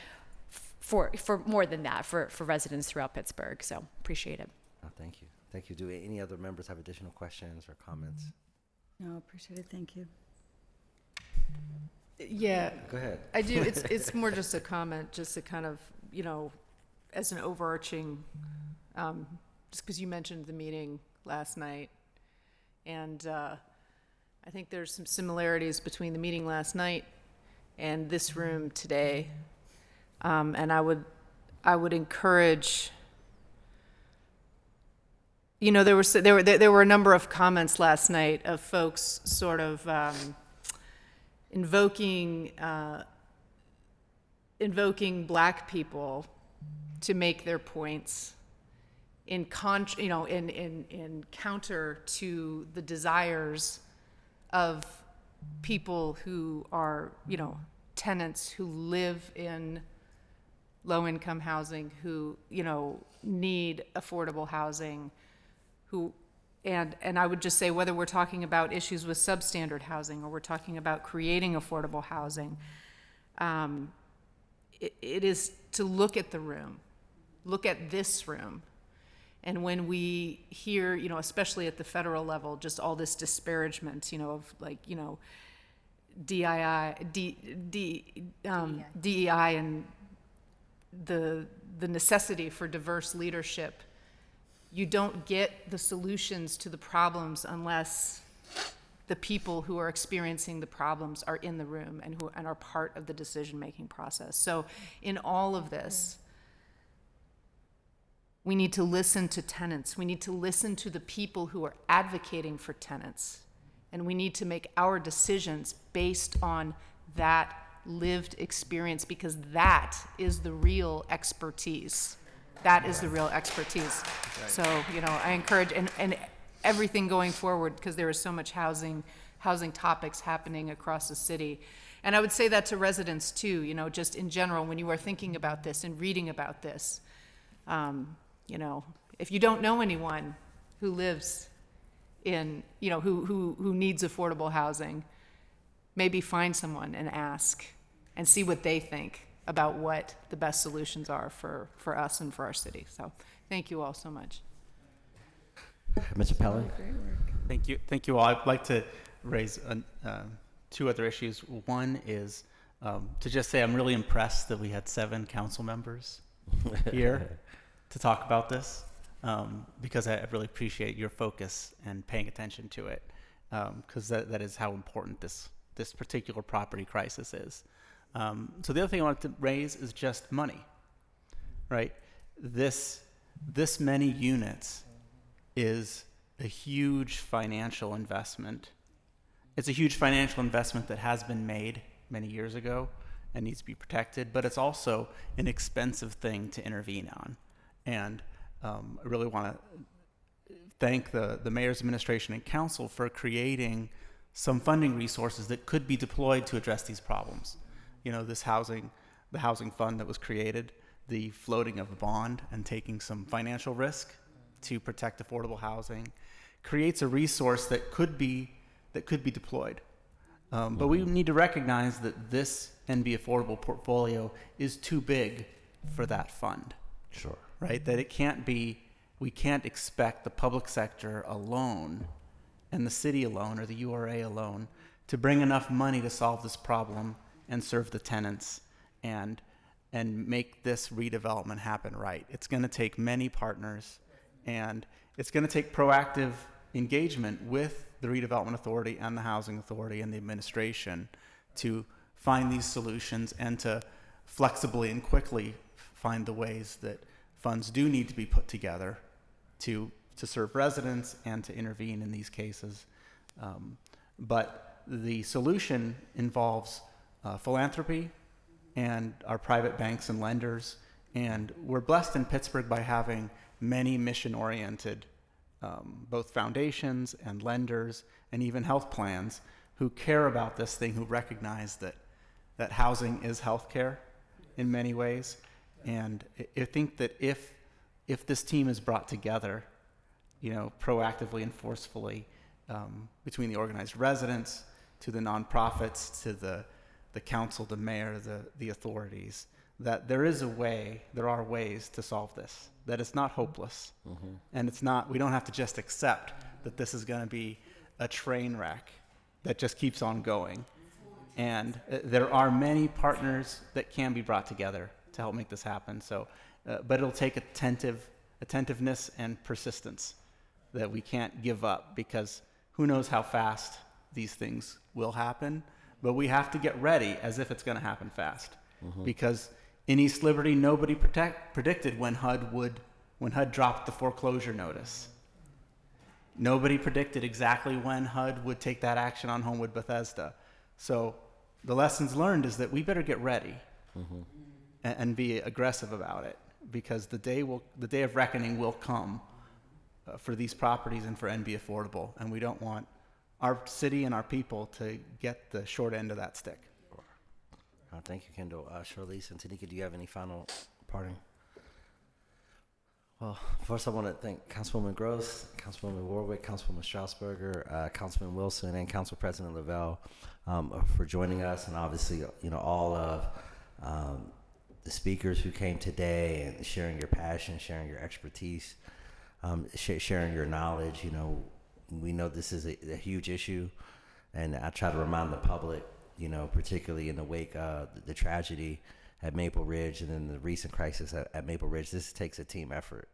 for more than that for residents throughout Pittsburgh. So appreciate it. Oh, thank you. Thank you. Do any other members have additional questions or comments? No, appreciate it. Thank you. Yeah. Go ahead. I do. It's more just a comment, just to kind of, as an overarching, just because you mentioned the meeting last night, and I think there's some similarities between the meeting last night and this room today, and I would encourage. There were a number of comments last night of folks sort of invoking Black people to make their points in counter to the desires of people who are tenants who live in low-income housing, who need affordable housing. And I would just say, whether we're talking about issues with substandard housing or we're talking about creating affordable housing, it is to look at the room, look at this room. And when we hear, especially at the federal level, just all this disparagement, of DEI and the necessity for diverse leadership, you don't get the solutions to the problems unless the people who are experiencing the problems are in the room and are part of the decision-making process. So in all of this, we need to listen to tenants. We need to listen to the people who are advocating for tenants. And we need to make our decisions based on that lived experience, because that is the real expertise. That is the real expertise. Right. So, I encourage, and everything going forward, because there is so much housing topics happening across the city. And I would say that to residents too, just in general, when you are thinking about this and reading about this, if you don't know anyone who lives in, who needs affordable housing, maybe find someone and ask and see what they think about what the best solutions are for us and for our city. So thank you all so much. Mr. Pelley? Thank you all. I'd like to raise two other issues. One is to just say I'm really impressed that we had 7 council members here to talk about this, because I really appreciate your focus and paying attention to it, because that is how important this particular property crisis is. So the other thing I wanted to raise is just money, right? This many units is a huge financial investment. It's a huge financial investment that has been made many years ago and needs to be protected, but it's also an expensive thing to intervene on. And I really want to thank the mayor's administration and council for creating some funding resources that could be deployed to address these problems. The housing fund that was created, the floating of a bond and taking some financial risk to protect affordable housing, creates a resource that could be deployed. But we need to recognize that this NB Affordable portfolio is too big for that fund. Sure. Right? That we can't expect the public sector alone and the city alone or the URA alone to bring enough money to solve this problem and serve the tenants and make this redevelopment happen right. It's going to take many partners, and it's going to take proactive engagement with the redevelopment authority and the housing authority and the administration to find these solutions and to flexibly and quickly find the ways that funds do need to be put together to serve residents and to intervene in these cases. But the solution involves philanthropy and our private banks and lenders. And we're blessed in Pittsburgh by having many mission-oriented, both foundations and lenders and even health plans who care about this thing, who recognize that housing is healthcare in many ways. And I think that if this team is brought together, proactively and forcefully, between the organized residents to the nonprofits to the council, the mayor, the authorities, that there are ways to solve this, that it's not hopeless. And we don't have to just accept that this is going to be a train wreck that just keeps on going. And there are many partners that can be brought together to help make this happen. So, but it'll take attentiveness and persistence that we can't give up, because who knows how fast these things will happen. But we have to get ready as if it's going to happen fast, because in East Liberty, nobody predicted when HUD dropped the foreclosure notice. Nobody predicted exactly when HUD would take that action on Homewood Bethesda. So the lessons learned is that we better get ready and be aggressive about it, because the day of reckoning will come for these properties and for NB Affordable, and we don't want our city and our people to get the short end of that stick. Thank you, Kendall. Charlize and Tanika, do you have any final parting? Well, first I want to thank Councilwoman Gross, Councilwoman Warwick, Councilwoman Strasburger, Councilman Wilson, and Council President Lavelle for joining us, and obviously, all of the speakers who came today and sharing your passion, sharing your expertise, sharing your knowledge. We know this is a huge issue, and I try to remind the public, particularly in the wake of the tragedy at Maple Ridge and then the recent crisis at Maple Ridge, this takes a team effort.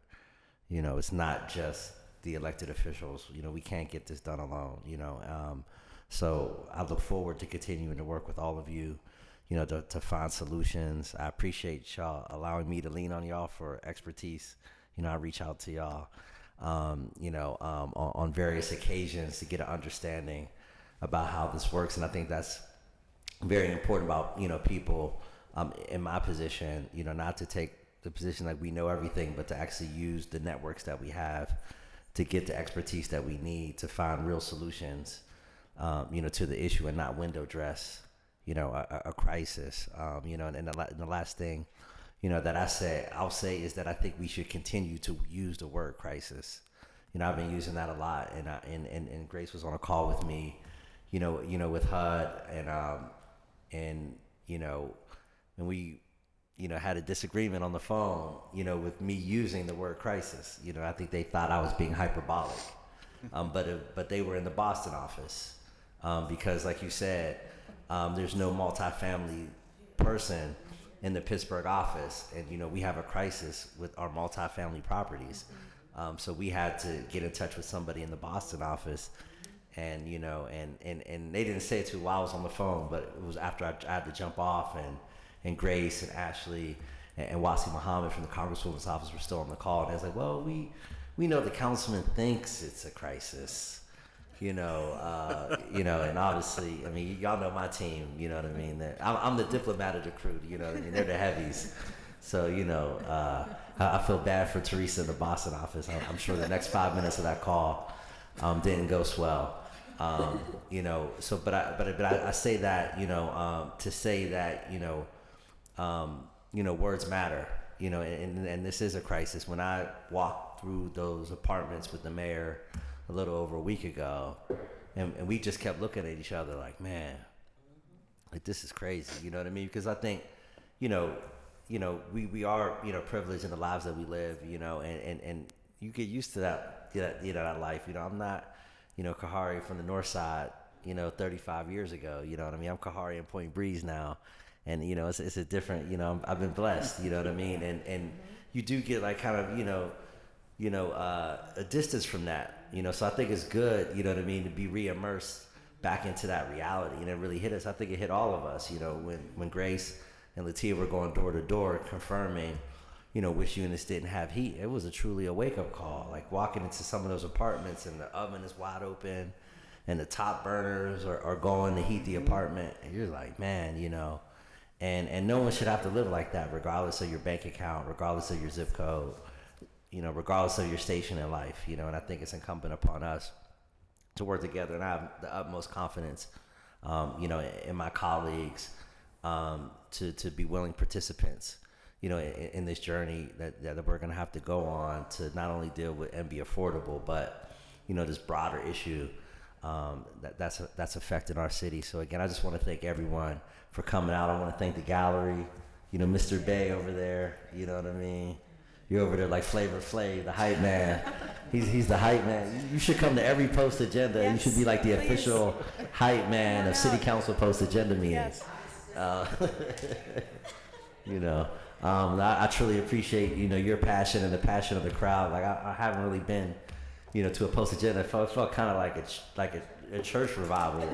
It's not just the elected officials. We can't get this done alone, So I look forward to continuing to work with all of you, to find solutions. I appreciate y'all allowing me to lean on y'all for expertise. I reach out to y'all, on various occasions to get an understanding about how this works. And I think that's very important about, people in my position, not to take the position like we know everything, but to actually use the networks that we have to get the expertise that we need to find real solutions, to the issue, and not window dress, a crisis. And the last thing, that I'll say is that I think we should continue to use the word crisis. I've been using that a lot, and Grace was on a call with me, with HUD, and we, had a disagreement on the phone, with me using the word crisis. I think they thought I was being hyperbolic, but they were in the Boston office, because like you said, there's no multifamily person in the Pittsburgh office, and we have a crisis with our multifamily properties. So we had to get in touch with somebody in the Boston office, and and they didn't say it to while I was on the phone, but it was after I had to jump off, and Grace and Ashley and Wasi Muhammad from the Congresswoman's office were still on the call, and I was like, well, we know the councilman thinks it's a crisis. And obviously, y'all know my team, you know what I mean? I'm the diplomat of the crew, you know what I mean? They're the heavies. So, I feel bad for Teresa in the Boston office. I'm sure the next 5 minutes of that call didn't go swell. But I say that, to say that, words matter, and this is a crisis. When I walked through those apartments with the mayor a little over a week ago, and we just kept looking at each other like, man, like this is crazy, you know what I mean? Because I think, we are, privileged in the lives that we live, and you get used to that life. I'm not, Kahari from the north side, 35 years ago, you know what I mean? I'm Kahari in Point Breeze now, and, it's a different, I've been blessed, you know what I mean? And you do get like kind of, a distance from that, so I think it's good, you know what I mean, to be re-immersed back into that reality. And it really hit us. I think it hit all of us, when Grace and Latia were going door to door confirming, which units didn't have heat. It was truly a wake-up call, like walking into some of those apartments and the oven is wide open and the top burners are going to heat the apartment, and you're like, man, and no one should have to live like that, regardless of your bank account, regardless of your zip code, regardless of your station in life, and I think it's incumbent upon us to work together, and I have the utmost confidence, in my colleagues, to be willing participants, in this journey that we're going to have to go on to not only deal with and be affordable, but, this broader issue that's affecting our city. So again, I just want to thank everyone for coming out. I want to thank the gallery, you know, Mr. Bay over there, you know what I mean? You're over there like Flavor Flav, the hype man. He's the hype man. You should come to every post agenda. Yes, you should be like the please. official hype man of city council post agenda meetings. You know, I truly appreciate, you know, your passion and the passion of the crowd. Like I haven't really been, you know, to a post agenda. It felt kind of like a church revival,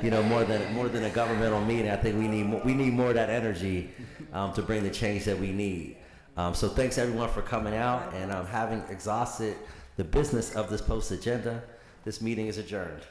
you know, more than a governmental meeting. I think we need more of that energy to bring the change that we need. So thanks everyone for coming out, and having exhausted the business of this post agenda, this meeting is adjourned.